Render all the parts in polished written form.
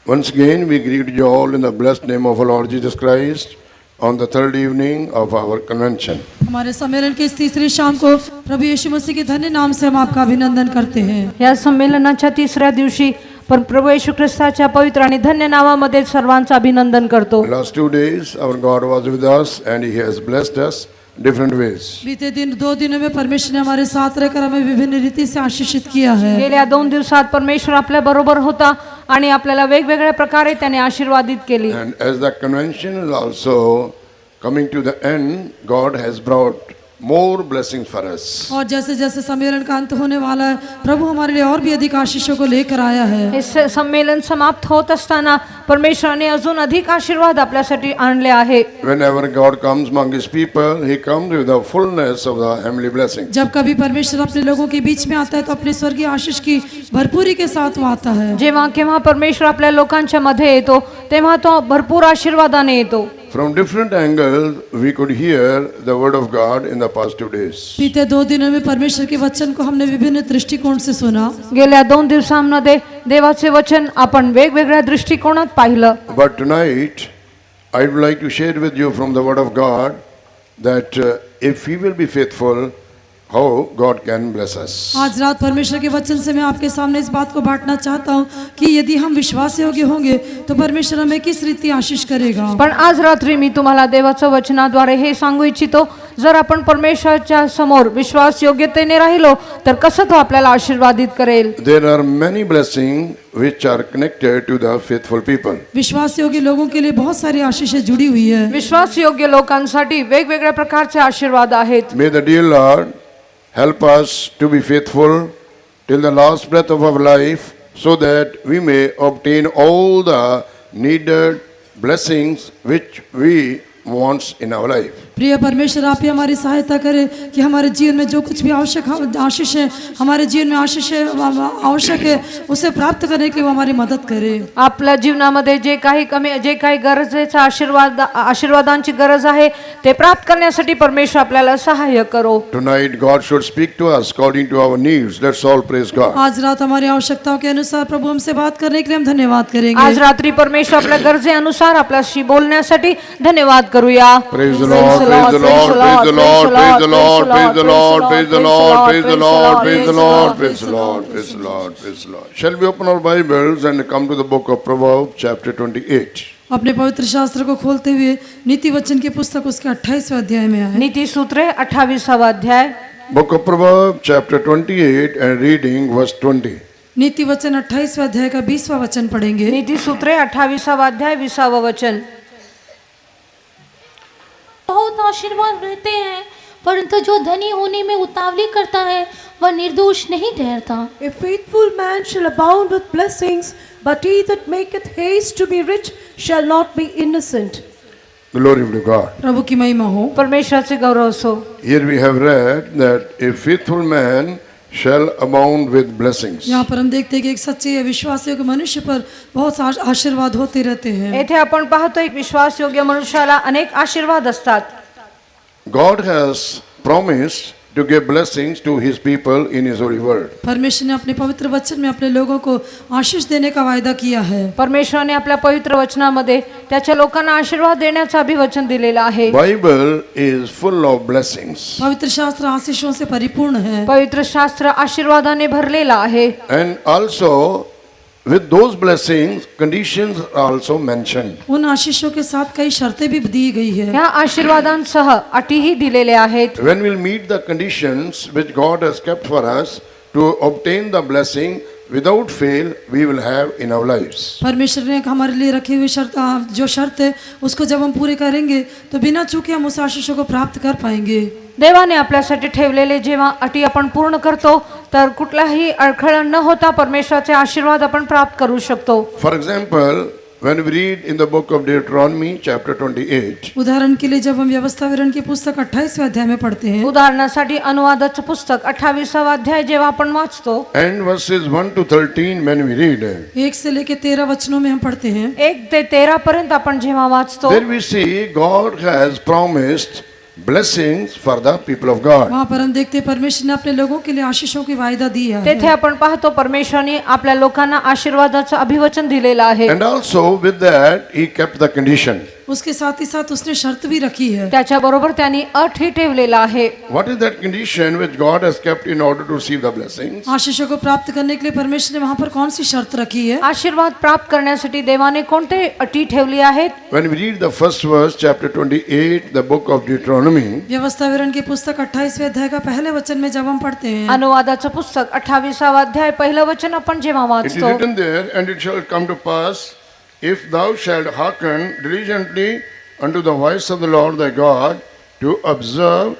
Once again, we greet you all in the blessed name of our Lord Jesus Christ on the third evening of our convention. हमारे सम्मेलन के इस तीसरी शाम को प्रभु यीशु मसीह के धन्य नाम से हम आपका अभिनंदन करते हैं. या संमेलनाच्या तिसऱ्या दिवशी प्रभू येशू ख्रिस्ताच्या पवित्र आणि धन्य नावामध्ये सर्वांचं अभिनंदन करतो. Last 2 days, our God was with us and He has blessed us different ways. बीते दिन 2 दिनों में परमेश्वर ने हमारे साथ रहकर हमें विभिन्न रीति से आशीषित किया है. गेल्या 2 दिवसात परमेश्वर आपल्या बरोबर होता आणि आपल्याला वेगवेगळ्या प्रकारे त्याने आशीर्वादित केली. And as the convention is also coming to the end, God has brought more blessings for us. और जैसे जैसे सम्मेलन का अंत होने वाला है, प्रभु हमारे लिए और भी अधिक आशीषों को लेकर आया है. हे संमेलन समाप्त होत असताना परमेश्वराने अजून अधिक आशीर्वाद आपल्यासाठी आणले आहे. Whenever God comes among His people, He comes with the fullness of the heavenly blessing. जब कभी परमेश्वर अपने लोगों के बीच में आता है तो अपने स्वर्गीय आशीष की भरपूरी के साथ वो आता है. जेव्हा केव्हा परमेश्वर आपल्या लोकांच्या मध्ये येतो तेव्हा तो भरपूर आशीर्वादाने येतो. From different angles, we could hear the word of God in the past 2 days. बीते 2 दिनों में परमेश्वर के वचन को हमने विभिन्न दृष्टिकोण से सुना. गेल्या 2 दिवसांमध्ये देवाचे वचन आपण वेगवेगळ्या दृष्टिकोनात पाहिलं. But tonight, I would like to share with you from the word of God that if we will be faithful, how God can bless us. आज रात परमेश्वर के वचन से मैं आपके सामने इस बात को बांटना चाहता हूँ कि यदि हम विश्वास योग्य होंगे तो परमेश्वर हमें किस रीति आशीष करेगा. पण आज रात्री मी तुम्हाला देवाच्या वचनाद्वारे हे सांगू इच्छितो, जर आपण परमेश्वराच्या समोर विश्वास योग्यतेने राहिलो तर कसं तो आपल्याला आशीर्वादित करेल. There are many blessings which are connected to the faithful people. विश्वास योग्य लोगों के लिए बहुत सारी आशीषें जुड़ी हुई है. विश्वास योग्य लोकांसाठी वेगवेगळ्या प्रकारचे आशीर्वाद आहेत. May the dear Lord help us to be faithful till the last breath of our life so that we may obtain all the needed blessings which we want in our life. प्रिय परमेश्वर, आप ही हमारी सहायता करें कि हमारे जीवन में जो कुछ भी आवश्यक आशीष है, हमारे जीवन में आशीष आवश्यक है, उसे प्राप्त करने के लिए वो हमारी मदद करे. आपल्या जीवनामध्ये जे काही गरजेचा आशीर्वादांची गरज आहे ते प्राप्त करण्यासाठी परमेश्वर आपल्याला सहाय्य करो. Tonight God should speak to us according to our needs. Let's all praise God. आज रात हमारी आवश्यकताओं के अनुसार प्रभु हमसे बात करने के लिए हम धन्यवाद करेंगे. आज रात्री परमेश्वर आपल्या गरजेनुसार आपल्याशी बोलण्यासाठी धन्यवाद करूया. Praise the Lord. Praise the Lord, praise the Lord, praise the Lord, praise the Lord, praise the Lord, praise the Lord, praise the Lord, praise the Lord, praise the Lord, praise the Lord. Shall we open our Bibles and come to the book of Proverbs, chapter 28? अपने पवित्र शास्त्र को खोलते हुए नीति वचन की पुस्तक उसके 28वें अध्याय में आए. नीति सूत्रे 28वां अध्याय. Book of Proverbs, chapter 28 and reading verse 20. नीति वचन 28वें अध्याय का 20वां वचन पढ़ेंगे. नीति सूत्रे 28वां अध्याय 20वां वचन. बहुत आशीर्वाद रहते हैं, परंतु जो धनी होने में उतावली करता है वह निर्दोष नहीं ठहरता. A faithful man shall abound with blessings, but he that maketh haste to be rich shall not be innocent. Glory be to God. प्रभु की महिमा हो. परमेश्वराचे गौरव असो. Here we have read that a faithful man shall abound with blessings. यहाँ पर हम देखते हैं कि एक सच्चे विश्वासी योग्य मनुष्य पर बहुत आशीर्वाद होते रहते हैं. येथे आपण पाहतो एक विश्वास योग्य मनुष्याला अनेक आशीर्वाद असतात. God has promised to give blessings to His people in His holy word. परमेश्वर ने अपने पवित्र वचन में अपने लोगों को आशीष देने का वायदा किया है. परमेश्वराने आपल्या पवित्र वचनामध्ये त्याच्या लोकांना आशीर्वाद देण्याचं अभिवचन दिलेलं आहे. Bible is full of blessings. पवित्र शास्त्र आशीषों से परिपूर्ण है. पवित्र शास्त्र आशीर्वादाने भरलेलं आहे. And also with those blessings conditions are also mentioned. उन आशीषों के साथ कई शर्तें भी दी गई है. ह्या आशीर्वादांसह अटीही दिलेल्या आहेत. When we'll meet the conditions which God has kept for us to obtain the blessing without fail, we will have in our lives. परमेश्वर ने हमारे लिए रखी हुई जो शर्त है उसको जब हम पूरे करेंगे तो बिना चूके हम उस आशीषों को प्राप्त कर पाएंगे. देवाने आपल्यासाठी ठेवलेले जेव्हा अटी आपण पूर्ण करतो तर कुठलाही अडखळा न होता परमेश्वराचे आशीर्वाद आपण प्राप्त करू शकतो. For example, when we read in the book of Deuteronomy chapter 28, उदाहरण के लिए जब हम व्यवस्था विवरण की पुस्तक 28वें अध्याय में पढ़ते हैं. उदाहरणासाठी अनुवादाचं पुस्तक 28वां अध्याय जेव्हा आपण वाचतो and verses 1 to 13 when we read, 1 से लेकर 13 वचनों में हम पढ़ते हैं. 1 ते 13 पर्यंत आपण जेव्हा वाचतो there we see God has promised blessings for the people of God. वहाँ पर हम देखते हैं परमेश्वर ने अपने लोगों के लिए आशीषों की वायदा दी है। तेथे आपण पाहतो परमेश्वराने आपल्या लोकांना आशीर्वादाचं अभिवचन दिलेलं आहे. And also with that, he kept the condition. उसके साथ ही साथ उसने शर्त भी रखी है। त्याच्याबरोबर त्यांनी अटही ठेवलेला आहे. What is that condition which God has kept in order to receive the blessings? आशीषों को प्राप्त करने के लिए परमेश्वर ने वहाँ पर कौन सी शर्त रखी है? आशीर्वाद प्राप्त करण्यासाठी देवाने कोणते अटी ठेवली आहेत? When we read the first verse, chapter 28, the book of Deuteronomy, व्यवस्था विवरण की पुस्तक 28वें अध्याय का पहले वचन में जब हम पढ़ते हैं, अनुवादाचं पुस्तक 28वा अध्याय पहिलं वचन आपण जेव्हा it is वाचतो, written there, and it shall come to pass, if thou shalt hearken diligently unto the voice of the Lord thy God, to observe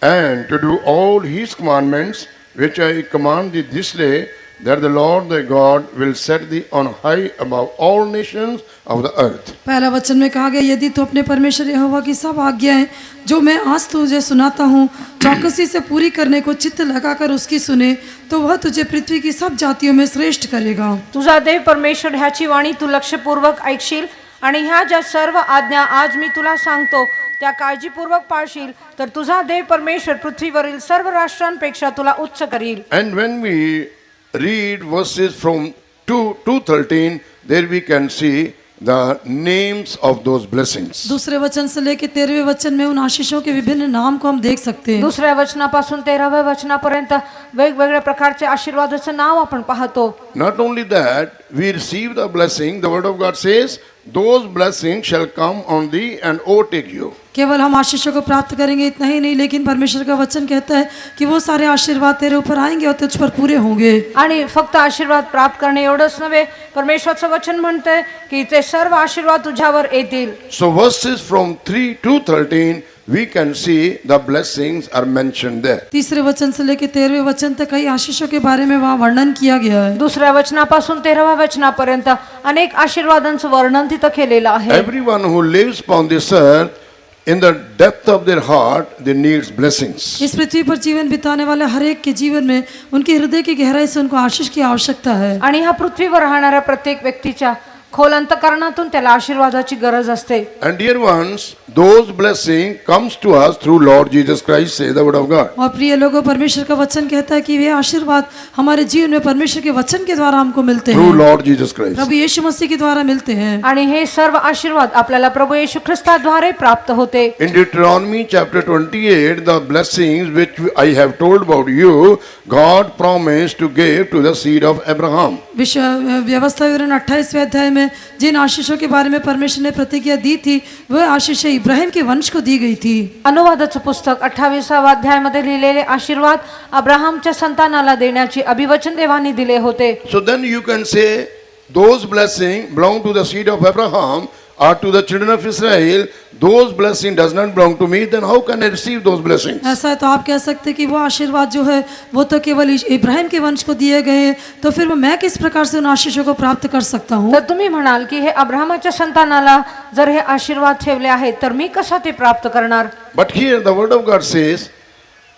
and to do all his commandments, which I command thee this day, that the Lord thy God will set thee on high above all nations of the earth. पहला वचन में कहा गया, यदि तू अपने परमेश्वर यहोवा की सब आज्ञाएं जो मैं आज तुझे सुनाता हूँ चौकसी से पूरी करने को चित्त लगाकर उसकी सुने, तो वह तुझे पृथ्वी की सब जातियों में श्रेष्ठ करेगा। तुझा देव परमेश्वर ह्याची वाणी तू लक्षपूर्वक ऐकशील आणि ह्या ज्या सर्व आज्ञा आज मी तुला सांगतो त्या काळजीपूर्वक पाळशील, तर तुझा देव परमेश्वर पृथ्वीवरील सर्व राष्ट्रांपेक्षा तुला उच्च करील. And when we read verses from 2 to 13, there we can see the names of those blessings. दूसरे वचन से लेकर 13वें वचन में उन आशीषों के विभिन्न नाम को हम देख सकते हैं। दुसऱ्या वचनापासून 13व्या वचनापर्यंत वेगवेगळ्या प्रकारचे आशीर्वादाचं नाव आपण पाहतो. Not only that, we receive the blessing, the word of God says, those blessings shall come on thee and overtake you. केवल हम आशीषों को प्राप्त करेंगे इतना ही नहीं, लेकिन परमेश्वर का वचन कहता है कि वो सारे आशीर्वाद तेरे ऊपर आएंगे और तुझ पर पूरे होंगे। आणि फक्त आशीर्वाद प्राप्त करणे एवढंच नव्हे, परमेश्वराचं वचन म्हणतंय की ते सर्व आशीर्वाद तुझ्यावर येतील. So verses from 3 to 13, we can see the blessings are mentioned there. तीसरे वचन से लेकर 13वें वचन तक कई आशीषों के बारे में वहाँ वर्णन किया गया है। दुसऱ्या वचनापासून 13व्या वचनापर्यंत अनेक आशीर्वादांचं वर्णन तिथं केलेलं आहे. Everyone who lives upon this earth, in the depth of their heart, they needs blessings. इस पृथ्वी पर जीवन बिताने वाले हर एक के जीवन में उनके हृदय की गहराई से उनको आशीष की आवश्यकता है। आणि ह्या पृथ्वीवर राहणाऱ्या प्रत्येक व्यक्तीच्या खोल अंतःकरणातून त्याला आशीर्वादाची गरज असते. And dear ones, those blessing comes to us through Lord Jesus Christ, say the word of God. और प्रिय लोगों, परमेश्वर का वचन कहता है कि वे आशीर्वाद हमारे जीवन में परमेश्वर के वचन के द्वारा हमको मिलते Through हैं, Lord Jesus Christ. प्रभु यीशु मसीह के द्वारा मिलते हैं। आणि हे सर्व आशीर्वाद आपल्याला प्रभू येशू ख्रिस्ताद्वारे प्राप्त होते. In Deuteronomy chapter 28, the blessings which I have told about you, God promised to give to the seed of Abraham. व्यवस्था विवरण 28वें अध्याय में जिन आशीषों के बारे में परमेश्वर ने प्रतिज्ञा दी थी, वह आशीष इब्राहिम के वंश को दी गई थी। अनुवादाचं पुस्तक 28व्या अध्यायामध्ये लिहिलेले आशीर्वाद अब्राहामच्या संतानाला देण्याची अभिवचन देवाने दिले होते. So then you can say, those blessings belong to the seed of Abraham or to the children of Israel. Those blessings does not belong to me. Then how can I receive those blessings? ऐसा है तो आप कह सकते हैं कि वो आशीर्वाद जो है वो तो केवल इब्राहिम के वंश को दिए गए हैं, तो फिर मैं किस प्रकार से उन आशीषों को प्राप्त कर सकता हूँ? तर तुम्ही म्हणाल की हे अब्राहामाच्या संतानाला जर हे आशीर्वाद ठेवले आहेत तर मी कसा ते प्राप्त करणार? But here the word of God says,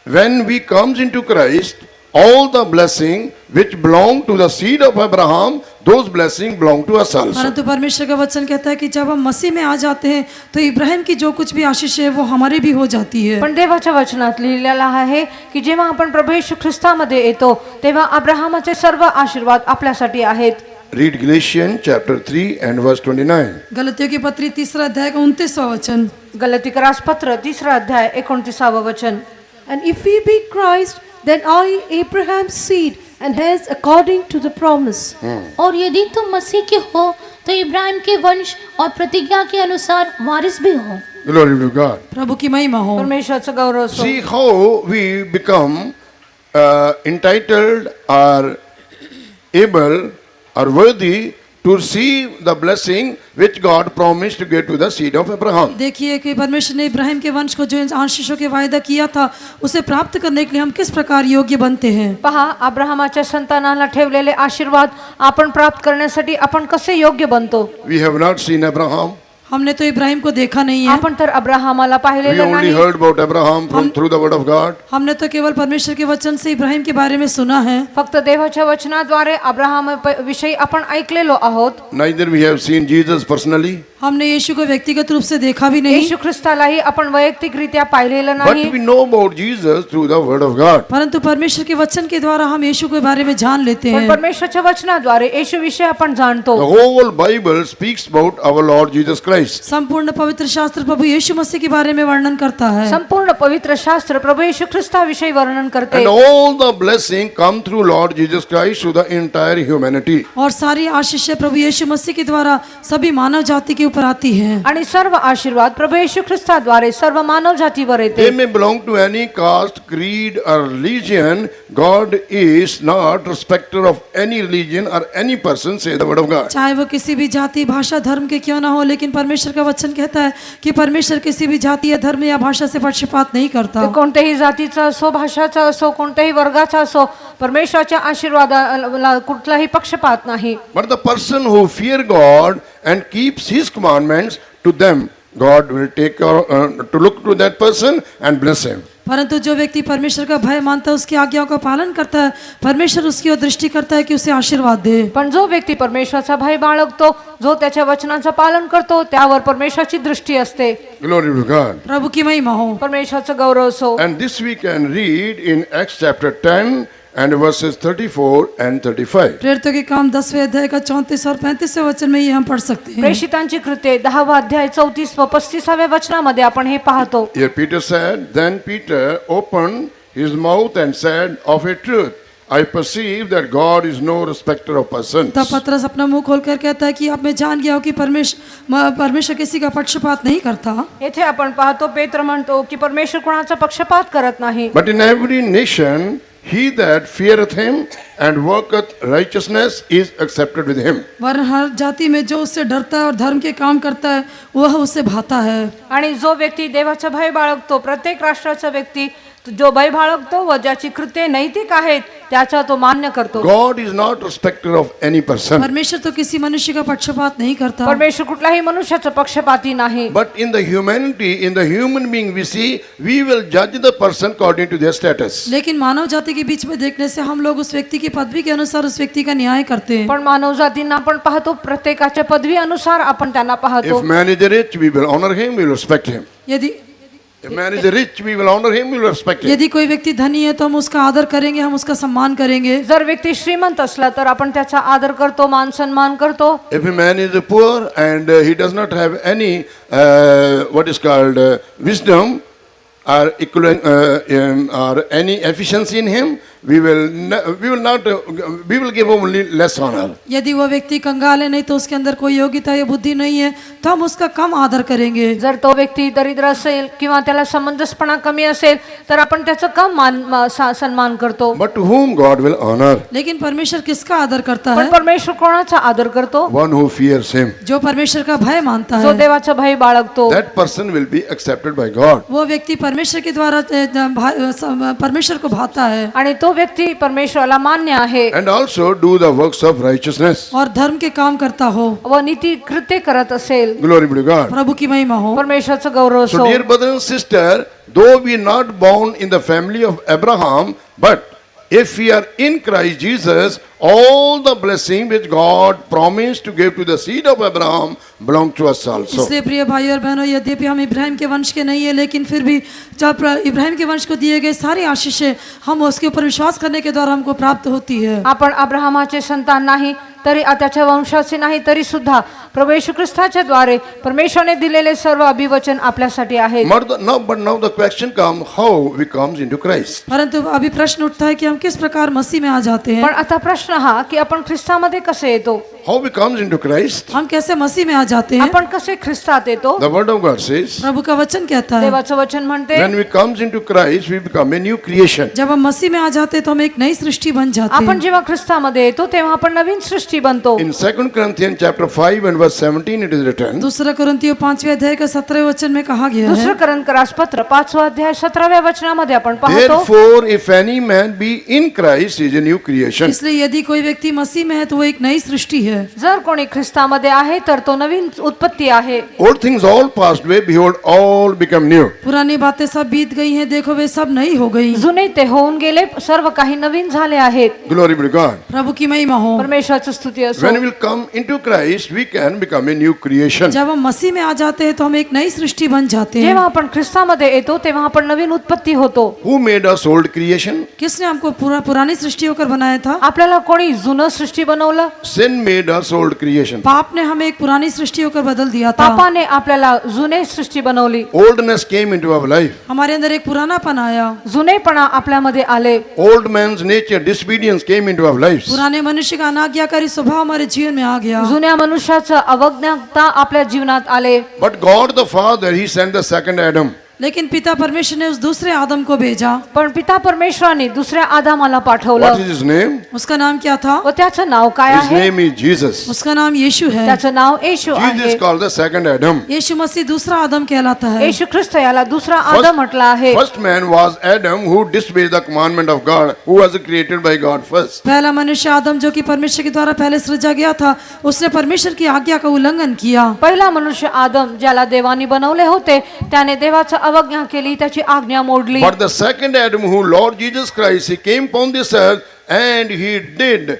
when we comes into Christ, all the blessing which belong to the seed of Abraham, those blessings belong to us also. परंतु परमेश्वर का वचन कहता है कि जब हम मसीह में आ जाते हैं तो इब्राहिम की जो कुछ भी आशीष है वो हमारे भी हो जाती है। पण देवाच्या वचनात लिहिलेलं आहे की जेव्हा आपण प्रभू येशू ख्रिस्तामध्ये येतो तेव्हा अब्राहामाचे सर्व आशीर्वाद आपल्यासाठी आहेत. Read Galatians chapter 3 and verse 29. गलतियों की पत्री 3 अध्याय का 29वां वचन। गलतीकरास पत्र 3 अध्याय 29वां वचन. And if we be Christ, then are ye Abraham's seed, and heirs according to the promise. और यदि तुम मसीह के हो तो इब्राहिम के वंश और प्रतिज्ञा के अनुसार वारिस भी हो. Glory to God. प्रभु की महिमा हो। परमेश्वराचं गौरव असो. See how we become entitled or able or worthy to receive the blessing which God promised to give to the seed of Abraham. देखिए कि परमेश्वर ने इब्राहिम के वंश को जो आशीषों के वायदा किया था उसे प्राप्त करने के लिए हम किस प्रकार योग्य बनते हैं। पहा, अब्राहामाच्या संतानाला ठेवलेले आशीर्वाद आपण प्राप्त करण्यासाठी आपण कसे योग्य बनतो? We have not seen Abraham. हमने तो इब्राहिम को देखा नहीं है, आपण तर अब्राहामाला We पाहिलेलं only नाही. heard about Abraham through the word of God. हमने तो केवल परमेश्वर के वचन से इब्राहिम के बारे में सुना है। फक्त देवाच्या वचनाद्वारे अब्राहाम विषयी आपण ऐकलेलो आहोत. Neither we have seen Jesus personally. हमने यीशु को व्यक्तिगत रूप से देखा भी नहीं, येशू ख्रिस्तालाही आपण वैयक्तिकरित्या पाहिलेलं but नाही, we know about Jesus through the word of God. परंतु परमेश्वर के वचन के द्वारा हम यीशु के बारे में जान लेते पण हैं। परमेश्वराच्या वचनाद्वारे येशू विषयी आपण जाणतो। The whole Bible speaks about our Lord Jesus Christ. संपूर्ण पवित्र शास्त्र प्रभु यीशु मसीह के बारे में वर्णन करता है संपूर्ण पवित्र शास्त्र प्रभु येशू ख्रिस्ताविषयी वर्णन करते। And all the blessing come through Lord Jesus Christ to the entire humanity. और सारी आशीषें प्रभु यीशु मसीह के द्वारा सभी मानव जाति के ऊपर आती है। आणि सर्व आशीर्वाद प्रभु येशू ख्रिस्ताद्वारे सर्व मानव जातीवर They येते। may belong to any caste, creed or religion. God is not respecter of any religion or any person, say the word of God. चाहे वो किसी भी जाति भाषा धर्म के क्यों ना हो, लेकिन परमेश्वर का वचन कहता है कि परमेश्वर किसी भी जाति या धर्म या भाषा से पक्षपात नहीं करता। ते कोणत्याही जातीचा असो, भाषाचा असो, कोणत्याही वर्गाचा असो, परमेश्वराच्या आशीर्वादाला कुठलाही पक्षपात नाही। But the person who fear God and keeps His commandments, to them God will take to look to that person and bless him. परंतु जो व्यक्ति परमेश्वर का भय मानता है, उसकी आज्ञाओं का पालन करता है, परमेश्वर उसकी ओर दृष्टि करता है कि उसे आशीर्वाद दे। पण जो व्यक्ती परमेश्वराचा भय बाळगतो, जो त्याच्या वचनाचं पालन करतो, त्यावर परमेश्वराची दृष्टी असते। Glory to God. प्रभु की महिमा हो। परमेश्वराचा गौरव असो। And this we can read in Acts chapter 10 and verses 34 and 35. प्रेरितों के काम 10वें अध्याय का 34 और 35वें वचन में ये हम पढ़ सकते हैं। प्रेषितांची कृत्ये 10वा अध्याय 34 व 35व्या वचनामध्ये आपण हे पाहतो। Here Peter said, then Peter opened his mouth and said, of a truth, I perceive that God is no respecter of persons. तब पतरस अपना मुंह खोलकर कहता है कि अब मैं जान गया हूँ कि परमेश्वर किसी का पक्षपात नहीं करता। येथे आपण पाहतो पेत्र म्हणतो की परमेश्वर कोणाचा पक्षपात करत नाही। But in every nation, he that feareth him and worketh righteousness is accepted with him. वरन हर जाति में जो उससे डरता है और धर्म के काम करता है, वह उससे भाता है। आणि जो व्यक्ती देवाचा भय बाळगतो, प्रत्येक राष्ट्राचा व्यक्ती जो भय बाळगतो व ज्याची कृत्ये नैतिक आहेत, त्याचा तो मान्य करतो। God is not respecter of any person. परमेश्वर तो किसी मनुष्य का पक्षपात नहीं करता। परमेश्वर कुठल्याही मनुष्याचा पक्षपाती नाही। But in the humanity, in the human being we see, we will judge the person according to their status. लेकिन मानव जाति के बीच में देखने से हम लोग उस व्यक्ति की पदवी के अनुसार उस व्यक्ति का न्याय करते हैं। पण मानव जातींना आपण पाहतो, प्रत्येकाच्या पदवी अनुसार आपण त्यांना पाहतो। If man is rich, we will honor him, we will respect him. यदि If man is rich, we will honor him, we will respect him. यदि कोई व्यक्ति धनी है तो हम उसका आदर करेंगे, हम उसका सम्मान करेंगे। जर व्यक्ती श्रीमंत असला तर आपण त्याचा आदर करतो, मान सन्मान करतो। If a man is poor and he does not have any what is called wisdom or or any efficiency in him, we will give him only less honor. यदि वो व्यक्ति कंगाल है, नहीं तो उसके अंदर कोई योग्यता या बुद्धि नहीं है, तो हम उसका कम आदर करेंगे। जर तो व्यक्ती दरिद्र असेल किंवा त्याला समंजसपणा कमी असेल तर आपण त्याचं कम सन्मान करतो। But to whom God will honor? लेकिन परमेश्वर किसका आदर करता पण है? परमेश्वर कोणाचा आदर करतो? One who fears him. जो परमेश्वर का भय मानता जो है, देवाचा भय बाळगतो, That person will be accepted by God. वो व्यक्ति परमेश्वर के द्वारा परमेश्वर को भाता है आणि तो व्यक्ती परमेश्वराला मान्य आहे And also do the works of righteousness. और धर्म के काम करता हो। व नीती कृत्य करत असेल। Glory be to God. प्रभु की महिमा हो। परमेश्वराचं गौरव So असो। dear brother and sister, though we are not born in the family of Abraham, but if we are in Christ Jesus, all the blessing which God promised to give to the seed of Abraham belong to us also. इसलिए प्रिय भाई और बहनों, यद्यपि हम इब्राहिम के वंश के नहीं है, लेकिन फिर भी जब इब्राहिम के वंश को दिए गए सारी आशीषें हम उसके ऊपर विश्वास करने के द्वारा हमको प्राप्त होती है। आपण अब्राहमाचे संतान नाही तरी त्याच्या वंशाचे नाही तरी सुद्धा प्रभू येशू ख्रिस्ताच्या द्वारे परमेश्वराने दिलेले सर्व अभिवचन आपल्यासाठी आहेत। But now the question comes, how we comes into Christ? परंतु अभी प्रश्न उठता है कि हम किस प्रकार मसीह में आ जाते हैं। पण आता प्रश्न हा की आपण ख्रिस्तामध्ये कसे येतो? How we comes into Christ? हम कैसे मसीह में आ जाते हैं? आपण कसे ख्रिस्तात येतो? The word of God says, प्रभु का वचन कहता है, देवाचं वचन म्हणते when we comes into Christ, we become a new creation. जब हम मसीह में आ जाते हैं तो हम एक नई सृष्टि बन जाते आपण हैं। जेव्हा ख्रिस्तामध्ये येतो तेव्हा आपण नवीन सृष्टी बनतो। In 2 Corinthians chapter 5 and verse 17 it is written, दूसरा कुरिन्थियों 5वें अध्याय का 17वें वचन में कहा गया है, दुसरं करंतरास पत्र 5वा अध्याय 17व्या वचनामध्ये आपण पाहतो, therefore if any man be in Christ, he is a new creation. इसलिए यदि कोई व्यक्ति मसीह में है तो वो एक नई सृष्टि है। है। जर कोणी ख्रिस्तामध्ये आहे तर तो नवीन उत्पत्ती आहे. Old things all passed away, behold, all become new. पुरानी बातें सब बीत गई हैं, देखो वे सब नई हो गई। जुने ते होऊन गेले, सर्व काही नवीन झाले आहेत. Glory be to God. प्रभु की महिमा हो। परमेश्वराची स्तुती असो. When we will come into Christ, we can become a new creation. जब हम मसीह में आ जाते हैं तो हम एक नई सृष्टि बन जाते हैं। जेव्हा आपण ख्रिस्तामध्ये येतो तेव्हा आपण नवीन उत्पत्ती होतो. Who made us old creation? किसने हमको पुरानी सृष्टि होकर बनाया था? आपल्याला कोणी जुनं सृष्टी बनवलं? Sin made us old creation. पाप ने हमें एक पुरानी सृष्टि होकर बदल दिया था। पापाने आपल्याला जुने सृष्टी बनवली. Oldness came into our life. हमारे अंदर एक पुरानापन आया। जुनेपणा आपल्यामध्ये आले. Old man's nature, disobedience came into our lives. पुराने मनुष्य का अनाज्ञाकारी स्वभाव हमारे जीवन में आ गया। जुन्या मनुष्याचं अवज्ञाता आपल्या जीवनात आले. But God the Father, He sent the second Adam. लेकिन पिता परमेश्वर ने उस दूसरे आदम को भेजा। पण पिता परमेश्वराने दुसऱ्या आदामाला What पाठवलं. is his name? उसका नाम क्या था? व त्याचं नाव काय His आहे? name is Jesus. उसका नाम यीशु है। त्याचं नाव येशू Jesus आहे. is called the second Adam. यीशु मसीह दूसरा आदम कहलाता है। येशू ख्रिस्त याला दुसरा आदम म्हटलं आहे. First man was Adam who disobeyed the commandment of God, who was created by God first. पहला मनुष्य आदम जो कि परमेश्वर के द्वारा पहले सृजा गया था, उसने परमेश्वर की आज्ञा का उल्लंघन किया। पहिला मनुष्य आदम ज्याला देवाने बनवले होते त्याने देवाचं अवज्ञा केली, त्याची आज्ञा मोडली. But the second Adam, who Lord Jesus Christ, He came upon this earth and He did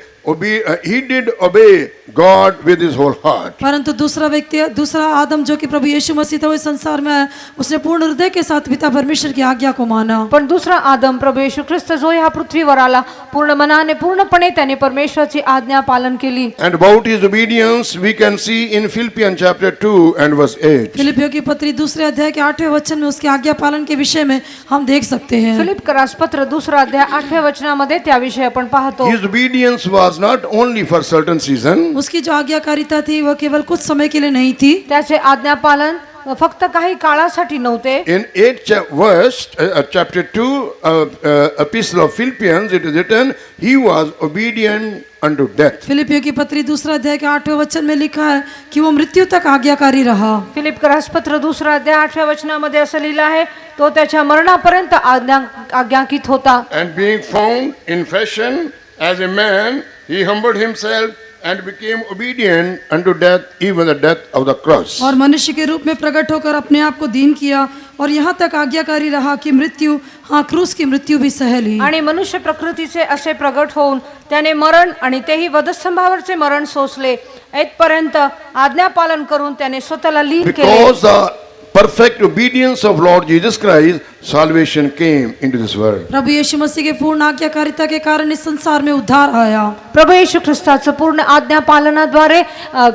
obey God with His whole heart. परंतु दूसरा आदम जो कि प्रभु यीशु मसीह था, वो इस संसार में आया, उसने पूर्ण हृदय के साथ पिता परमेश्वर की आज्ञा को माना। पण दुसरा आदम प्रभू येशू ख्रिस्त जो या पृथ्वीवर आला, पूर्ण मनाने पूर्णपणे त्याने परमेश्वराची आज्ञा पालन केली. And about His obedience we can see in Philippians chapter 2 and verse 8. फिलिपियों की पत्री दूसरे अध्याय के 8वें वचन में उसकी आज्ञा पालन के विषय में हम देख सकते हैं। फिलिप करास पत्र दुसरा अध्याय 8व्या वचनामध्ये त्याविषयी आपण पाहतो. His obedience was not only for certain season. उसकी जो आज्ञाकारिता थी वो केवल कुछ समय के लिए नहीं थी। त्याचे आज्ञा पालन फक्त काही काळासाठी नव्हते. In 8th verse, chapter 2, epistle of Philippians, it is written, he was obedient unto death. फिलिपियों की पत्री दूसरा अध्याय के 8वें वचन में लिखा है कि वो मृत्यु तक आज्ञाकारी रहा। फिलिप करास पत्र दुसरा अध्याय 8व्या वचनामध्ये असं लिहिलं आहे, तो त्याच्या मरणापर्यंत आज्ञाकीत होता. And being found in fashion as a man, he humbled himself and became obedient unto death, even the death of the cross. और मनुष्य के रूप में प्रकट होकर अपने आप को दीन किया और यहाँ तक आज्ञाकारी रहा कि मृत्यु, हाँ, क्रूस की मृत्यु भी सह ली। आणि मनुष्य प्रकृतीचे असे प्रगट होऊन त्याने मरण आणि तेही वधस्तंभावरचे मरण सोसले. इथपर्यंत आज्ञा पालन करून त्याने स्वतःला लीन केले. Because the perfect obedience of Lord Jesus Christ, salvation came into this world. प्रभु यीशु मसीह के पूर्ण आज्ञाकारिता के कारण इस संसार में उद्धार आया। प्रभू येशू ख्रिस्ताचं पूर्ण आज्ञा पालनाद्वारे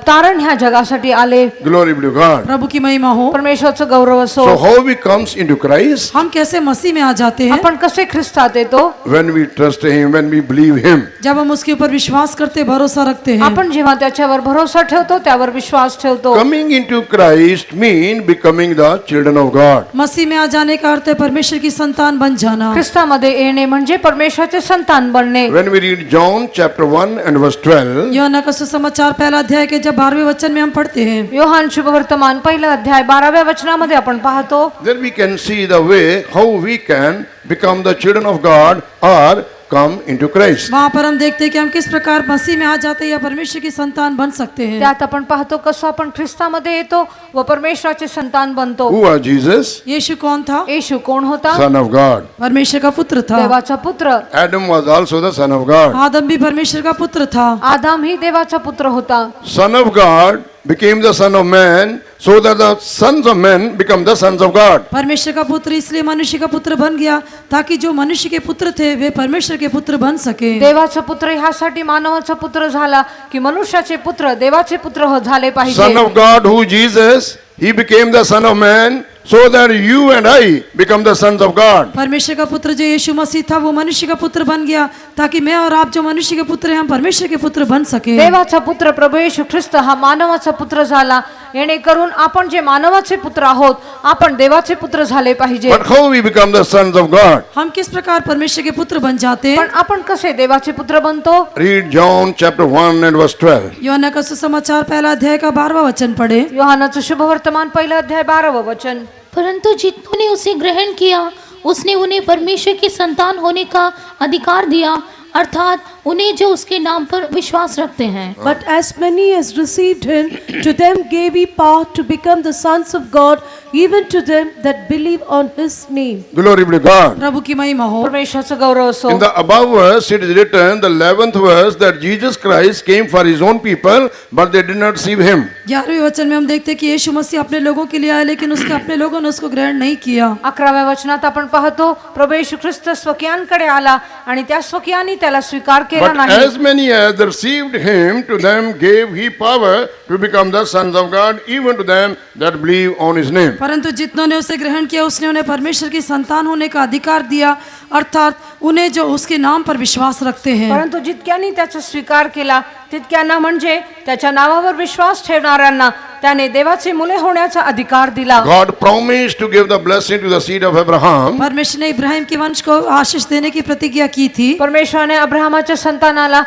तारण ह्या जगासाठी आले. Glory be to God. प्रभु की महिमा हो। परमेश्वराचं गौरव असो. So how we comes into Christ? हम कैसे मसीह में आ जाते हैं? आपण कसे ख्रिस्तात येतो? When we trust Him, when we believe Him. जब हम उसके ऊपर विश्वास करते, भरोसा रखते हैं। आपण जेव्हा त्याच्यावर भरोसा ठेवतो, त्यावर विश्वास ठेवतो. Coming into Christ mean becoming the children of God. मसीह में आ जाने का अर्थ है परमेश्वर की संतान बन जाना। ख्रिस्तामध्ये येणे म्हणजे परमेश्वराचे संतान बनणे. When we read John chapter 1 and verse 12, यूहन्ना का सुसमाचार पहला अध्याय के जब 12वें वचन में हम पढ़ते हैं, योहान शुभवर्तमान पहिला अध्याय 12व्या वचनामध्ये आपण पाहतो. then we can see the way how we can become the children of God or come into Christ. वहाँ पर हम देखते हैं कि हम किस प्रकार मसीह में आ जाते हैं या परमेश्वर की संतान बन सकते हैं। त्यात आपण पाहतो कसं आपण ख्रिस्तामध्ये येतो व परमेश्वराचे संतान बनतो. Who was Jesus? यीशु कौन था? येशू कोण होता? Son of God. परमेश्वर का पुत्र था। देवाचा पुत्र. Adam was also the son of God. आदम भी परमेश्वर का पुत्र था। आदाम ही देवाचा पुत्र होता. Son of God became the son of man, so that the sons of men become the sons of God. परमेश्वर का पुत्र इसलिए मनुष्य का पुत्र बन गया ताकि जो मनुष्य के पुत्र थे वे परमेश्वर के पुत्र बन सके। देवाचा पुत्र ह्यासाठी मानवाचा पुत्र झाला की मनुष्याचे पुत्र देवाचे पुत्र झाले पाहिजे. Son of God, who Jesus, he became the son of man, so that you and I become the sons of God. परमेश्वर का पुत्र जो यीशु मसीह था वो मनुष्य का पुत्र बन गया ताकि मैं और आप जो मनुष्य के पुत्र हैं हम परमेश्वर के पुत्र बन सके। देवाचा पुत्र प्रभू येशू ख्रिस्त हा मानवाचा पुत्र झाला, येणेकरून आपण जे मानवाचे पुत्र आहोत आपण देवाचे पुत्र झाले पाहिजे. But how we become the sons of God? हम किस प्रकार परमेश्वर के पुत्र बन जाते पण हैं? आपण कसे देवाचे पुत्र बनतो? Read John chapter 1 and verse 12. यूहन्ना का सुसमाचार पहला अध्याय का 12वां वचन पढ़े। योहानाचं शुभवर्तमान पहिला अध्याय 12वं वचन. परंतु जितनों ने उसे ग्रहण किया उसने उन्हें परमेश्वर की संतान होने का अधिकार दिया, अर्थात उन्हें जो उसके नाम पर विश्वास रखते हैं। But as many as received him, to them gave he power to become the sons of God, even to them that believe on his name. Glory be to God. प्रभु की महिमा हो। परमेश्वराचं गौरव असो। In the above verse, it is written, the 11th verse, that Jesus Christ came for his own people, but they did not receive him. 11वें वचन में हम देखते हैं कि यीशु मसीह अपने लोगों के लिए आया, लेकिन उसके अपने लोगों ने उसको ग्रहण नहीं किया। 11व्या वचनात आपण पाहतो प्रभू येशू ख्रिस्त स्वकीयांकडे आला आणि त्या स्वकीयांनी त्याला स्वीकार केला But नाही। as many as received him, to them gave he power to become the sons of God, even to them that believe on his name. परंतु जितनों ने उसे ग्रहण किया उसने उन्हें परमेश्वर की संतान होने का अधिकार दिया, अर्थात उन्हें जो उसके नाम पर विश्वास रखते हैं। परंतु जितक्यांनी त्याचा स्वीकार केला तितक्यांना म्हणजे त्याच्या नावावर विश्वास ठेवणाऱ्यांना त्याने देवाचे मुले होण्याचा अधिकार दिला। God promised to give the blessing to the seed of Abraham, परमेश्वर ने इब्राहिम के वंश को आशीष देने की प्रतिज्ञा की थी। परमेश्वराने अब्राहमाच्या संतानाला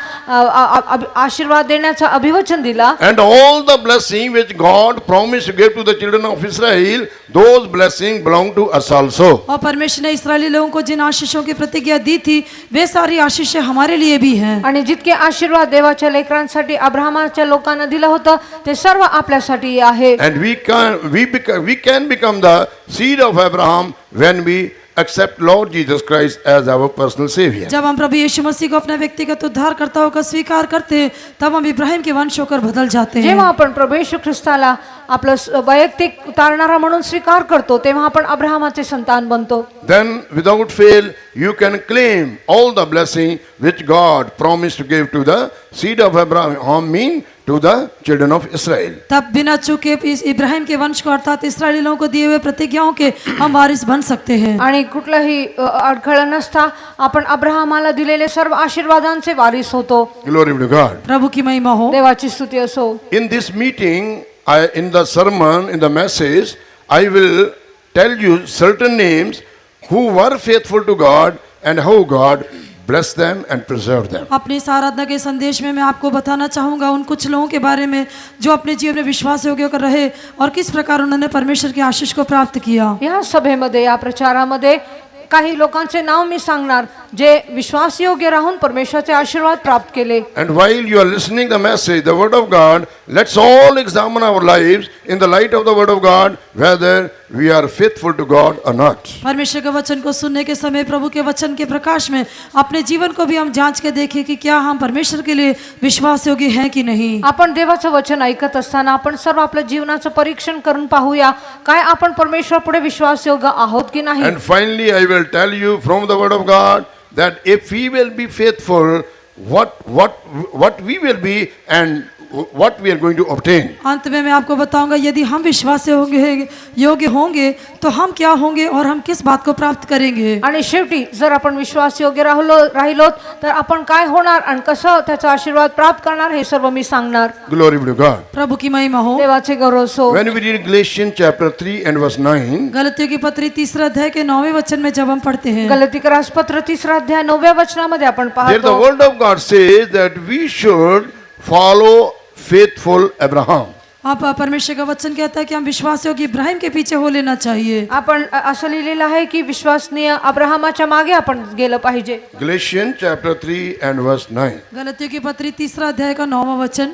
आशीर्वाद देण्याचा अभिवचन दिला। and all the blessing which God promised to give to the children of Israel, those blessings belong to us also. और परमेश्वर ने इस्राएली लोगों को जिन आशीषों की प्रतिज्ञा दी थी वे सारी आशीषें हमारे लिए भी हैं। आणि जितके आशीर्वाद देवाच्या लेकरांसाठी अब्राहमाच्या लोकांना दिलं होतं ते सर्व आपल्यासाठी आहे। And we can become the seed of Abraham when we accept Lord Jesus Christ as our personal Savior. जब हम प्रभु यीशु मसीह को अपना व्यक्तिगत उद्धारकर्ता होकर स्वीकार करते हैं तब हम इब्राहिम के वंश होकर बदल जाते हैं। जेव्हा आपण प्रभू येशू ख्रिस्ताला आपलं वैयक्तिक उतारणारा म्हणून स्वीकार करतो तेव्हा आपण अब्राहमाचे संतान बनतो। Then without fail you can claim all the blessing which God promised to give to the seed of Abraham, mean to the children of Israel. तब बिना चूके इस इब्राहिम के वंश को अर्थात इस्राएली लोगों को दिए हुए प्रतिज्ञाओं के हम वारिस बन सकते हैं। आणि कुठलाही अडखळ नसता आपण अब्राहमाला दिलेले सर्व आशीर्वादांचे वारिस होतो। Glory be to God. प्रभु की महिमा हो। देवाची स्तुती असो। In this meeting, in the sermon, in the message, I will tell you certain names who were faithful to God and how God blessed them and preserved them. अपनी इस आराधना के संदेश में मैं आपको बताना चाहूँगा उन कुछ लोगों के बारे में जो अपने जीवन में विश्वास योग्य होकर रहे और किस प्रकार उन्होंने परमेश्वर की आशीष को प्राप्त किया। या सभेमध्ये या प्रचारामध्ये काही लोकांचे नाव मी सांगणार जे विश्वासयोग्य राहून परमेश्वराचे आशीर्वाद प्राप्त केले। And while you are listening the message, the word of God, let's all examine our lives in the light of the word of God, whether we are faithful to God or not. परमेश्वर के वचन को सुनने के समय प्रभु के वचन के प्रकाश में अपने जीवन को भी हम जांच के देखें कि क्या हम परमेश्वर के लिए विश्वास योग्य हैं कि नहीं। आपण देवाचं वचन ऐकत असताना आपण सर्व आपल्या जीवनाचं परीक्षण करून पाहूया काय आपण परमेश्वरापुढे विश्वासयोग्य आहोत की नाही। And finally I will tell you from the word of God that if we will be faithful, what we will be and what we are going to obtain. अंत में मैं आपको बताऊंगा यदि हम विश्वास योग्य होंगे तो हम क्या होंगे और हम किस बात को प्राप्त करेंगे। आणि शेवटी जर आपण विश्वासयोग्य राहिलो तर आपण काय होणार आणि कसं त्याचा आशीर्वाद प्राप्त करणार हे सर्व मी सांगणार। Glory be to God. प्रभु की महिमा हो। देवाचे गौरव so. When we read Galatians chapter 3 and verse 9, गलतियों की पत्री 3 अध्याय के 9वें वचन में जब हम पढ़ते हैं, गलतीकर पत्र 3 अध्याय 9व्या वचनामध्ये आपण there the पाहतो word of God says that we should follow faithful Abraham. आप परमेश्वर का वचन कहता है कि हम विश्वास योग्य इब्राहिम के पीछे हो लेना चाहिए। आपण असं लिहिलेलं आहे की विश्वसनीय अब्राहमाच्या मागे आपण गेलं पाहिजे। Galatians chapter 3 and verse 9. गलतियों की पत्री 3 अध्याय का 9वां वचन,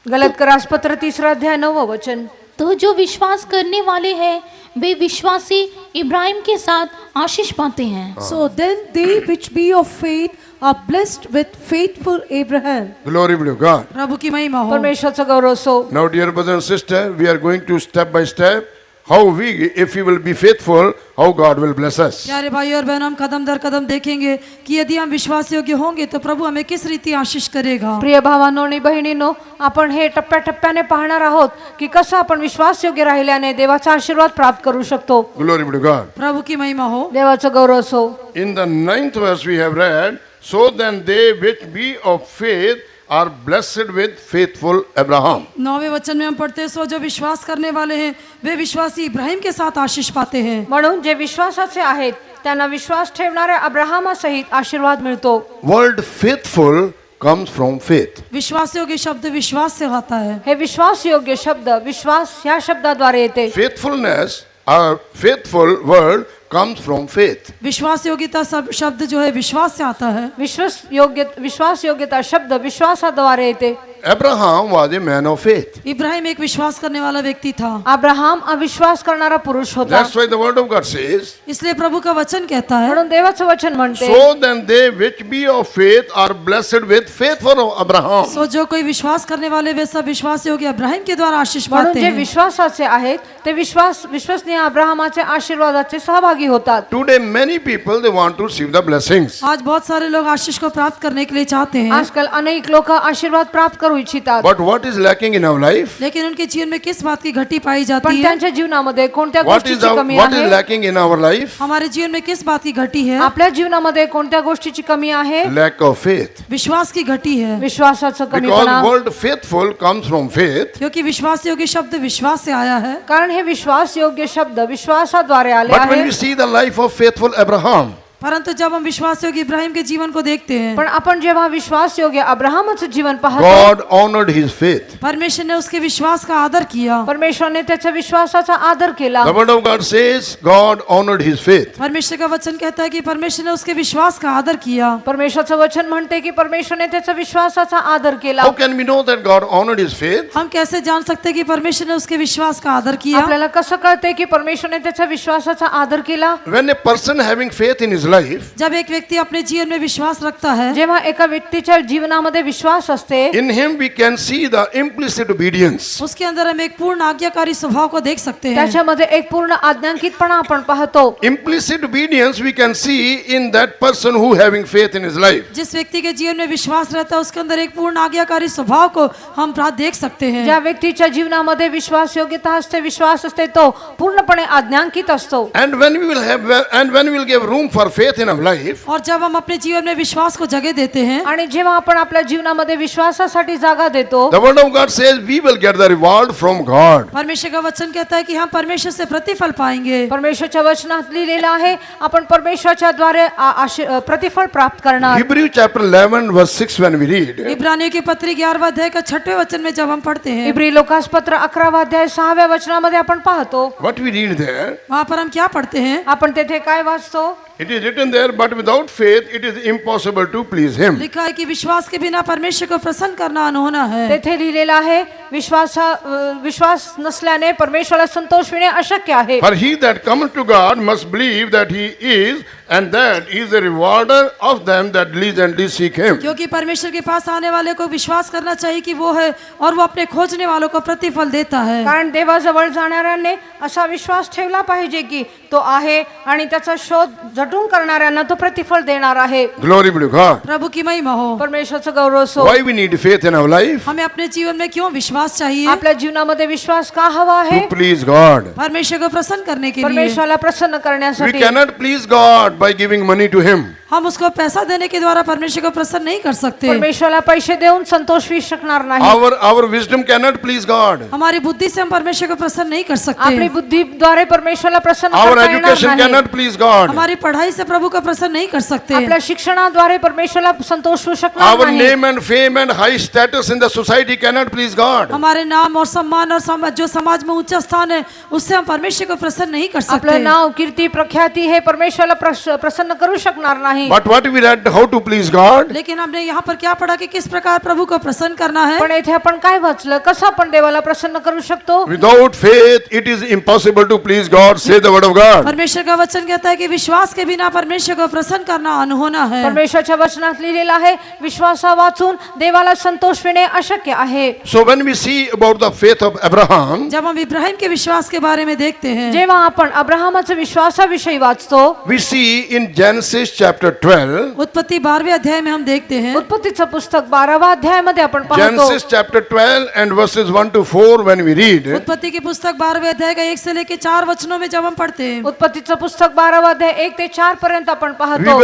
गलतकर पत्र 3 अध्याय 9वां वचन। तो जो विश्वास करने वाले हैं वे विश्वासी इब्राहिम के साथ आशीष पाते हैं। So then they which be of faith are blessed with faithful Abraham. Glory be to God. प्रभु की महिमा हो। परमेश्वराचं गौरव so. Now dear brother and sister, we are going to step by step how we, if we will be faithful, how God will bless us. प्यारे भाई और बहनों, हम कदम दर कदम देखेंगे कि यदि हम विश्वास योग्य होंगे तो प्रभु हमें किस रीति आशीष करेगा। प्रिय भावांनो आणि बहिणींनो, आपण हे टप्प्याटप्प्याने पाहणार आहोत की कसं आपण विश्वासयोग्य राहिल्याने देवाचा आशीर्वाद प्राप्त करू शकतो। Glory be to God. प्रभु की महिमा हो। देवाचं गौरव so. In the 9th verse we have read, so then they which be of faith are blessed with faithful Abraham. 9वें वचन में हम पढ़ते हैं, सो जो विश्वास करने वाले हैं वे विश्वासी इब्राहिम के साथ आशीष पाते हैं। म्हणून जे विश्वासाचे आहेत त्यांना विश्वास ठेवणाऱ्या अब्राहमासहित आशीर्वाद मिळतो। Word faithful comes from faith. विश्वास योग्य शब्द विश्वास से आता है। हे विश्वासयोग्य शब्द विश्वास ह्या शब्दाद्वारे येते। Faithfulness, our faithful word comes from faith. विश्वास योग्यता शब्द जो है विश्वास से आता है। विश्वास योग्यता शब्द विश्वासाद्वारे येते। Abraham was a man of faith. Ibrahim एक विश्वास करने वाला व्यक्ति था। अब्राहम अविश्वास करणारा पुरुष होता। That's why the word of God says, इसलिए प्रभु का वचन कहता है, म्हणून देवाचं वचन म्हणते, so then they which be of faith are blessed with faithful Abraham. So जो कोई विश्वास करने वाले वे सब विश्वास योग्य अब्राहिम के द्वारा आशीष म्हणून पाते जे हैं। विश्वासाचे आहेत ते विश्वसनीय अब्राहमाचे आशीर्वादाचे सहभागी होतात। Today many people they want to receive the blessings. आज बहुत सारे लोग आशीष को प्राप्त करने के लिए चाहते हैं, आजकाल अनेक लोक आशीर्वाद प्राप्त करू इच्छितात, But what is lacking in our life? लेकिन उनके जीवन में किस बात की घटी पाई जाती पण है? त्यांच्या जीवनामध्ये कोणत्या What is गोष्टीची कमी what is आहे? lacking in our life? हमारे जीवन में किस बात की घटी है? आपल्या जीवनामध्ये कोणत्या गोष्टीची कमी आहे? Lack of faith. विश्वास की घटी है, विश्वासाचं Because कमीपणा। word faithful comes from faith. क्योंकि विश्वास योग्य शब्द विश्वास से आया है। कारण हे विश्वास योग्य शब्द विश्वासाद्वारे आले But when आहे। we see the life of faithful Abraham, परंतु जब हम विश्वास योग्य इब्राहिम के जीवन को देखते हैं, पण आपण जेव्हा विश्वास योग्य अब्राहमाचं जीवन पाहतो, God honored his faith. परमेश्वर ने उसके विश्वास का आदर किया। परमेश्वरने त्याच्या विश्वासाचा आदर केला। The word of God says God honored his faith. परमेश्वर का वचन कहता है कि परमेश्वर ने उसके विश्वास का आदर किया। परमेश्वराचं वचन म्हणते की परमेश्वरने त्याच्या विश्वासाचा आदर केला। How can we know that God honored his faith? हम कैसे जान सकते हैं कि परमेश्वर ने उसके विश्वास का आदर किया? आपल्याला कसं कळते की परमेश्वरने त्याच्या विश्वासाचा आदर केला? When a person having faith in his life, जब एक व्यक्ति अपने जीवन में विश्वास रखता है, जेव्हा एका व्यक्तीच्या जीवनामध्ये विश्वास असते, in him we can see the implicit obedience. उसके अंदर हम एक पूर्ण आज्ञाकारी स्वभाव को देख सकते हैं। त्याच्यामध्ये एक पूर्ण आज्ञांकितपणा आपण पाहतो। Implicit obedience we can see in that person who having faith in his life. जिस व्यक्ति के जीवन में विश्वास रहता है उसके अंदर एक पूर्ण आज्ञाकारी स्वभाव को हम देख सकते हैं। ज्या व्यक्तीच्या जीवनामध्ये विश्वास योग्यता असते, विश्वास असते, तो पूर्णपणे आज्ञांकित असतो। And when we will give room for faith in our life, और जब हम अपने जीवन में विश्वास को जगह देते हैं, आणि जेव्हा आपण आपल्या जीवनामध्ये विश्वासासाठी जागा देतो, the word of God says we will get the reward from God. परमेश्वर का वचन कहता है कि हम परमेश्वर से प्रतिफल पाएंगे। परमेश्वरच्या वचनात लिहिलेलं आहे आपण परमेश्वराच्या द्वारे प्रतिफल प्राप्त करणार। Hebrew chapter 11 verse 6 when we read, इब्रानियों की पत्री 11वां अध्याय का 6वें वचन में जब हम पढ़ते हैं, इब्री लोकास पत्र 11वां अध्याय 6व्या वचनामध्ये आपण पाहतो। what we read there, वहाँ पर हम क्या पढ़ते हैं? आपण तेथे काय वाचतो? it is written there, but without faith it is impossible to please him. लिखा है कि विश्वास के बिना परमेश्वर को प्रसन्न करना अनहोना है। तेथे लिहिलेलं आहे विश्वास नसल्याने परमेश्वराला संतोष विणे अशक्य आहे। For he that cometh to God must believe that he is, and that he is a rewarder of them that diligently seek him. क्योंकि परमेश्वर के पास आने वाले को विश्वास करना चाहिए कि वो है और वो अपने खोजने वालों को प्रतिफल देता है। कारण देवाजवळ जाणाऱ्यांनी असा विश्वास ठेवला पाहिजे की तो आहे आणि त्याचा शोध झटून करणाऱ्यांना तो प्रतिफल देणार आहे। Glory be to God. प्रभु की महिमा हो। परमेश्वराचं गौरव असो। Why we need faith in our life? हमें अपने जीवन में क्यों विश्वास चाहिए? आपल्या जीवनामध्ये विश्वास का हवा आहे? To please God. परमेश्वर को प्रसन्न करने के लिए। परमेश्वराला प्रसन्न We करण्यासाठी। cannot please God by giving money to him. हम उसको पैसा देने के द्वारा परमेश्वर को प्रसन्न नहीं कर सकते। परमेश्वराला पैसे देऊन संतोष होऊ शकणार नाही। Our wisdom cannot please God. हमारी बुद्धि से हम परमेश्वर को प्रसन्न नहीं कर सकते। आपली बुद्धीद्वारे परमेश्वराला प्रसन्न Our करता येणार education नाही। cannot please God. हमारी पढ़ाई से प्रभु को प्रसन्न नहीं कर सकते। आपल्या शिक्षणाद्वारे परमेश्वराला संतोष होऊ शकणार Our नाही। name and fame and high status in the society cannot please God. हमारे नाम और सम्मान और जो समाज में ऊंचा स्थान है उससे हम परमेश्वर को प्रसन्न नहीं कर सकते। आपलं नाव, कीर्ती, प्रख्याती हे परमेश्वराला प्रसन्न करू शकणार नाही। But what we read, how to please God? लेकिन हमने यहाँ पर क्या पढ़ा कि किस प्रकार प्रभु को प्रसन्न करना है। पण येथे आपण काय वाचलं, कसं आपण देवाला प्रसन्न करू शकतो? Without faith, it is impossible to please God. Say the word of God. परमेश्वर का वचन कहता है कि विश्वास के बिना परमेश्वर को प्रसन्न करना अनहोना है। परमेश्वराच्या वचनात लिहिलेलं आहे विश्वासा वाचून देवाला संतोष विणे अशक्य आहे। So when we see about the faith of Abraham, जब हम इब्राहिम के विश्वास के बारे में देखते हैं, जेव्हा आपण अब्राहमाच्या विश्वासाविषयी वाचतो, we see in Genesis chapter 12, उत्पत्ति 12वें अध्याय में हम देखते हैं। उत्पत्तीचं पुस्तक 12व्या अध्यायामध्ये आपण पाहतो। Genesis chapter 12 and verses 1 to 4 when we read, उत्पत्ति की पुस्तक 12वें अध्याय का 1 से लेकर 4 वचनों में जब हम पढ़ते हैं, उत्पत्तीचं पुस्तक 12वा अध्याय 1 ते 4 पर्यंत आपण we पाहतो।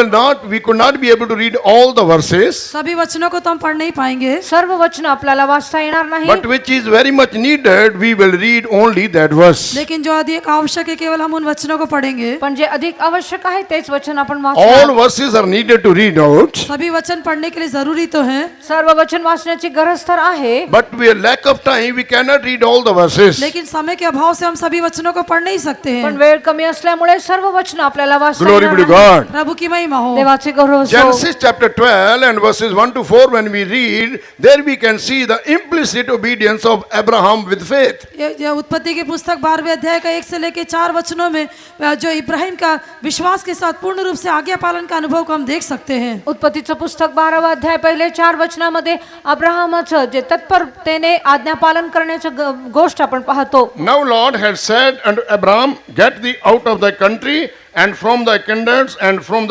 could not be able to read all the verses, सभी वचनों को तो हम पढ़ नहीं पाएंगे, सर्व वचन आपल्याला वाचता येणार नाही, but which is very much needed, we will read only that verse. लेकिन जो अधिक आवश्यक है केवल हम उन वचनों को पढ़ेंगे। पण जे अधिक आवश्यक आहे तेच वचन आपण All वाचणार। verses are needed to read out, सभी वचन पढ़ने के लिए जरूरी तो है, सर्व वचन वाचण्याची गरज तर आहे, but we are lack of time, we cannot read all the verses. लेकिन समय के अभाव से हम सभी वचनों को पढ़ नहीं सकते पण हैं। वेळ कमी असल्यामुळे सर्व वचन आपल्याला वाचता Glory येणार be to नाही. God. प्रभु की महिमा हो। देवाचे गौरव असो. Genesis chapter 12 and verses 1 to 4, when we read, there we can see the implicit obedience of Abraham with faith. ये उत्पत्ति की पुस्तक 12वें अध्याय का 1 से लेके 4 वचनों में जो इब्राहिम का विश्वास के साथ पूर्ण रूप से आज्ञा पालन का अनुभव को हम देख सकते हैं। उत्पत्तीचं पुस्तक 12वा अध्याय पहिले 4 वचनामध्ये अब्राहमाचं जे तत्परतेने आज्ञापालन करण्याचं गोष्ट आपण पाहतो. Now Lord had said unto Abraham, get thee out of thy country and from thy kindreds and from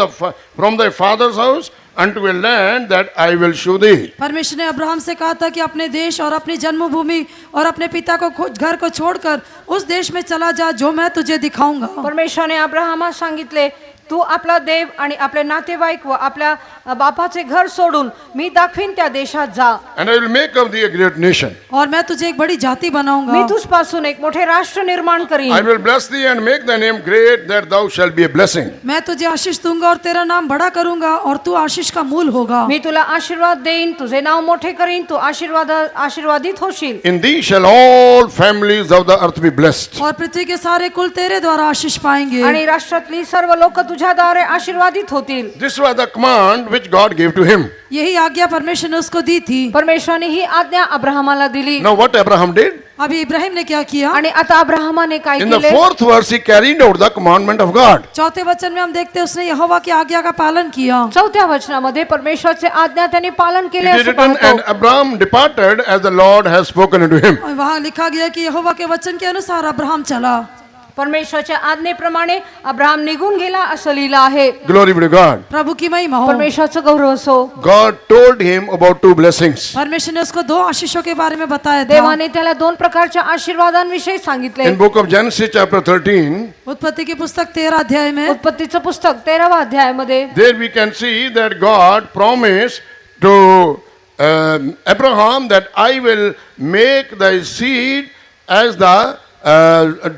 thy father's house unto a land that I will show thee. परमेश्वर ने अब्राहम से कहा था कि अपने देश और अपनी जन्मभूमि और अपने पिता को घर को छोड़कर उस देश में चला जा जो मैं तुझे दिखाऊंगा। परमेश्वराने अब्राहमास सांगितले, तू आपला देव आणि आपले नातेवाईक व आपल्या बापाचे घर सोडून मी दाखवीन त्या देशात जा. And I will make of thee a great nation. और मैं तुझे एक बड़ी जाति बनाऊंगा। मी तुझपासून एक मोठे राष्ट्र निर्माण I करीन. will bless thee and make thy name great, that thou shalt be a blessing. मैं तुझे आशीष दूंगा और तेरा नाम बड़ा करूंगा और तू आशीष का मूल होगा। मी तुला आशीर्वाद देईन, तुझे नाव मोठे करीन, तू आशीर्वादित होशील. In thee shall all families of the earth be blessed. और पृथ्वी के सारे कुल तेरे द्वारा आशीष पाएंगे। आणि राष्ट्रातली सर्व लोक तुझ्याद्वारे आशीर्वादित होतील. This was the command which God gave to him. यही आज्ञा परमेश्वर ने उसको दी थी। परमेश्वराने ही आज्ञा अब्राहमाला दिली. Now what Abraham did? अभी इब्राहिम ने क्या किया? आणि आता अब्राहमाने काय In the केले? 4th verse he carried out the commandment of God. चौथे वचन में हम देखते हैं उसने यहोवा की आज्ञा का पालन किया। चौथ्या वचनामध्ये परमेश्वराचे आज्ञा त्यांनी पालन केले It is असं written, and पाहतो. Abraham departed as the Lord has spoken unto him. और वहाँ लिखा गया कि यहोवा के वचन के अनुसार अब्राहम चला। परमेश्वराच्या आज्ञेप्रमाणे अब्राहम निघून गेला असं लिहिलं आहे. Glory be to God. प्रभु की महिमा हो। परमेश्वराचं गौरव असो. God told him about 2 blessings. परमेश्वर ने उसको 2 आशीषों के बारे में बताया था। देवाने त्याला 2 प्रकारच्या आशीर्वादांविषयी सांगितले. In book of Genesis chapter 13, उत्पत्ति की पुस्तक 13 अध्याय में उत्पत्तीचं पुस्तक 13वा अध्यायामध्ये there we can see that God promised to Abraham that I will make thy seed as the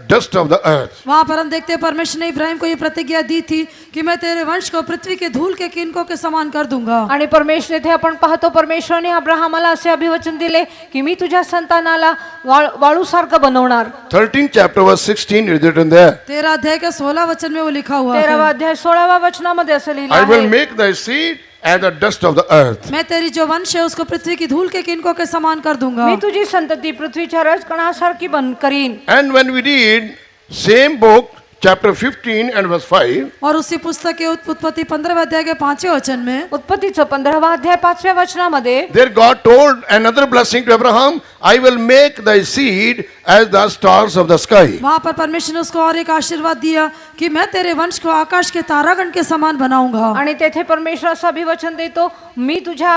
dust of the earth. वहाँ पर हम देखते हैं परमेश्वर ने इब्राहिम को ये प्रतिज्ञा दी थी कि मैं तेरे वंश को पृथ्वी के धूल के किनकों के समान कर दूंगा। आणि परमेश्वर इथे आपण पाहतो परमेश्वराने अब्राहमाला असे अभिवचन दिले की मी तुझ्या संतानाला वाळूसारखं बनवणार. 13 chapter verse 16 is written there. 13 अध्याय का 16 वचन में वो लिखा हुआ 13वा है, अध्याय 16व्या वचनामध्ये असं लिहिलं I will आहे. make thy seed as the dust of the earth. मैं तेरी जो वंश है उसको पृथ्वी की धूल के किनकों के समान कर दूंगा। मी तुझी संतती पृथ्वीच्या रजकणासारखी बन करीन. And when we read same book chapter 15 and verse 5, और उसी पुस्तक के उत्पत्ति 15वें अध्याय के 5वें वचन में उत्पत्तीचं 15वा अध्याय 5व्या वचनामध्ये there God told another blessing to Abraham, I will make thy seed as the stars of the sky. वहाँ पर परमेश्वर ने उसको और एक आशीर्वाद दिया कि मैं तेरे वंश को आकाश के तारागण के समान बनाऊंगा। आणि तेथे परमेश्वर असं अभिवचन देतो, मी तुझ्या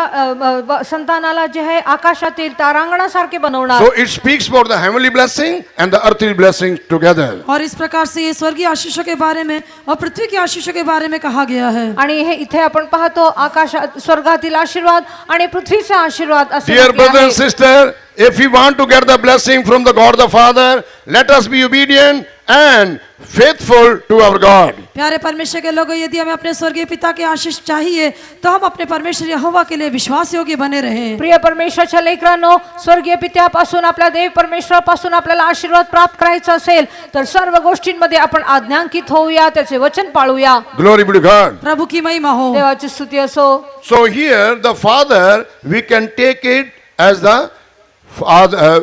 संतानाला जे आहे आकाशातील तारांगणासारखे बनवणार. So it speaks about the heavenly blessing and the earthly blessing together. और इस प्रकार से ये स्वर्गीय आशीषों के बारे में और पृथ्वी के आशीषों के बारे में कहा गया है। आणि हे इथे आपण पाहतो आकाशात स्वर्गातील आशीर्वाद आणि पृथ्वीचा आशीर्वाद असे Dear म्हटले brother आहे. and sister, if we want to get the blessing from the God the Father, let us be obedient and faithful to our God. प्यारे परमेश्वर के लोगों, यदि हमें अपने स्वर्गीय पिता के आशीष चाहिए तो हम अपने परमेश्वर यहोवा के लिए विश्वास योग्य बने रहें। प्रिय परमेश्वरच्या लेकरांनो, स्वर्गीय पित्यापासून आपल्या देव परमेश्वरापासून आपल्याला आशीर्वाद प्राप्त करायचा असेल तर सर्व गोष्टींमध्ये आपण आज्ञांकित होऊया, त्याचे वचन पाळूया. Glory be to God. प्रभु की महिमा हो। देवाची स्तुती असो. So here the father, we can take it as the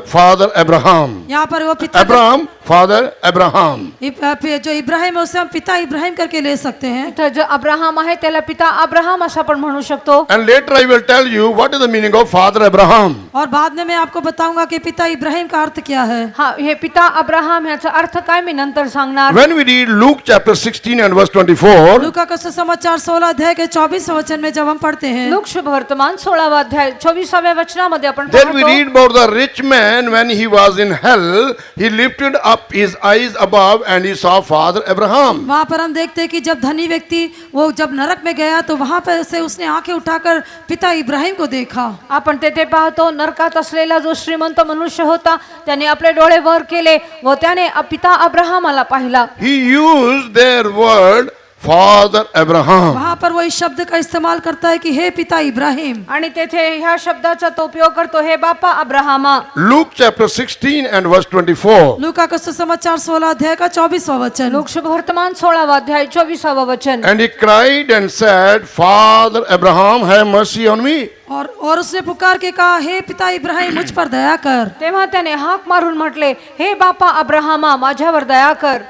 father Abraham. यहाँ पर वो पिता Abraham, father Abraham. जो इब्राहिम है उसे हम पिता इब्राहिम करके ले सकते हैं। इथं जो अब्राहम आहे त्याला पिता अब्राहम असं आपण म्हणू शकतो. And later I will tell you what is the meaning of father Abraham. और बाद में मैं आपको बताऊंगा कि पिता इब्राहिम का अर्थ क्या है। हा, हे पिता अब्राहम याचा अर्थ काय मी नंतर सांगणार. When we read Luke chapter 16 and verse 24, लूका का सुसमाचार 16 अध्याय के 24 वचन में जब हम पढ़ते हैं, लूक शुभ वर्तमान 16वा अध्याय 24व्या वचनामध्ये आपण then we पाहतो. read about the rich man when he was in hell, he lifted up his eyes above and he saw father Abraham. वहाँ पर हम देखते हैं कि जब धनी व्यक्ति वो जब नरक में गया तो वहाँ पर से उसने आंखें उठाकर पिता इब्राहिम को देखा। आपण तेथे पाहतो नरकात असलेला जो श्रीमंत मनुष्य होता त्याने आपले डोळे वर केले व त्याने पिता अब्राहमाला पाहिला. He used their word Father Abraham. वहाँ पर वो इस शब्द का इस्तेमाल करता है कि हे पिता इब्राहिम। आणि तेथे ह्या शब्दाचा तो उपयोग करतो, हे बापा अब्राहमा. Luke chapter 16 and verse 24. लूका का सुसमाचार 16 अध्याय का 24वां वचन। लोक शुभ वर्तमान 16वा अध्याय 24वा वचन. And he cried and said, Father Abraham, have mercy on me. और उसने पुकार के कहा, हे पिता इब्राहिम मुझ पर दया कर। तेव्हा त्याने हाक मारून म्हटले, हे बापा अब्राहमा माझ्यावर दया कर.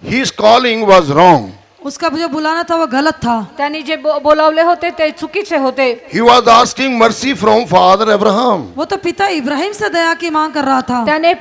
His calling was wrong. उसका जो बुलाना था वो गलत था। त्यांनी जे बोलावले होते ते चुकीचे होते. He was asking mercy from Father Abraham. वो तो पिता इब्राहिम से दया की मांग कर रहा था। त्याने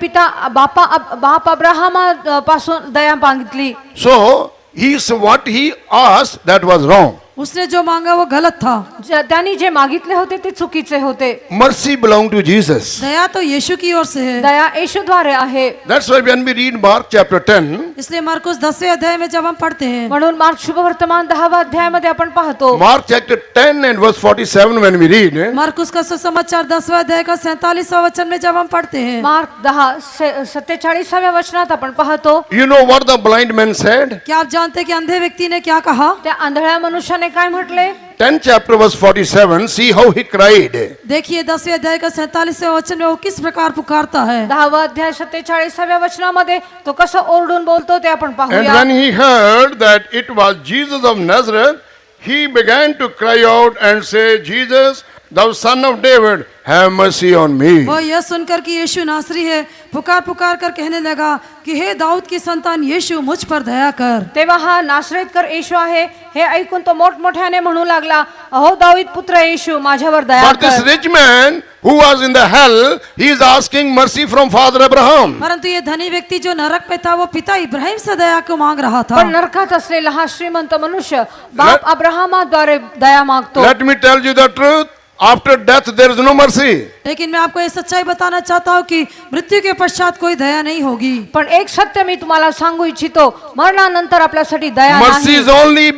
बाप अब्राहमा पासून दया मागितली. So, what he asked, that was wrong. उसने जो मांगा वो गलत था। त्यांनी जे मागितले होते ते चुकीचे होते. Mercy belonged to Jesus. दया तो यीशु की ओर से है। दया येशूद्वारे आहे. That's why when we read Mark chapter 10, इसलिए मार्कुस 10वें अध्याय में जब हम पढ़ते हैं, म्हणून मार्क शुभ वर्तमान 10वा अध्यायामध्ये आपण पाहतो. Mark chapter 10 and verse 47 when we read, Marcus का सुसमाचार 10वें अध्याय का 47वां वचन में जब हम पढ़ते हैं, मार्क 10:47व्या वचनात आपण पाहतो. you know what the blind man said? क्या आप जानते हैं कि अंधे व्यक्ति ने क्या कहा? त्या आंधळ्या मनुष्याने काय म्हटले? 10 chapter verse 47, see how he cried. देखिए 10वें अध्याय का 47वें वचन में वो किस प्रकार पुकारता है। 10वा अध्याय 47व्या वचनामध्ये तो कसं ओरडून बोलतो ते आपण And पाहूया. when he heard that it was Jesus of Nazareth, he began to cry out and say, Jesus, thou son of David, have mercy on me. वो यह सुनकर कि यीशु नासरी है, पुकार पुकार कर कहने लगा कि हे दाऊद की संतान यीशु मुझ पर दया कर। तेव्हा हा नासरेतकर येशू आहे हे ऐकून तो मोठमोठ्याने म्हणू लागला, अहो दावीद पुत्र येशू माझ्यावर दया But this कर. rich man who was in the hell, he is asking mercy from Father Abraham. परंतु ये धनी व्यक्ति जो नरक में था वो पिता इब्राहिम से दया को मांग रहा था। पण नरकात असलेला हा श्रीमंत मनुष्य बाप अब्राहमाद्वारे दया मागतो. Let me tell you the truth. After death, there is no mercy. लेकिन मैं आपको ये सच्चाई बताना चाहता हूँ कि मृत्यु के पश्चात कोई दया नहीं होगी। पण एक सत्य मी तुम्हाला सांगू इच्छितो, मरणानंतर आपल्यासाठी दया Mercy नाही. is only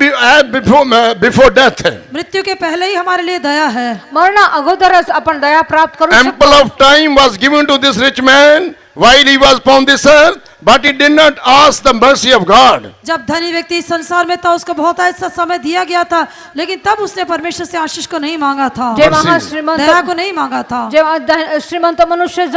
before death. मृत्यु के पहले ही हमारे लिए दया है। मरणा अगोदरच आपण दया प्राप्त करू Ample शकतो. of time was given to this rich man while he was upon this earth, but he did not ask the mercy of God. जब धनी व्यक्ति इस संसार में था उसको बहुत ऐसा समय दिया गया था, लेकिन तब उसने परमेश्वर से आशीष को नहीं मांगा था, जेव्हा हा Mercy. दया श्रीमंत को नहीं मांगा था। जेव्हा श्रीमंत मनुष्य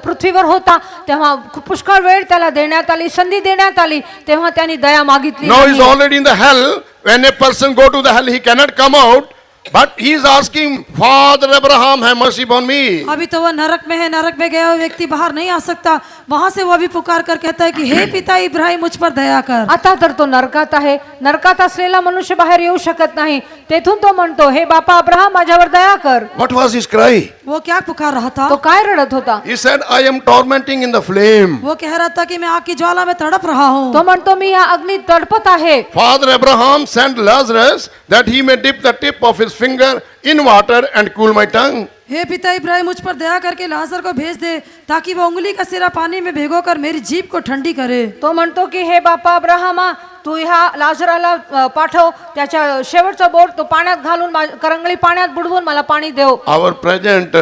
पृथ्वीवर होता तेव्हा पुष्कळ वेळ त्याला देण्यात आली, संधी देण्यात आली, तेव्हा त्यांनी दया मागितली Now he is नाही. already in the hell. When a person go to the hell, he cannot come out. But he is asking, Father Abraham, have mercy upon me. अभी तो वह नरक में है, नरक में गया हुआ व्यक्ति बाहर नहीं आ सकता, वहां से वह भी पुकार कर कहता है कि हे पिता इब्राहिम मुझ पर दया कर। आता तर तो नरकात आहे, नरकात असलेला मनुष्य बाहेर येऊ शकत नाही, तेथून तो म्हणतो, हे बापा अब्राहम माझ्यावर दया कर. What was his cry? वो क्या पुकार रहा था? तो काय रडत होता? He said, I am tormenting in the flame. वो कह रहा था कि मैं आग की ज्वाला में तड़प रहा हूँ। तो म्हणतो मी या अग्नीत तडपत आहे. Father Abraham sent Lazarus that he may dip the tip of his finger in water and cool my tongue. हे पिता इब्राहिम मुझ पर दया करके लाजर को भेज दे ताकि वो उंगली का सिरा पानी में भिगोकर मेरी जीभ को ठंडी करे। तो म्हणतो की हे बापा अब्राहमा तू ह्या लाजराला पाठव, त्याच्या शेवटचा बोट तो पाण्यात घालून करंगळी पाण्यात बुडवून मला पाणी देव. Our present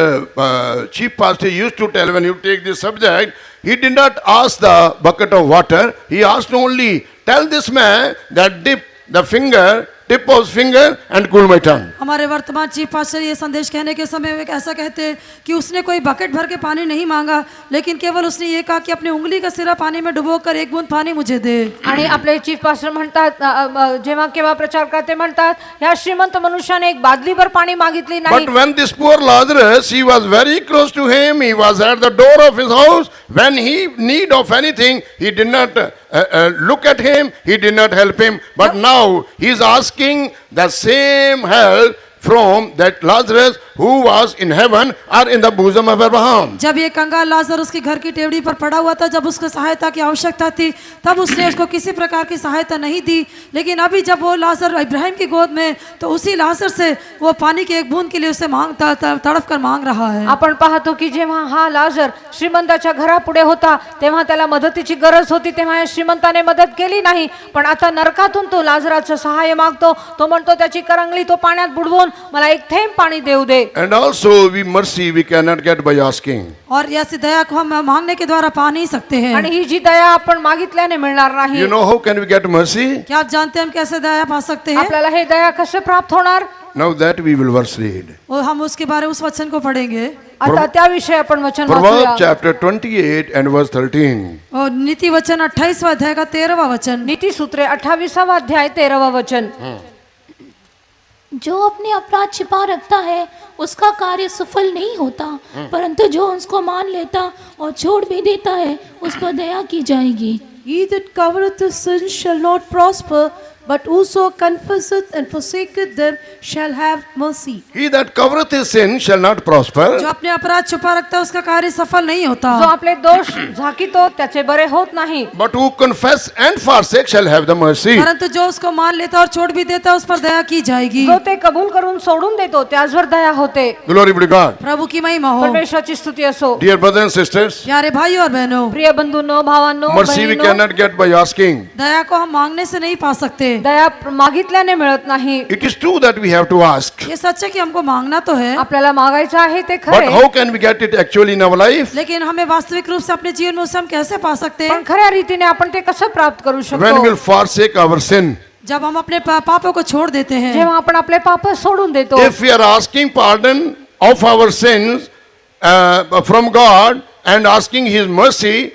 chief pastor used to tell when you take this subject, he did not ask the bucket of water. He asked only, tell this man that dip the finger, tip of his finger and cool my tongue. हमारे वर्तमान chief pastor ये संदेश कहने के समय में ऐसा कहते हैं कि उसने कोई बकेट भर के पानी नहीं मांगा, लेकिन केवल उसने ये कहा कि अपनी उंगली का सिरा पानी में डुबोकर एक बूंद पाणी मुझे दे. आणि आपले चीफ पास्टर म्हणतात, जेव्हा केव्हा प्रचार करते म्हणतात, ह्या श्रीमंत मनुष्याने एक बादलीभर पाणी मागितली नाही. But when this poor Lazarus, he was very close to him, he was at the door of his house, when he need of anything, he did not look at him, he did not help him, but now he is asking the same help from that Lazarus who was in heaven or in the bosom of Abraham. जब ये कंगाल लाजर उसके घर की टेवड़ी पर पड़ा हुआ था, जब उसको सहायता की आवश्यकता थी, तब उसने उसको किसी प्रकार की सहायता नहीं दी, लेकिन अभी जब वो लाजर इब्राहिम की गोद में, तो उसी लाजर से वो पानी की एक बूंद के लिए उसे मांगता तड़प कर मांग रहा है. आपण पाहतो की जेव्हा हा लाजर श्रीमंताच्या घरापुढे होता तेव्हा त्याला मदतीची गरज होती, तेव्हा या श्रीमंताने मदत केली नाही, पण आता नरकातून तो लाजराचं सहाय्य मागतो. तो म्हणतो त्याची करंगळी तो पाण्यात बुडवून मला एक थेंब पाणी देऊ दे. And also we mercy we cannot get by asking. और ऐसी दया को हम मांगने के द्वारा पा नहीं सकते हैं. आणि ही जी दया आपण मागितल्याने मिळणार नाही. You know how can we get mercy? क्या आप जानते हैं हम कैसे दया पा सकते हैं? आपल्याला हे दया कसे प्राप्त होणार? Now that we will verse read. और हम उसके बारे में उस वचन को पढ़ेंगे. आता त्याविषयी आपण वचन Proverbs वाचूया. chapter 28 and verse 13. और नीति वचन 28वां अध्याय का 13वां वचन. नीति सूत्रे 28वां अध्याय 13वां वचन. जो अपने अपराध छिपा रखता है उसका कार्य सफल नहीं होता, परंतु जो उसको मान लेता और छोड़ भी देता है उस पर दया की जाएगी. He that covereth his sins shall not prosper, but whoso confesseth and forsaketh them shall have mercy. He that covereth his sin shall not prosper, जो अपने अपराध छुपा रखता है उसका कार्य सफल नहीं होता. जो आपले दोष झाकितो त्याचे बरे होत नाही. but who confess and forsake shall have the mercy. परंतु जो उसको मान लेता और छोड़ भी देता उस पर दया की जाएगी. जो ते कबूल करून सोडून देतो त्याचवर दया होते. Glory be to God. प्रभु की महिमा हो. परमेश्वराची स्तुती असो. Dear brothers and sisters, प्यारे भाइयों और बहनों, प्रिय बंधूंनो, भावांनो, mercy we बहिणींनो, cannot get by asking. दया को हम मांगने से नहीं पा सकते. दया मागितल्याने मिळत नाही. It is true that we have to ask. ये सच है कि हमको मांगना तो है, आपल्याला मागायचं आहे ते But खरे. how can we get it actually in our life? लेकिन हमें वास्तविक रूप से अपने जीवन में उसे हम कैसे पा सकते पण हैं? खऱ्या रीतीने आपण ते कसं प्राप्त करू When we शकतो? will forsake our sin. जब हम अपने पापों को छोड़ देते हैं. जेव्हा आपण आपले पाप सोडून देतो. If we are asking pardon of our sins from God and asking His mercy,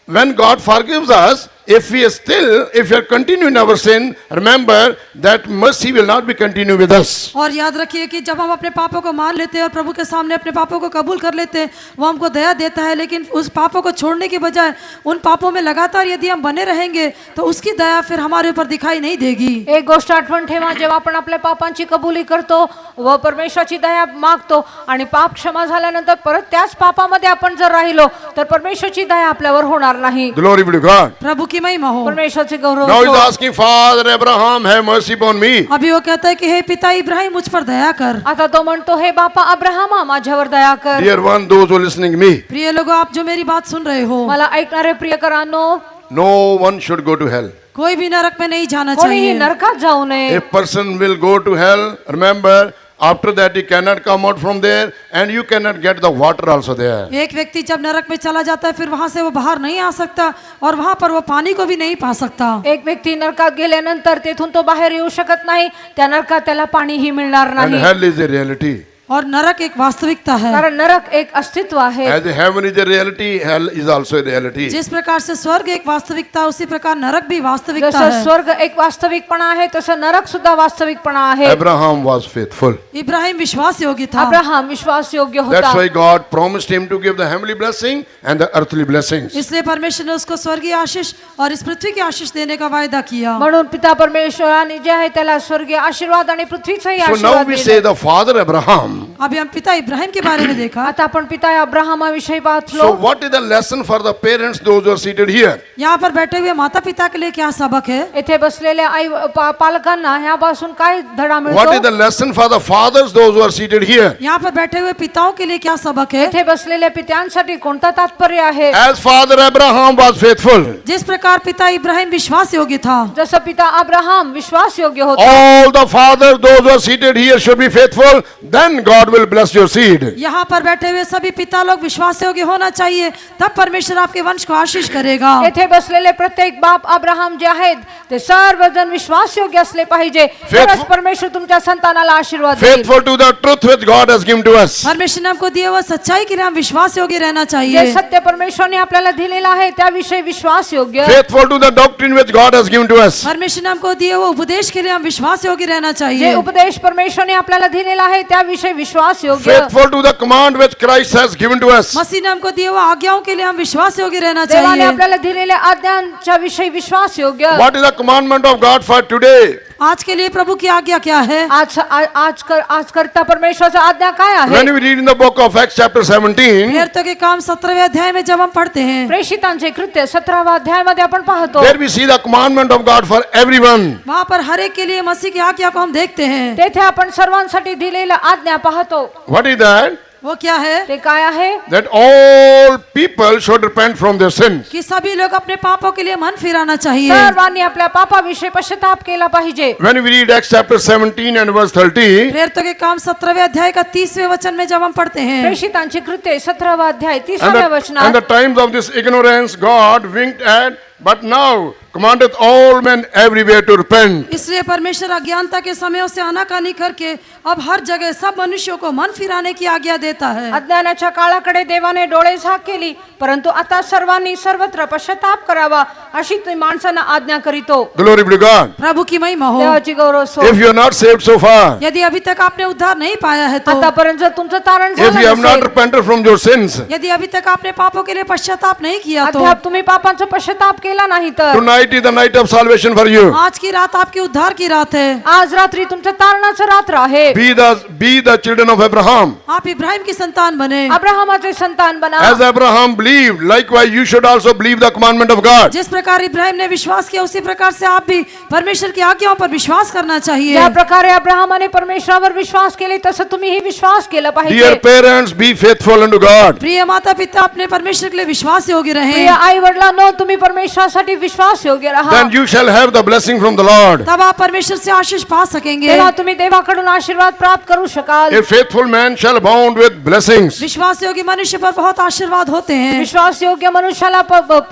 when God forgives us, if we are continuing our sin, remember that mercy will not be continued with us. और याद रखिए कि जब हम अपने पापों को मान लेते हैं और प्रभु के सामने अपने पापों को कबूल कर लेते हैं, वो हमको दया देता है. लेकिन उस पापों को छोड़ने के बजाय उन पापों में लगातार यदि हम बने रहेंगे तो उसकी दया फिर हमारे ऊपर दिखाई नहीं देगी. एक गोष्ट आठवण ठेवा, जेव्हा आपण आपल्या पापांची कबुली करतो व परमेश्वराची दया मागतो आणि पाप क्षमा झाल्यानंतर परत त्याच पापामध्ये आपण जर राहिलो तर परमेश्वराची दया आपल्यावर होणार नाही. Glory be to God. प्रभु की महिमा हो. परमेश्वराचे गौरव Now He's असो. asking, Father Abraham, have mercy upon me. अभी वो कहता है कि हे पिता इब्राहिम मुझ पर दया कर. आता तो म्हणतो, हे बापा अब्राहमा माझ्यावर दया कर. Dear one, those who are listening to me, प्रिय लोगों, आप जो मेरी बात सुन रहे हो, मला ऐकणारे प्रियकरांनो, no one should go to hell. कोई भी नरक में नहीं जाना कोणीही चाहिए. नरकात जाऊ नये. A person will go to hell, remember, after that he cannot come out from there and you cannot get the water also there. एक व्यक्ति जब नरक में चला जाता है फिर वहां से वो बाहर नहीं आ सकता और वहां पर वो पानी को भी नहीं पा सकता. एक व्यक्ती नरकात गेल्यानंतर तेथून तो बाहेर येऊ शकत नाही. त्या नरकात त्याला पाणीही मिळणार And नाही. hell is a reality. और नरक एक वास्तविकता है. कारण नरक एक अस्तित्व आहे. As heaven is a reality, hell is also a reality. जिस प्रकार से स्वर्ग एक वास्तविकता उसी प्रकार नरक भी वास्तविकता जसं है. स्वर्ग एक वास्तविकपणा आहे तसं नरक सुद्धा वास्तविकपणा आहे. Abraham was faithful. इब्राहिम विश्वास योग्य था. अब्राहम विश्वास योग्य That's होता. why God promised him to give the heavenly blessing and the earthly blessings. इसलिए परमेश्वर ने उसको स्वर्गीय आशीष और इस पृथ्वी की आशीष देने का वायदा किया. म्हणून पिता परमेश्वराने जे आहे त्याला स्वर्गीय आशीर्वाद आणि पृथ्वीचाही So now आशीर्वाद we दिले. say the father Abraham. अभी हम पिता इब्राहिम के बारे में देखा. आता आपण पिता अब्राहमाविषयी So पाहतो. what is the lesson for the parents, those who are seated here? यहाँ पर बैठे हुए माता पिता के लिए क्या सबक है? येथे बसलेल्या आई पालकांना ह्यापासून काय धडा What is the मिळतो? lesson for the fathers, those who are seated here? यहाँ पर बैठे हुए पिताओं के लिए क्या सबक है? येथे बसलेल्या पित्यांसाठी कोणता तात्पर्य आहे? As father Abraham was faithful, जिस प्रकार पिता इब्राहिम विश्वास योग्य था, जसं पिता अब्राहम विश्वास योग्य होता. all the fathers, those who are seated here should be faithful, then God will bless your seed. यहाँ पर बैठे हुए सभी पिता लोग विश्वास योग्य होना चाहिए, तब परमेश्वर आपके वंश को आशीष करेगा. येथे बसलेले प्रत्येक बाप अब्राहम जे आहेत ते सर्वजण विश्वास योग्य असले पाहिजे. तरच परमेश्वर तुमच्या संतानाला आशीर्वाद देईल. Faithful to the truth which God has given to us. परमेश्वर ने हमको दिए हुआ सच्चाई के लिए हम विश्वास योग्य रहना जे चाहिए. सत्य परमेश्वरने आपल्याला दिलेलं आहे त्याविषयी विश्वास योग्य. Faithful to the doctrine which God has given to us. परमेश्वर ने हमको दिए हुए उपदेश के लिए हम विश्वास योग्य रहना जे चाहिए. उपदेश परमेश्वरने आपल्याला दिलेला आहे त्याविषयी विश्वास योग्य. Faithful to the command which Christ has given to us. मसीह ने हमको दिए हुए आज्ञाओं के लिए हम विश्वास योग्य रहना देवाने चाहिए. आपल्याला दिलेल्या आज्ञांच्या विषयी विश्वास योग्य. What is the commandment of God for today? आज के लिए प्रभु की आज्ञा क्या है? आज करता परमेश्वराचा आज्ञा काय आहे? When we read in the book of Acts chapter 17, प्रेरितों के काम 17वें अध्याय में जब हम पढ़ते हैं, प्रेषितांचे कृत्य 17व्या अध्यायामध्ये आपण पाहतो. there we see the commandment of God for everyone. वहाँ पर हर एक के लिए मसीह की आज्ञा को हम देखते हैं. तेथे आपण सर्वांसाठी दिलेल्या आज्ञा पाहतो. What is that? वो क्या है? ते काय आहे? that all people should repent from their sins. कि सभी लोग अपने पापों के लिए मन फिराना चाहिए। सर्वांनी आपल्या पापाविषयी पश्चाताप केला पाहिजे। When we read Acts chapter 17 and verse 30, प्रेरितों के काम 17वें अध्याय का 30वें वचन में जब हम पढ़ते हैं, प्रेषितांची कृत्ये 17वा अध्याय and 30व्या the वचनात, times of this ignorance God winked at, but now commandeth all men everywhere to repent. इसलिए परमेश्वर अज्ञानता के समयों से आनाकानी करके अब हर जगह सब मनुष्यों को मन फिराने की आज्ञा देता है। अज्ञानाच्या काळाकडे देवाने डोळे झाक केली, परंतु आता सर्वांनी सर्वत्र पश्चाताप करावा अशी ती माणसांना आज्ञा करीतो। Glory be to God. प्रभु की महिमा हो। देवाची गौरव so. If you are not saved so far, यदि अभी तक आपने उद्धार नहीं पाया है तो, आतापर्यंत जर तुमचं तारण if you have झालं not नसेल, repented from your sins, यदि अभी तक आपने पापों के लिए पश्चाताप नहीं किया तो, अद्याप तुम्ही पापांचा पश्चाताप केला नाही तर tonight is the night of salvation for you. आज की रात आपकी उद्धार की रात है। आज रात्री तुमचं तारणाचं रात्र आहे। Be the children of Abraham. आप इब्राहिम की संतान बने। अब्राहमाचे संतान बना। As Abraham believed, likewise you should also believe the commandment of God. जिस प्रकार इब्राहिम ने विश्वास किया उसी प्रकार से आप भी परमेश्वर की आज्ञाओं पर विश्वास करना चाहिए। ज्या प्रकारे अब्राहमाने परमेश्वरावर विश्वास केले तसं तुम्हीही विश्वास केला पाहिजे। Dear parents, be faithful unto God. प्रिय माता पिता अपने परमेश्वर के लिए विश्वास योग्य प्रिय रहें, आई वडिलांनो, तुम्ही परमेश्वरासाठी विश्वास योग्य राहा। Then you shall have the blessing from the Lord. तब आप परमेश्वर से आशीष पा सकेंगे। तेव्हा तुम्ही देवाकडून आशीर्वाद प्राप्त करू शकाल। A faithful man shall abound with blessings. विश्वास योग्य मनुष्य पर बहुत आशीर्वाद होते हैं। विश्वास योग्य मनुष्याला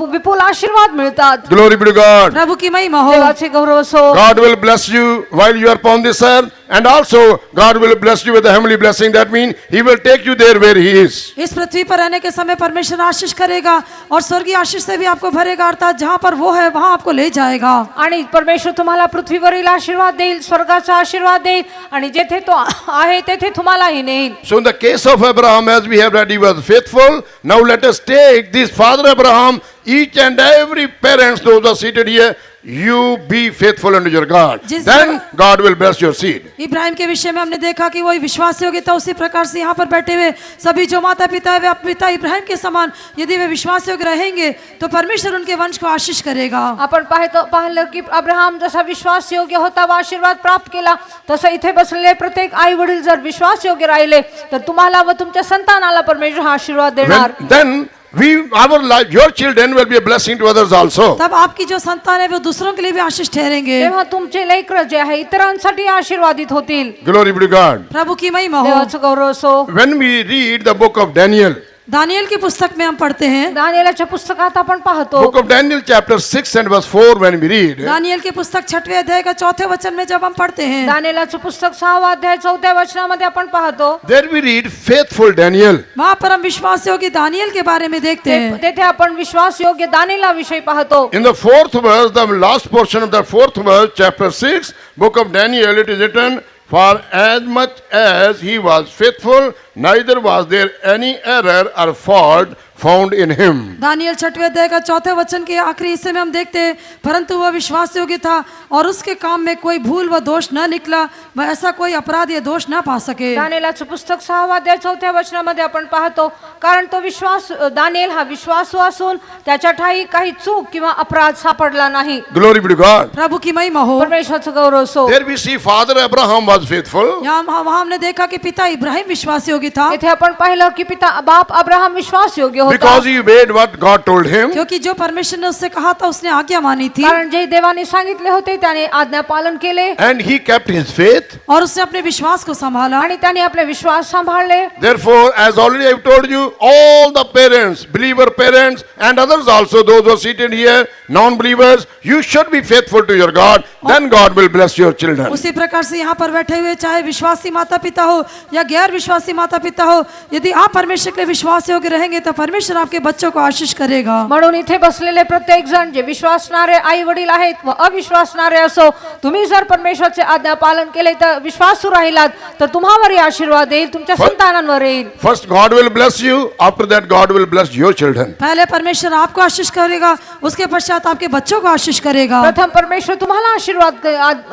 विपुल आशीर्वाद मिळतात। Glory be to God. प्रभु की महिमा हो। देवाचे गौरव असो। God will bless you while you are upon this earth, and also God will bless you with a heavenly blessing. That means He will take you there where He is. इस पृथ्वी पर रहने के समय परमेश्वर आशीष करेगा और स्वर्गीय आशीष से भी आपको भरेगा, अर्थात जहाँ पर वो है वहाँ आपको ले जाएगा। आणि परमेश्वर तुम्हाला पृथ्वीवरील आशीर्वाद देईल, स्वर्गाचा आशीर्वाद देईल आणि जेथे तो आहे तेथे तुम्हालाही नेईल। So in the case of Abraham, as we have read, he was faithful. Now let us take this father Abraham, each and every parents, those who are seated here, you be faithful unto your God. Then God will bless your seed. Ibrahim के विषय में हमने देखा कि वही विश्वास योग्य था, उसी प्रकार से यहाँ पर बैठे हुए सभी जो माता पिता है वे अपने पिता इब्राहिम के समान यदि वे विश्वास योग्य रहेंगे तो परमेश्वर उनके वंश को आशीष करेगा। आपण पाहिलं की अब्राहम जसा विश्वास योग्य होता व आशीर्वाद प्राप्त केला, तसं इथे बसलेले प्रत्येक आई वडील जर विश्वास योग्य राहिले तर तुम्हाला व तुमच्या संतानाला परमेश्वर हा आशीर्वाद देणार। Then our life, your children will be a blessing to others also. तब आपकी जो संतान है वो दूसरों के लिए भी आशीष ठहरेंगे। तेव्हा तुमचे लेकरं जे आहे इतरांसाठी आशीर्वादित होतील। Glory be to God. प्रभु की महिमा हो। देवाचं गौरव असो। When we read the book of Daniel, Daniel की पुस्तक में हम पढ़ते हैं, दानिएलाच्या पुस्तकात आपण पाहतो, book of Daniel chapter 6 and verse 4, when we read, Daniel की पुस्तक 6वें अध्याय का 4थे वचन में जब हम पढ़ते हैं, दानिएलाचं पुस्तक 6वा अध्याय 4थ्या वचनामध्ये आपण पाहतो, there we read faithful Daniel. वहाँ पर हम विश्वास योग्य दानिएल के बारे में देखते हैं। तेथे आपण विश्वास योग्य दानिएला विषयी पाहतो। In the fourth verse, the last portion of the fourth verse, chapter 6, book of Daniel, it is written, for as much as he was faithful, neither was there any error or fault found in him. Daniel 6वें अध्याय का 4थे वचन के आखिरी हिस्से में हम देखते हैं, परंतु वह विश्वास योग्य था और उसके काम में कोई भूल व दोष न निकला, वह ऐसा कोई अपराध या दोष न पा सके। दानिएलाचं पुस्तक 6वा अध्याय 4थ्या वचनामध्ये आपण पाहतो, कारण तो दानिएल हा विश्वासू असून त्याच्या ठाई काही चूक किंवा अपराध सापडला नाही। Glory be to God. प्रभु की महिमा हो। परमेश्वराचं गौरव असो। There we see Father Abraham was faithful. वहाँ हमने देखा कि पिता इब्राहिम विश्वास योग्य था, इथे आपण पाहिलं की बाप अब्राहम विश्वास योग्य होता, Because he obeyed what God told him. क्योंकि जो परमेश्वर ने उससे कहा था उसने आज्ञा मानी थी कारण जे देवाने सांगितले होते त्याने आज्ञा पालन केले And he kept his faith. और उसने अपने विश्वास को संभाला। आणि त्याने आपले विश्वास सांभाळले। Therefore, as already I've told you, all the parents, believer parents and others also, those who are seated here, non-believers, you should be faithful to your God. Then God will bless your children. उसी प्रकार से यहाँ पर बैठे हुए चाहे विश्वासी माता पिता हो या गैर विश्वासी माता पिता हो, यदि आप परमेश्वर के लिए विश्वास योग्य रहेंगे तो परमेश्वर आपके बच्चों को आशीष करेगा। म्हणून इथे बसलेले प्रत्येक जण जे विश्वासणारे आई वडील आहेत व अविश्वासणारे असो, तुम्ही जर परमेश्वराचे आज्ञा पालन केले तर विश्वासू राहिलात तर तुम्हावरही आशीर्वाद येईल, तुमच्या संतानांवर येईल। First God will bless you, after that God will bless your children. पहले परमेश्वर आपको आशीष करेगा, उसके पश्चात आपके बच्चों को आशीष करेगा। प्रथम परमेश्वर तुम्हाला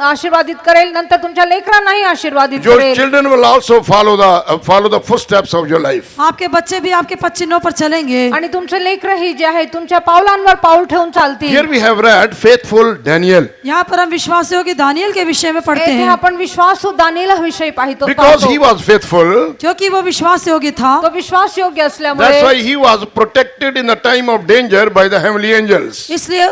आशीर्वादित करेल, नंतर तुमच्या लेकरांनाही आशीर्वादित Your करेल। children will also follow the footsteps of your life. आपके बच्चे भी आपके पद चिन्हों पर चलेंगे। चलेंगे आणि तुमचे लेकरही जे आहे तुमच्या पावलांवर पाऊल ठेवून चालतील. Here we have read faithful Daniel. यहाँ पर हम विश्वासियों के दानियल के विषय में पढ़ते येथे हैं आपण विश्वासू दानिएल विषयी पाहतो. Because he was faithful, क्योंकि वो विश्वास योग्य था, तो विश्वास योग्य that's असल्यामुळे why he was protected in the time of danger by the heavenly angels. इसलिए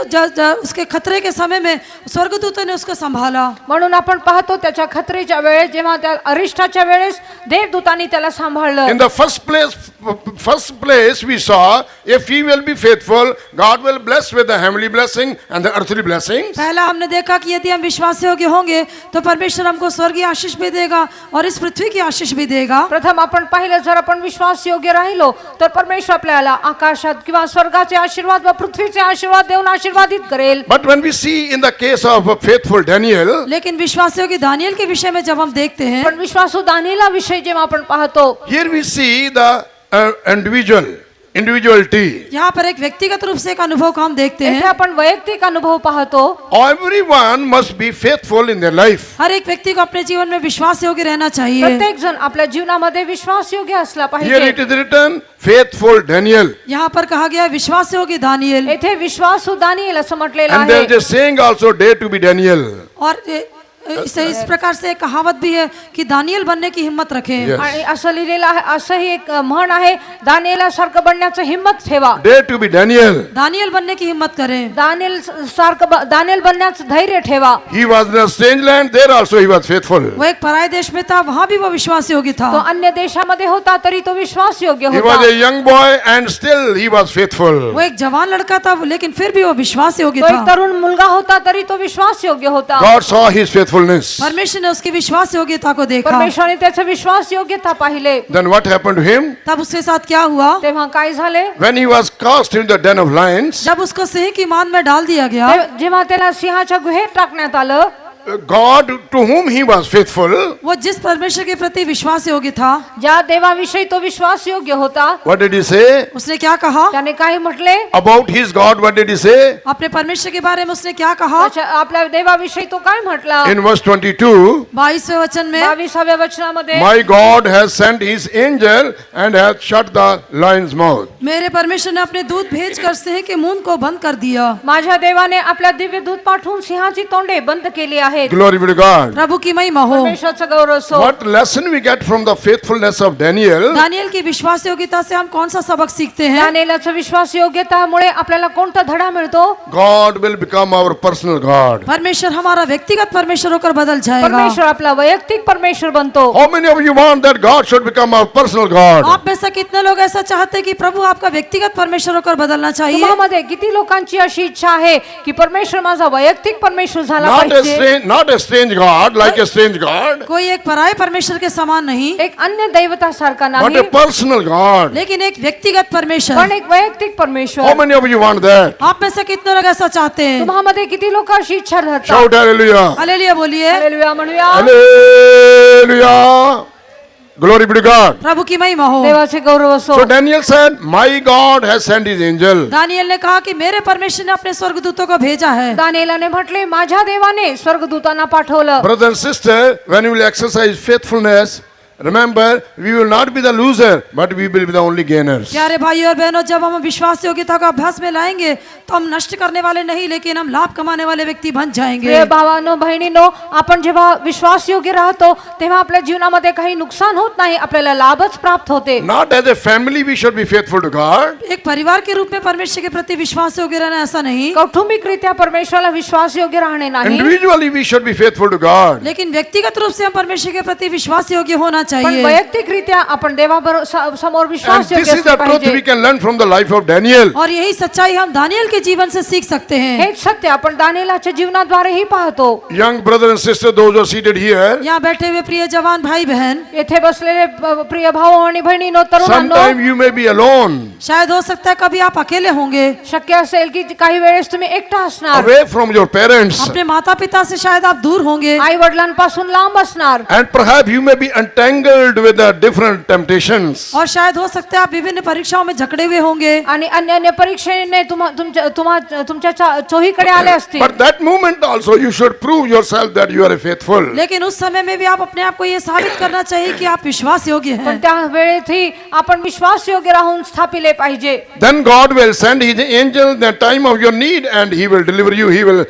उसके खतरे के समय में स्वर्गदूतों ने उसको संभाला. म्हणून आपण पाहतो त्याच्या खतरेच्या वेळेस जेव्हा त्या अरिष्टाच्या वेळेस देवदूतांनी त्याला सांभाळलं. In the first place we saw, if he will be faithful, God will bless with the heavenly blessing and the earthly blessings. पहला हमने देखा कि यदि हम विश्वास योग्य होंगे तो परमेश्वर हमको स्वर्गीय आशीष भी देगा और इस पृथ्वी की आशीष भी देगा. प्रथम आपण पाहिलं जर आपण विश्वास योग्य राहिलो तर परमेश्वर आपल्याला आकाशात किंवा स्वर्गाचे आशीर्वाद व पृथ्वीचे आशीर्वाद देऊन आशीर्वादित करेल. But when we see in the case of faithful Daniel, लेकिन विश्वास योग्य दानियल के विषय में जब हम देखते हैं, पण विश्वासू दानिएला विषयी जेव्हा आपण पाहतो here we see the individuality. यहाँ पर एक व्यक्तिगत रूप से एक अनुभव को हम देखते येथे हैं. आपण वैयक्तिक अनुभव पाहतो. Everyone must be faithful in their life. हर एक व्यक्ति को अपने जीवन में विश्वास योग्य रहना चाहिए. प्रत्येक जण आपल्या जीवनामध्ये विश्वास योग्य असला Here पाहिजे. it is written, faithful Daniel. यहाँ पर कहा गया विश्वास योग्य दानियल. येथे विश्वासू दानिएल असं म्हटलेलं And there आहे. is a saying also, dare to be Daniel. और इस प्रकार से एक कहावत भी है कि दानियल बनने की हिम्मत रखें. Yes. आणि असं लिहिलेलं आहे, असंही एक म्हण आहे, दानिएला सारखं बनण्याचं हिम्मत ठेवा. Dare to be Daniel. Daniel बनने की हिम्मत करें. दानिएल बनण्याचं धैर्य ठेवा. He was in a strange land, there also he was faithful. वो एक पराये देश में था, वहाँ भी वो विश्वास योग्य तो था. अन्य देशामध्ये होता तरी तो विश्वास योग्य He was होता. a young boy and still he was faithful. वो एक जवान लड़का था, लेकिन फिर भी वो विश्वास योग्य तो एक था. तरुण मुलगा होता तरी तो विश्वास योग्य होता. God saw his faithfulness. परमेश्वर ने उसकी विश्वास योग्यता को देखा. परमेश्वराने त्याचं विश्वास योग्यता पाहिले. Then what happened to him? तब उसके साथ क्या हुआ? तेव्हा काय झाले? When he was cast into the den of lions, जब उसको सिंह की मान में डाल दिया गया, जेव्हा त्याला सिंहाच्या गुहेत टाकण्यात आलं, God to whom he was faithful, वो जिस परमेश्वर के प्रति विश्वास योग्य था, ज्या देवाविषयी तो विश्वास योग्य होता, what did he say? उसने क्या कहा? त्याने काय म्हटले? About his God, what did he say? अपने परमेश्वर के बारे में उसने क्या कहा? अच्छा, आपल्या देवाविषयी तो काय म्हटला? In verse 22, 22वें वचन में, 22व्या वचनामध्ये, my God has sent his angel and hath shut the lion's mouth. मेरे परमेश्वर ने अपने दूत भेजकर सिंह के मुंह को बंद कर दिया. माझ्या देवाने आपल्या दिव्य दूत पाठवून सिंहाची तोंडे बंद केली आहेत. Glory be to God. प्रभु की महिमा हो. परमेश्वराचा गौरव असो. What lesson we get from the faithfulness of Daniel? Daniel की विश्वास योग्यता से हम कौन सा सबक सीखते हैं? दानिएलाचा विश्वास योग्यतामुळे आपल्याला कोणता धडा मिळतो? God will become our personal God. परमेश्वर हमारा व्यक्तिगत परमेश्वर होकर बदल जाएगा. परमेश्वर आपला वैयक्तिक परमेश्वर बनतो. How many of you want that God should become our personal God? आप में से कितने लोग ऐसा चाहते हैं कि प्रभु आपका व्यक्तिगत परमेश्वर होकर बदलना चाहिए? तुम्हामध्ये किती लोकांची अशी इच्छा आहे की परमेश्वर माझा वैयक्तिक परमेश्वर झाला Not a पाहिजे? strange God, like a strange God, कोई एक पराये परमेश्वर के समान नहीं, एक अन्य दैवता सारखा but नाही, a personal God. लेकिन एक व्यक्तिगत परमेश्वर. पण एक वैयक्तिक How परमेश्वर. many of you want that? आप में से कितने लोग ऐसा चाहते हैं? तुम्हामध्ये किती लोक अशी इच्छा धरतात? Shout hallelujah. हालेलुया बोलिए. हालेलुया म्हणूया. Hallelujah. Glory be to God. प्रभु की महिमा हो. देवाचे गौरव असो. So Daniel said, my God has sent his angel. Daniel ने कहा कि मेरे परमेश्वर ने अपने स्वर्गदूतों को भेजा है. दानिएलाने म्हटले माझ्या देवाने स्वर्गदूतांना पाठवलं. Brother and sister, when you will exercise faithfulness, remember, we will not be the loser, but we will be the only gainers. प्यारे भाई और बहनों, जब हम विश्वास योग्यता को अभ्यास में लाएंगे तो हम नष्ट करने वाले नहीं, लेकिन हम लाभ कमाने वाले व्यक्ति बन जाएंगे. प्रिय भावांनो बहिणींनो, आपण जेव्हा विश्वास योग्य राहतो तेव्हा आपल्या जीवनामध्ये काही नुकसान होत नाही, आपल्याला लाभच प्राप्त होते. Not as a family we should be faithful to God. एक परिवार के रूप में परमेश्वर के प्रति विश्वास योग्य रहना ऐसा नहीं, कौटुंबिकरित्या परमेश्वराला विश्वास योग्य राहणे नाही, Individually we should be faithful to God. लेकिन व्यक्तिगत रूप से हम परमेश्वर के प्रति विश्वास योग्य होना पण चाहिए. वैयक्तिकरित्या आपण देवाबरोबर समोर And विश्वास this योग्य is the असले truth we पाहिजे. can learn from the life of Daniel. और यही सच्चाई हम दानियल के जीवन से सीख सकते हैं. हेच सत्य आपण दानिएलाच्या जीवनाद्वारेही पाहतो. Young brother and sister, those who are seated here, यहाँ बैठे हुए प्रिय जवान भाई बहन, येथे बसलेले प्रिय भाऊ आणि बहिणींनो, तरुणांनो, sometime you may be alone, शायद हो सकता है कभी आप अकेले होंगे, शक्य असेल की काही वेळेस तुम्ही एकटा असणार, away from your parents, अपने माता पिता से शायद आप दूर होंगे, आई वडिलांपासून लांब असणार, and perhaps you may be entangled tangled with the different temptations. और शायद हो सकता है आप विभिन्न परीक्षाओं में जकड़े हुए होंगे, आणि अन्य अन्य परीक्षेने तुमच्या चोहीकडे आले असतील. But that moment also you should prove yourself that you are faithful. लेकिन उस समय में भी आप अपने आप को ये साबित करना चाहिए कि आप विश्वास योग्य पण हैं. त्या वेळेतही आपण विश्वास योग्य राहून स्थापिले पाहिजे. Then God will send His angel the time of your need and He will deliver you. He will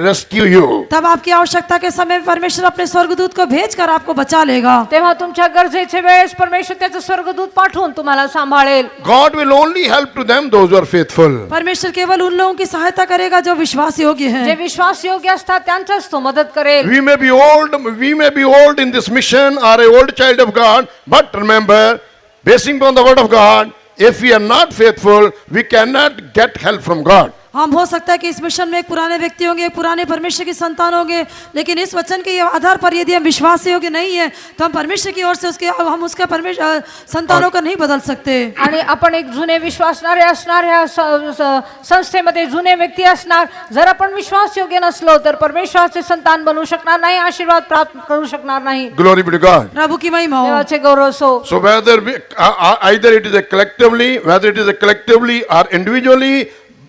rescue you. तब आपकी आवश्यकता के समय परमेश्वर अपने स्वर्गदूत को भेजकर आपको बचा लेगा. तेव्हा तुमच्या गरजेच्या वेळेस परमेश्वर त्याचं स्वर्गदूत पाठवून तुम्हाला सांभाळेल. God will only help to them those who are faithful. परमेश्वर केवल उन लोगों की सहायता करेगा जो विश्वास योग्य जे हैं. विश्वास योग्य असतात त्यांचाच तो मदत करेल. We may be old in this mission or a old child of God, but remember, basing on the word of God, if we are not faithful, we cannot get help from God. हम हो सकता है कि इस mission में एक पुराने व्यक्ति होंगे, एक पुराने परमेश्वर की संतान होंगे, लेकिन इस वचन के आधार पर यदि हम विश्वास योग्य नहीं है तो हम परमेश्वर की ओर से हम उसके परमेश्वर संतानों को नहीं बदल सकते. आणि आपण एक जुने विश्वासणारे असणार, ह्या संस्थेमध्ये जुने व्यक्ती असणार. जर आपण विश्वास योग्य नसलो तर परमेश्वराचे संतान बनू शकणार नाही, आशीर्वाद प्राप्त करू शकणार नाही. Glory be to God. प्रभु की महिमा हो. देवाचे गौरव असो. So either it is a collectively or individually,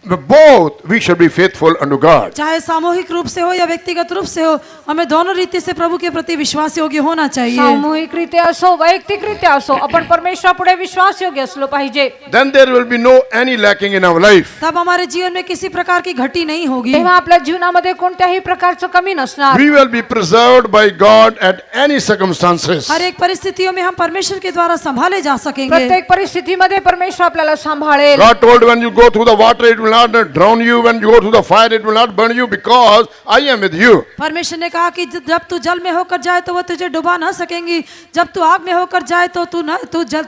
both we should be faithful unto God. चाहे सामूहिक रूप से हो या व्यक्तिगत रूप से हो, हमें दोनों रीति से प्रभु के प्रति विश्वास योग्य होना चाहिए. सामूहिकरित्या असो वैयक्तिकरित्या असो आपण परमेश्वरापुढे विश्वास योग्य असलो पाहिजे. Then there will be no any lacking in our life. तब हमारे जीवन में किसी प्रकार की घटी नहीं होगी. तेव्हा आपल्या जीवनामध्ये कोणत्याही प्रकारचं कमी नसणार. We will be preserved by God at any circumstances. हर एक परिस्थितियों में हम परमेश्वर के द्वारा संभाले जा सकेंगे. प्रत्येक परिस्थितीमध्ये परमेश्वर आपल्याला सांभाळेल. God told when you go through the water it will not drown you, when you go through the fire it will not burn you, because I am with you. परमेश्वर ने कहा कि जब तू जल में होकर जाए तो वो तुझे डुबा ना सकेंगी, जब तू आग में होकर जाए तो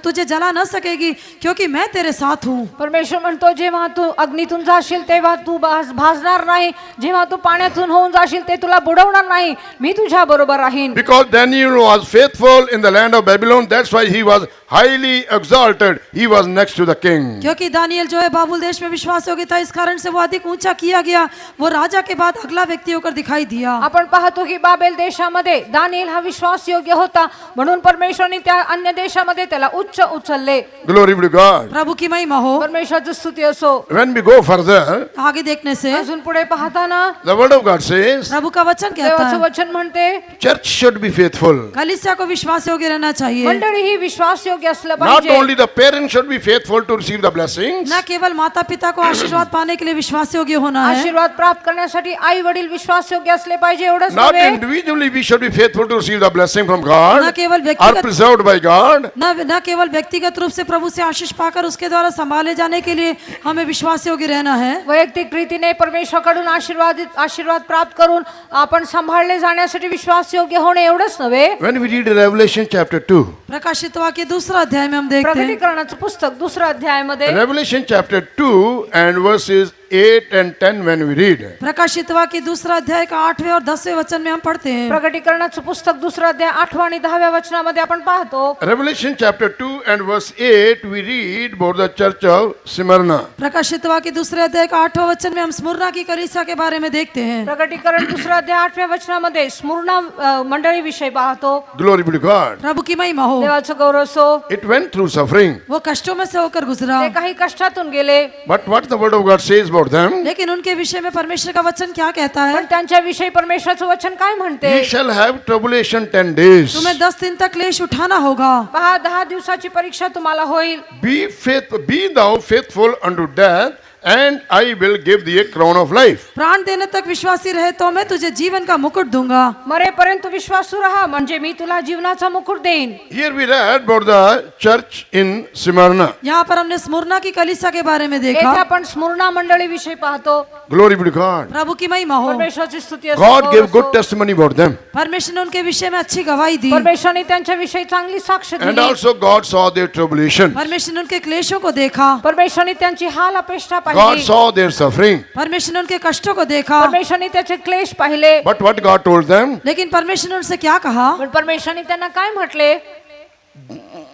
तुझे जला ना सकेगी, क्योंकि मैं तेरे साथ हूँ. परमेश्वर म्हणतो जेव्हा तू अग्नीतून जाशील तेव्हा तू भाजणार नाही, जेव्हा तू पाण्यातून होऊन जाशील ते तुला बुडवणार नाही, मी तुझ्या बरोबर राहीन. Because Daniel was faithful in the land of Babylon, that's why he was highly exalted. He was next to the king. क्योंकि दानियल जो है बाबुल देश में विश्वास योग्य था, इस कारण से वो अधिक ऊंचा किया गया, वो राजा के बाद अगला व्यक्ति होकर दिखाई दिया. आपण पाहतो की बाबेल देशामध्ये दानिएल हा विश्वास योग्य होता, म्हणून परमेश्वराने त्या अन्य देशामध्ये त्याला उच्च उचलले. Glory be to God. प्रभु की महिमा हो. परमेश्वराची स्तुती असो. When we go further, आगे देखने से अजून पुढे पाहताना the word of God says, प्रभु का वचन कहता देवाचं है वचन म्हणते church should be faithful. कलीसिया को विश्वास योग्य रहना चाहिए. मंडळी ही विश्वास योग्य असलं Not पाहिजे. only the parents should be faithful to receive the blessings, न केवल माता पिता को आशीर्वाद पाने के लिए विश्वास योग्य होना है, आशीर्वाद प्राप्त करण्यासाठी आई वडील विश्वास योग्य असले पाहिजे एवढंच not नव्हे. individually we should be faithful to receive the blessing from God, न केवल are व्यक्तिगत preserved by God. न केवल व्यक्तिगत रूप से प्रभु से आशीष पाकर उसके द्वारा संभाले जाने के लिए हमें विश्वास योग्य रहना है. वैयक्तिक रीतीने परमेश्वराकडून आशीर्वाद प्राप्त करून आपण सांभाळले जाण्यासाठी विश्वास योग्य होणे एवढंच नव्हे. When we read Revelation chapter 2, प्रकाशित वाक्य दूसरा अध्याय में हम देखते हैं. प्रकटीकरणाचं पुस्तक दुसरा अध्यायामध्ये Revelation chapter 2 and verses 8 and 10 when we read. प्रकाशित वाक्य दूसरा अध्याय का 8वें और 10वें वचन में हम पढ़ते हैं. प्रकटीकरणाचं पुस्तक दुसरा अध्याय 8व्या आणि 10व्या वचनामध्ये आपण पाहतो. Revelation chapter 2 and verse 8 we read about the church of Smyrna. प्रकाशित वाक्य दूसरे अध्याय का 8वां वचन में हम स्मुरना की कलीसिया के बारे में देखते हैं. प्रकटीकरण दुसरा अध्याय 8व्या वचनामध्ये स्मुर्ना मंडळी विषय पाहतो. Glory be to God. प्रभु की महिमा हो. देवाचं गौरव असो. It went through suffering. वो कष्टों में से होकर गुजरा, ते काही कष्टातून गेले, But what the word of God says about them? लेकिन उनके विषय में परमेश्वर का वचन क्या कहता है? पण त्यांच्याविषयी परमेश्वराचं वचन काय म्हणते? Ye shall have tribulation 10 days. तुम्हें 10 दिन तक क्लेश उठाना होगा. पहा 10 दिवसाची परीक्षा तुम्हाला होईल. Be thou faithful unto death, and I will give thee a crown of life. प्राण देने तक विश्वासी रहे तो मैं तुझे जीवन का मुकुट दूंगा. मरेपर्यंत विश्वासू राहा म्हणजे मी तुला जीवनाचा मुकुट देईन. Here we read about the church in Smyrna. यहाँ पर हमने स्मुरना की कलीसिया के बारे में येथे देखा. आपण स्मुर्ना मंडळी विषयी पाहतो. Glory be to God. प्रभु की महिमा हो. परमेश्वराची स्तुती असो. God gave good testimony about them. परमेश्वर ने उनके विषय में अच्छी गवाही दी. परमेश्वराने त्यांच्याविषयी चांगली साक्ष And दिली. also God saw their tribulation. परमेश्वर ने उनके क्लेशों को देखा. परमेश्वराने त्यांची हाल अपेक्षा God पाहिली. saw their suffering. परमेश्वर ने उनके कष्टों को देखा. परमेश्वराने त्याचे क्लेश पाहिले. But what God told them? लेकिन परमेश्वर ने उनसे क्या कहा? पण परमेश्वराने त्यांना काय म्हटले?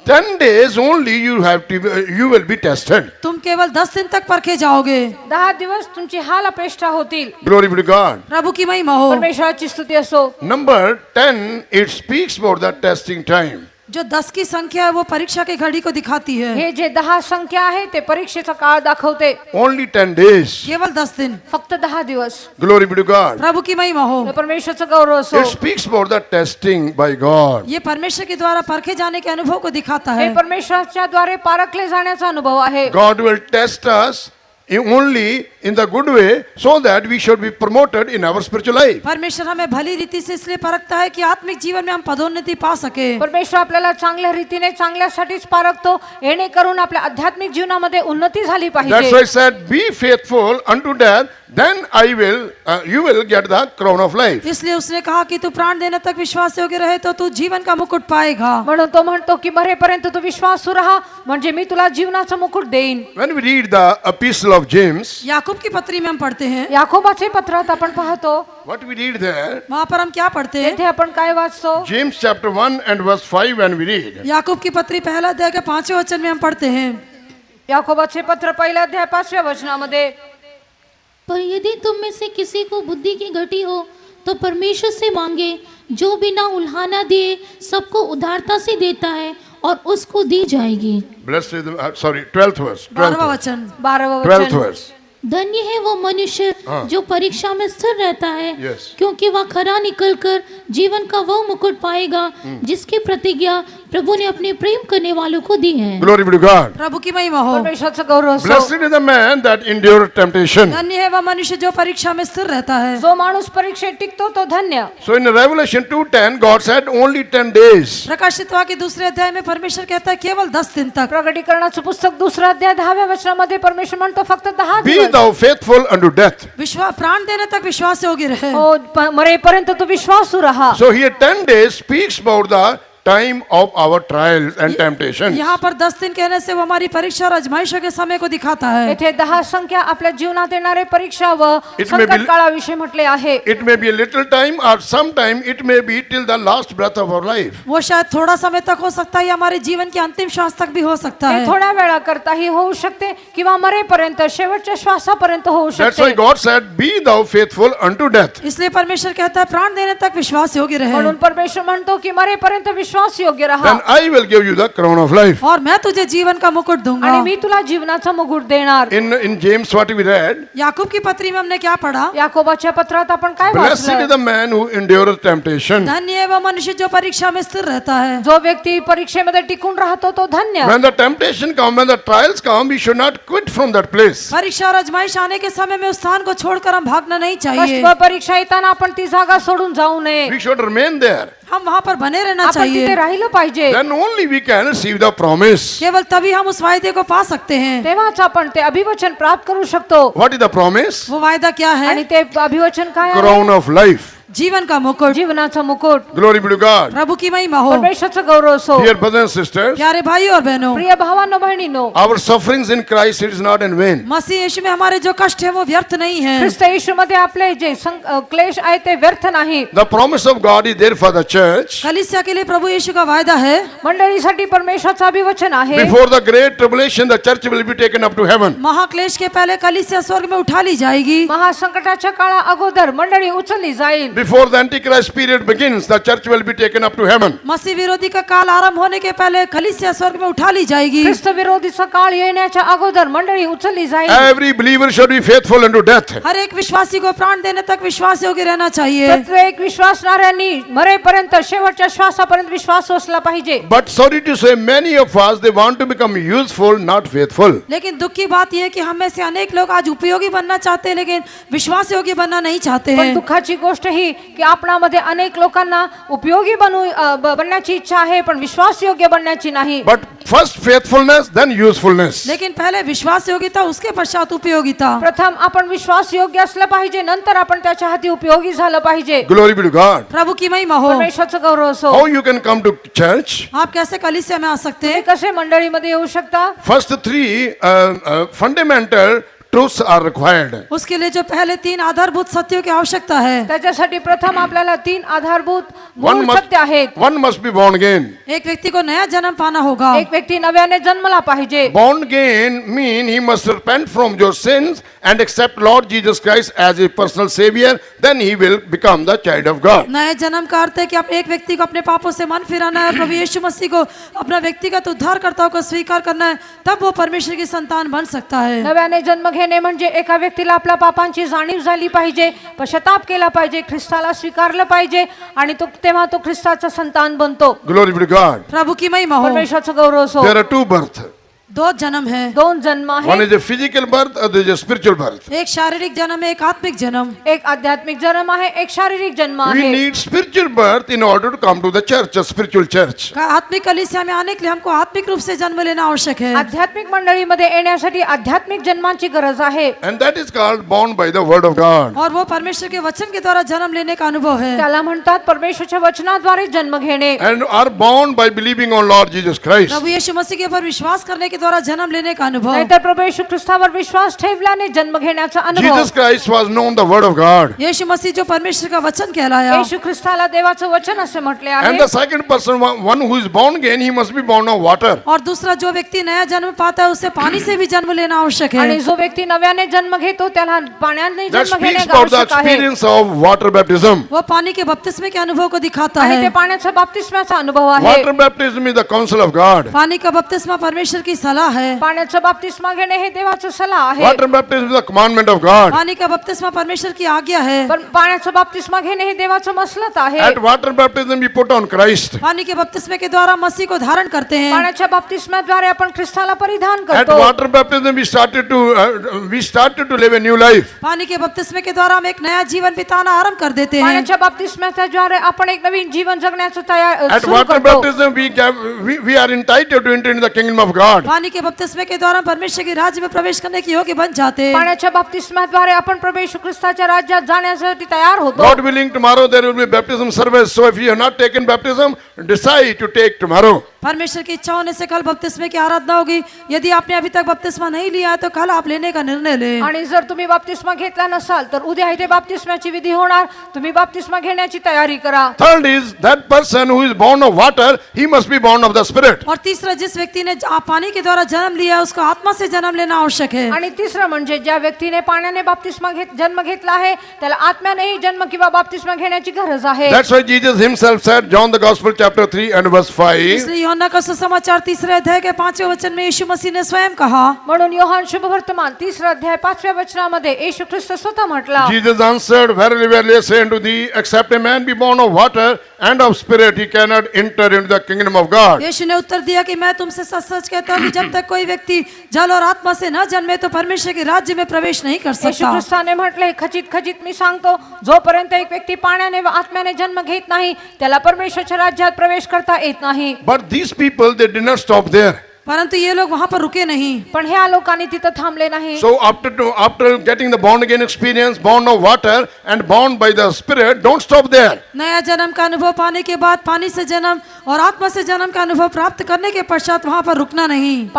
10 days only you will be tested. तुम केवल 10 दिन तक परखे जाओगे. 10 दिवस तुमची हाल अपेक्षा होतील. Glory be to God. प्रभु की महिमा हो. परमेश्वराची स्तुती असो. Number 10, it speaks about the testing time. जो 10 की संख्या है वो परीक्षा की घड़ी को दिखाती है। हे जे 10 संख्या आहे ते परीक्षेचा काळ दाखवते. Only 10 days. केवल 10 दिन। फक्त 10 दिवस. Glory be to God. प्रभु की महिमा हो। परमेश्वराचा गौरव असो. It speaks about the testing by God. ये परमेश्वर के द्वारा परखे जाने के अनुभव को दिखाता हे है। परमेश्वराच्या द्वारे पारखले जाण्याचा अनुभव आहे. God will test us only in the good way so that we should be promoted in our spiritual life. परमेश्वर हमें भली रीति से इसलिए परखता है कि आत्मिक जीवन में हम पदोन्नति पा सके। परमेश्वर आपल्याला चांगल्या रीतीने चांगल्यासाठीच पारखतो, जेणेकरून आपल्या आध्यात्मिक जीवनामध्ये उन्नती झाली That's पाहिजे. why I said, be faithful unto death, then you will get the crown of life. इसलिए उसने कहा कि तू प्राण देने तक विश्वास योग्य रहे तो तू जीवन का मुकुट पाएगा। म्हणून तो म्हणतो की मरेपर्यंत तू विश्वासू राहा, म्हणजे मी तुला जीवनाचा मुकुट देईन. When we read the epistle of James, Yakub की पत्री में हम पढ़ते हैं, याकोबाचे पत्रात आपण पाहतो, what we read there, वहाँ पर हम क्या पढ़ते हैं? तेथे आपण काय वाचतो? James chapter 1 and verse 5 when we read, Yakub की पत्री पहला अध्याय के 5वें वचन में हम पढ़ते हैं, याकोबाचे पत्र पहिल्या अध्याय 5व्या वचनामध्ये, पर यदि तुम में से किसी को बुद्धि की घटी हो तो परमेश्वर से मांगे, जो बिना उल्हाना दिए सबको उदारता से देता है और उसको दी जाएगी। blessed is the, 12th verse, 12वां वचन। 12व 12th वचन. verse. धन्य है वो मनुष्य जो परीक्षा में स्थिर रहता है, Yes. क्योंकि वह खरा निकलकर जीवन का वो मुकुट पाएगा जिसकी प्रतिज्ञा प्रभु ने अपने प्रेम करने वालों को दी है। Glory be to God. प्रभु की महिमा हो। परमेश्वराचा गौरव असो. Blessed is the man that endureth temptation. धन्य है वह मनुष्य जो परीक्षा में स्थिर रहता है। जो माणूस परीक्षेत टिकतो तो धन्य. So in Revelation 2:10, God said only 10 days. प्रकाशित वाक्य दूसरे अध्याय में परमेश्वर कहता है केवल 10 दिन तक। प्रकटीकरणाचं पुस्तक दुसरा अध्याय 10व्या वचनामध्ये परमेश्वर म्हणतो फक्त 10 Be दिवस. thou faithful unto death. विश्वास प्राण देने तक विश्वास योग्य रहे। हो, मरेपर्यंत तू विश्वासू राहा. So here 10 days speaks about the time of our trials and temptations. यहाँ पर 10 दिन कहने से वो हमारी परीक्षा और आजमाइशों के समय को दिखाता है। येथे 10 संख्या आपल्या जीवनात येणारे परीक्षा व It may be- संकट काळाविषयी म्हटले आहे. It may be a little time or sometime it may be till the last breath of our life. वो शायद थोड़ा समय तक हो सकता है या हमारे जीवन के अंतिम श्वास तक भी हो सकता हे है। थोड्या वेळा करताही होऊ शकते किंवा मरेपर्यंत शेवटच्या श्वासापर्यंत होऊ That's why शकते. God said, be thou faithful unto death. इसलिए परमेश्वर कहता है प्राण देने तक विश्वास योग्य रहे म्हणून परमेश्वर म्हणतो की मरेपर्यंत विश्वास योग्य राहा Then I will give you the crown of life. और मैं तुझे जीवन का मुकुट दूंगा। आणि मी तुला जीवनाचा मुकुट देणार. In James what we read, Yakub की पत्री में हमने क्या पढ़ा? याकोबाच्या पत्रात आपण काय blessed is वाचलं? the man who endureth temptation. धन्य है वह मनुष्य जो परीक्षा में स्थिर रहता है। जो व्यक्ती परीक्षेमध्ये टिकून राहतो तो धन्य. When the temptation come, when the trials come, we should not quit from that place. परीक्षा और आजमाइश आने के समय में उस स्थान को छोड़कर हम भागना नहीं चाहिए। कष्ट व परीक्षा येताना आपण ती जागा सोडून जाऊ नये. We should remain there. हम वहाँ पर बने रहना आपण तिथे चाहिए। राहिलं पाहिजे. Then only we can receive the promise. केवल तभी हम उस वायदे को पा सकते हैं। तेव्हाच आपण ते अभिवचन प्राप्त करू शकतो. What is the promise? वो वायदा क्या है? आणि ते अभिवचन काय आहे? Crown of life. जीवन का मुकुट। जीवनाचा मुकुट. Glory be to God. प्रभु की महिमा हो। परमेश्वराचा गौरव असो. Dear brothers and sisters, प्यारे भाइयों और बहनों, प्रिय भावांनो बहिणींनो, our sufferings in Christ it is not in vain. मसीह यीशु में हमारे जो कष्ट है वो व्यर्थ नहीं है। ख्रिस्त येशूमध्ये आपले जे क्लेश आहे ते व्यर्थ नाही. The promise of God is there for the church. कलीसिया के लिए प्रभु यीशु का वायदा है। मंडळीसाठी परमेश्वराचं अभिवचन आहे. Before the great tribulation, the church will be taken up to heaven. महाक्लेश के पहले कलीसिया स्वर्ग में उठा ली जाएगी। महासंकटाच्या काळा अगोदर मंडळी उचलली जाईल. Before the Antichrist period begins, the church will be taken up to heaven. मसीह विरोधी का काल आरंभ होने के पहले कलीसिया स्वर्ग में उठा ली जाएगी। ख्रिस्त विरोधीचा काळ येण्याच्या अगोदर मंडळी उचलली जाईल. Every believer should be faithful unto death. हर एक विश्वासी को प्राण देने तक विश्वास योग्य रहना चाहिए। प्रत्येक विश्वासणाऱ्यांनी मरेपर्यंत शेवटच्या श्वासापर्यंत विश्वास असला पाहिजे. But sorry to say, many of us, they want to become useful, not faithful. लेकिन दुख की बात यह है कि हम में से अनेक लोग आज उपयोगी बनना चाहते हैं लेकिन विश्वास योग्य बनना नहीं चाहते पण हैं। दुःखाची गोष्ट ही की आपणामध्ये अनेक लोकांना उपयोगी बनण्याची इच्छा आहे पण विश्वास योग्य बनण्याची नाही. But first faithfulness, then usefulness. लेकिन पहले विश्वास योग्यता उसके पश्चात उपयोगिता। प्रथम आपण विश्वास योग्य असलं पाहिजे, नंतर आपण त्याच्या हाती उपयोगी झालं पाहिजे. Glory be to God. प्रभु की महिमा हो। परमेश्वराचं गौरव असो. How you can come to church? आप कैसे कलीसिया में आ सकते तुम्ही हैं? कसे मंडळीमध्ये येऊ शकता? First three fundamental truths are required. उसके लिए जो पहले 3 आधारभूत सत्यों की आवश्यकता है। त्याच्यासाठी प्रथम आपल्याला 3 आधारभूत One मूळ सत्य आहेत. must be born again. एक व्यक्ति को नया जन्म पाना होगा। एक व्यक्ती नव्याने जन्मला पाहिजे. Born again mean he must repent from your sins and accept Lord Jesus Christ as his personal savior, then he will become the child of God. नए जन्म का अर्थ है कि आप एक व्यक्ति को अपने पापों से मन फिराना है, प्रभु यीशु मसीह को अपना व्यक्तिगत उद्धारकर्ता को स्वीकार करना है, तब वो परमेश्वर की संतान बन सकता है। नव्याने जन्म घेणे म्हणजे एका व्यक्तीला आपल्या पापांची जाणीव झाली पाहिजे, पश्चाताप केला पाहिजे, ख्रिस्ताला स्वीकारलं पाहिजे आणि तो तेव्हा तो ख्रिस्ताचा संतान बनतो। Glory be to God. प्रभु की महिमा हो। परमेश्वराचा गौरव असो। There are two births. दो जन्म है, दोन जन्म One आहे, is a physical birth, other is a spiritual birth. एक शारीरिक जन्म है, एक आत्मिक जन्म। एक आध्यात्मिक जन्म आहे, एक शारीरिक जन्म We आहे। need spiritual birth in order to come to the church, a spiritual church. आत्मिक कलीसिया में आने के लिए हमको आत्मिक रूप से जन्म लेना आवश्यक है। आध्यात्मिक मंडळीमध्ये येण्यासाठी आध्यात्मिक जन्माची गरज आहे। And that is called born by the word of God. और वो परमेश्वर के वचन के द्वारा जन्म लेने का अनुभव है। त्याला म्हणतात परमेश्वराच्या वचनाद्वारे जन्म घेणे। And are born by believing on Lord Jesus Christ. प्रभु यीशु मसीह के ऊपर विश्वास करने के द्वारा जन्म लेने का अनुभव। नाहीतर प्रभू येशू ख्रिस्तावर विश्वास ठेवल्याने जन्म घेण्याचा अनुभव। Jesus Christ was known the word of God. यीशु मसीह जो परमेश्वर का वचन कहलाया। येशू ख्रिस्ताला देवाचं वचन असे म्हटले आहे। And the second person, one who is born again, he must be born of water. और दूसरा जो व्यक्ति नया जन्म पाता है उसे पानी से भी जन्म लेना आवश्यक है। आणि जो व्यक्ती नव्याने जन्म घेतो त्याला पाण्याने That जन्म घेणे speaks about the आवश्यक आहे। experience of water baptism. वो पानी के बपतिस्मे के अनुभव को दिखाता आणि ते है। पाण्याचा बाप्तिस्माचा अनुभव आहे। Water baptism is the counsel of God. पानी का बपतिस्मा परमेश्वर की सलाह है। पाण्याचा बाप्तिस्मा घेणे हे देवाचं सलाह आहे। Water baptism is the commandment of God. पानी का बपतिस्मा परमेश्वर की आज्ञा है। पण पाण्याचा बाप्तिस्मा घेणे हे देवाचं मसलत आहे। At water baptism we put on Christ. पानी के बपतिस्मे के द्वारा मसीह को धारण करते हैं। पाण्याच्या बाप्तिस्माद्वारे आपण ख्रिस्ताला परिधान At करतो। water baptism we started to live a new life. पानी के बपतिस्मे के द्वारा हम एक नया जीवन बिताना आरंभ कर देते हैं। पाण्याच्या बाप्तिस्माद्वारे आपण एक नवीन जीवन जगण्याचं तयार At सुरू water करतो। baptism we are entitled to enter into the kingdom of God. पानी के बपतिस्मे के द्वारा परमेश्वर के राज्य में प्रवेश करने के योग्य बन जाते हैं। पाण्याच्या बाप्तिस्माद्वारे आपण प्रभू येशू ख्रिस्ताच्या राज्यात जाण्यासाठी तयार होतो। God willing, tomorrow there will be baptism service. So if you have not taken baptism, decide to take tomorrow. परमेश्वर की इच्छा होने से कल बपतिस्मे की आराधना होगी। यदि आपने अभी तक बपतिस्मा नहीं लिया है तो कल आप लेने का निर्णय लें। आणि जर तुम्ही बाप्तिस्मा घेतला नसाल तर उद्या इथे बाप्तिस्माची विधी होणार। तुम्ही बाप्तिस्मा घेण्याची तयारी करा। Third is that person who is born of water, he must be born of the Spirit. और तीसरा, जिस व्यक्ति ने पानी के द्वारा जन्म लिया उसको आत्मा से जन्म लेना आवश्यक है। आणि तिसरं म्हणजे ज्या व्यक्तीने पाण्याने बाप्तिस्मा जन्म घेतला आहे त्याला आत्म्यानेही जन्म किंवा बाप्तिस्मा घेण्याची गरज आहे। That's why Jesus himself said, John the Gospel chapter 3 and verse 5. इसलिए यूहन्ना का सुसमाचार 3 अध्याय के 5वें वचन में यीशु मसीह ने स्वयं कहा। म्हणून योहान शुभ वर्तमान 3 अध्याय 5व्या वचनामध्ये येशू ख्रिस्त स्वतः म्हटला। Jesus answered, Verily, verily, I say unto thee, except a man be born of water and of spirit, he cannot enter into the kingdom of God. यीशु ने उत्तर दिया कि मैं तुमसे सच सच कहता हूँ कि जब तक कोई व्यक्ति जल और आत्मा से न जन्मे तो परमेश्वर के राज्य में प्रवेश नहीं कर येशू सकता। ख्रिस्ताने म्हटले, खचित खचित मी सांगतो, जोपर्यंत एक व्यक्ती पाण्याने व आत्म्याने जन्म घेत नाही त्याला परमेश्वराच्या राज्यात प्रवेश करता येत नाही। But these people, they did not stop there. परंतु ये लोग वहाँ पर रुके नहीं। पण ह्या लोकांनी तिथं थांबले नाही। So after getting the born again experience, born of water and born by the Spirit, don't stop there. नया जन्म का अनुभव पाने के बाद पानी से जन्म और आत्मा से जन्म का अनुभव प्राप्त करने के पश्चात वहाँ पर रुकना नहीं।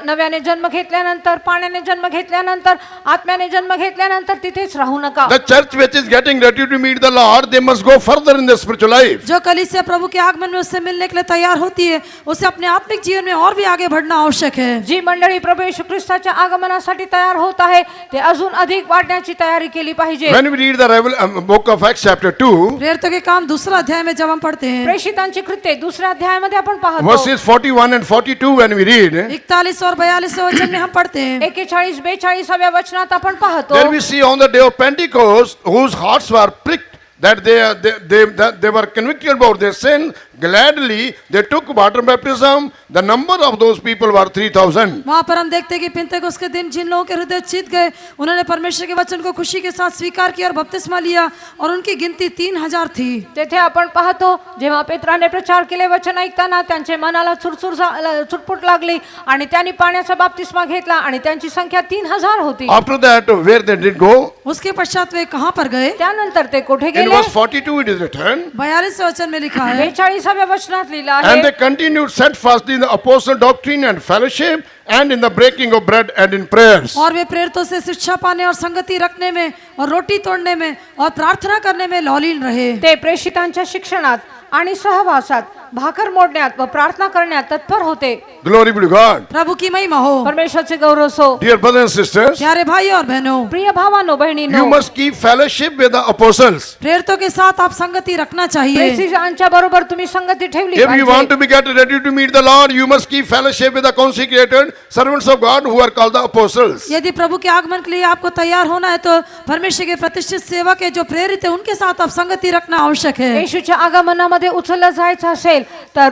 नव्याने जन्म घेतल्यानंतर, पाण्याने जन्म घेतल्यानंतर, आत्म्याने जन्म घेतल्यानंतर तिथेच राहू नका। The church which is getting ready to meet the Lord, they must go further in their spiritual life. जो कलीसिया प्रभु के आगमन में उससे मिलने के लिए तैयार होती है उसे अपने आत्मिक जीवन में और भी आगे बढ़ना आवश्यक है। जी मंडळी प्रभू येशू ख्रिस्ताच्या आगमनासाठी तयार होत आहे ते अजून अधिक वाढण्याची तयारी केली पाहिजे। When we read the book of Acts chapter 2, प्रेरितों के काम 2 अध्याय में जब हम पढ़ते हैं, प्रेषितांची कृत्ये 2 अध्यायामध्ये आपण पाहतो। verses 41 and 42, when we read, 41 और 42 वचन में हम पढ़ते हैं। 41-42व्या वचनात आपण पाहतो। there we see on the day of Pentecost, whose hearts were pricked, that they were convicted about their sin. Gladly they took water baptism. The number of those people were 3,000. वहाँ पर हम देखते हैं कि पिंतेकुस्त के दिन जिन लोगों के हृदय चित गए उन्होंने परमेश्वर के वचन को खुशी के साथ स्वीकार किया और बपतिस्मा लिया और उनकी गिनती 3,000 थी। तेथे आपण पाहतो जेव्हा पेत्राने प्रचार केले वचन ऐकताना त्यांचे मनाला चुरपुट लागली आणि त्यांनी पाण्याचा बाप्तिस्मा घेतला आणि त्यांची संख्या 3,000 होती। After that, where they did go? उसके पश्चात वे कहाँ पर गए? त्यानंतर ते कुठे In गेले? verse 42 it is written, 42 वचन में लिखा है, 42व्या वचनात लिहिलं and आहे, they continued steadfastly in the apostle doctrine and fellowship and in the breaking of bread and in prayers. और वे प्रेरितों से शिक्षा पाने और संगति रखने में और रोटी तोड़ने में और प्रार्थना करने में लौलीन रहे। ते प्रेषितांच्या शिक्षणात आणि सहवासात भाकर मोडण्यात व प्रार्थना करण्यात तत्पर होते. Glory be to God. प्रभु की महिमा हो. परमेश्वराचे गौरव सो. Dear brothers and sisters, प्यारे भाई और बहनों, प्रिय भावांनो बहिणींनो, you must keep fellowship with the apostles. प्रेरितों के साथ आप संगति रखना चाहिए. प्रेषितांच्या बरोबर तुम्ही संगती ठेवली If you want पाहिजे. to be get ready to meet the Lord, you must keep fellowship with the consecrated servants of God who are called the apostles. यदि प्रभु के आगमन के लिए आपको तैयार होना है तो परमेश्वर के प्रतिष्ठित सेवक है जो प्रेरित है उनके साथ आप संगति रखना आवश्यक है. येशूच्या आगमनामध्ये उचललं जायचं असेल तर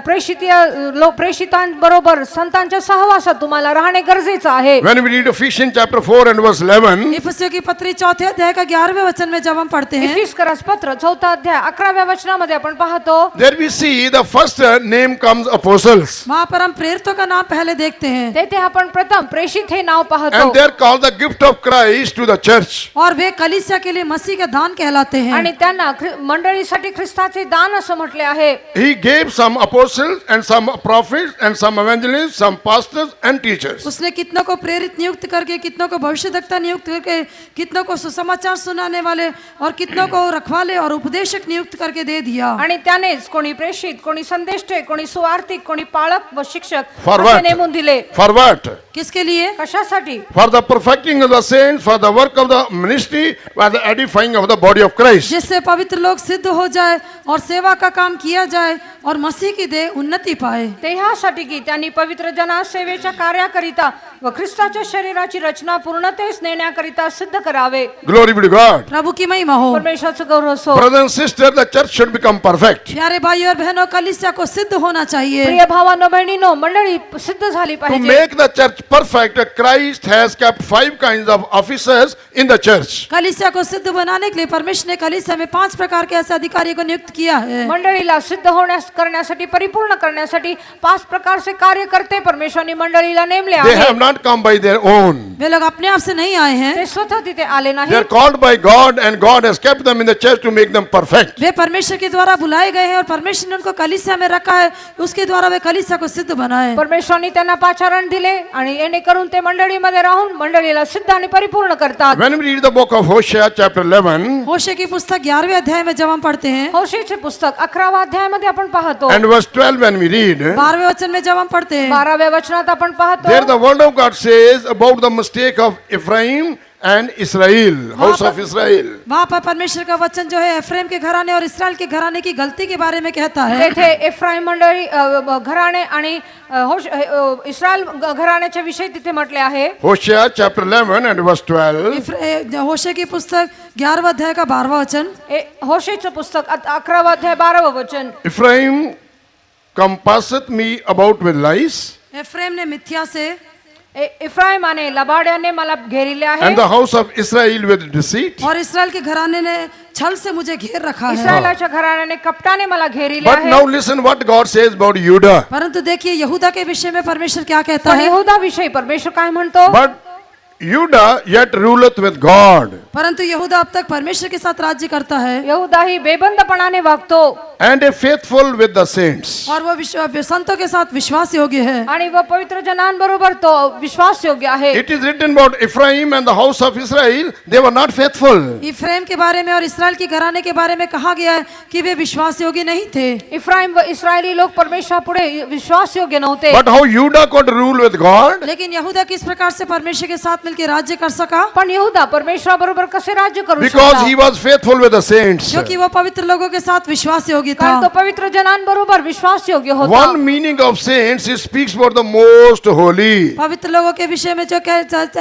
प्रेषितांबरोबर संतांच्या सहवासात तुम्हाला राहणे गरजेचं आहे. When we read Ephesians chapter 4 and verse 11, इफिसियों की पत्री 4 अध्याय का 11वें वचन में जब हम पढ़ते हैं, इफिसकरास पत्र 4 अध्याय 11व्या वचनामध्ये आपण पाहतो there we see the first name comes apostles. वहाँ पर हम प्रेरितों का नाम पहले देखते हैं तेथे आपण प्रथम प्रेषित हे नाव पाहतो. And they are called the gift of Christ to the church. और वे कलीसिया के लिए मसीह का दान कहलाते हैं. आणि त्यांना मंडळीसाठी ख्रिस्ताचे दान असं म्हटले आहे. He gave some apostles and some prophets and some evangelists, some pastors and teachers. उसने कितनों को प्रेरित नियुक्त करके, कितनों को भविष्यद्वक्ता नियुक्त करके, कितनों को सुसमाचार सुनाने वाले और कितनों को रखवाले और उपदेशक नियुक्त करके दे दिया. आणि त्यानेच कोणी प्रेषित, कोणी संदेष्टे, कोणी सुवार्तिक, कोणी पाळक व शिक्षक For असे what? नेमून दिले. For what? किसके लिए? कशासाठी? For the perfecting of the saints, for the work of the ministry, for the edifying of the body of Christ. जिससे पवित्र लोग सिद्ध हो जाए और सेवा का काम किया जाए और मसीह की देह उन्नति पाए. ते ह्यासाठी की त्यांनी पवित्र जनास सेवेच्या कार्याकरिता व ख्रिस्ताच्या शरीराची रचना पूर्णतेस नेण्याकरिता सिद्ध करावे. Glory be to God. प्रभु की महिमा हो. परमेश्वराचं गौरव असो. Brothers and sisters, the church should become perfect. प्यारे भाई और बहनों, कलीसिया को सिद्ध होना चाहिए. प्रिय भावांनो बहिणींनो, मंडळी सिद्ध झाली To पाहिजे. make the church perfect, Christ has kept 5 kinds of officers in the church. कलीसिया को सिद्ध बनाने के लिए परमेश्वर ने कलीसिया में 5 प्रकार के ऐसे अधिकारियों को नियुक्त किया है. मंडळीला सिद्ध करण्यासाठी परिपूर्ण करण्यासाठी 5 प्रकारचे कार्यकर्ते परमेश्वराने मंडळीला नेमले They आहेत. have not come by their own. वे लोग अपने आप से नहीं आए हैं. ते स्वतः तिथे आले They are नाही. called by God and God has kept them in the church to make them perfect. वे परमेश्वर के द्वारा बुलाए गए हैं और परमेश्वर ने उनको कलीसिया में रखा है. उसके द्वारा वे कलीसिया को सिद्ध बनाए. परमेश्वराने त्यांना पाचारण दिले आणि येणेकरून ते मंडळीमध्ये राहून मंडळीला सिद्ध आणि परिपूर्ण करतात. When we read the book of Hosea chapter 11 होशे की पुस्तक 11वें अध्याय में जब हम पढ़ते हैं, होशेचे पुस्तक 11व्या अध्यायामध्ये आपण पाहतो. and verse 12 when we read, 12वें वचन में जब हम पढ़ते हैं, 12व्या वचनात आपण पाहतो. there the word of God says about the mistake of Ephraim and Israel, house of Israel. वहाँ पर परमेश्वर का वचन जो है एफ्रेम के घराने और इस्राएल के घराने की गलती के बारे में कहता है. तेथे एफ्राईम मंडळी घराणे आणि इस्रायल घराण्याच्या विषयी तिथे म्हटले आहे. Hosea chapter 11 and verse 12. होशे की पुस्तक 11वें अध्याय का 12वां वचन, होशेचं पुस्तक 11वां अध्याय 12वं वचन. Ephraim compasseth me about with lies, Ephraim ने मिथ्या से इफ्राईमाने लबाड्याने मला घेरिले आहे. and the house of Israel with deceit. और इस्राएल के घराने ने छल से मुझे घेर रखा है. इस्रायलाच्या घराण्याने कपटाने मला घेरिले But आहे. now listen what God says about Judah. परंतु देखिए यहूदा के विषय में परमेश्वर क्या कहता पण है. यहूदा विषयी परमेश्वर काय म्हणतो. But Judah yet ruleth with God, परंतु यहूदा अब तक परमेश्वर के साथ राज्य करता है यहूदा ही बेबंदपणाने वागतो and a faithful with the saints. और वो संतों के साथ विश्वास योग्य है. आणि व पवित्र जनांबरोबर तो विश्वास योग्य आहे. It is written about Ephraim and the house of Israel, they were not faithful. इफ्रेम के बारे में और इस्राएल के घराने के बारे में कहा गया है कि वे विश्वास योग्य नहीं थे. इफ्राईम व इस्रायली लोक परमेश्वर पुढे विश्वास योग्य नव्हते. But how Judah could rule with God? लेकिन यहूदा किस प्रकार से परमेश्वर के साथ मिलकर राज्य कर सका. पण यहूदा परमेश्वर बरोबर कसे राज्य करू Because शकला. he was faithful with the saints. क्योंकि वो पवित्र लोगों के साथ विश्वास योग्य कारण तो था. पवित्र जनांबरोबर विश्वास योग्य होता. One meaning of saints, it speaks about the most holy. पवित्र लोगों के विषय में जो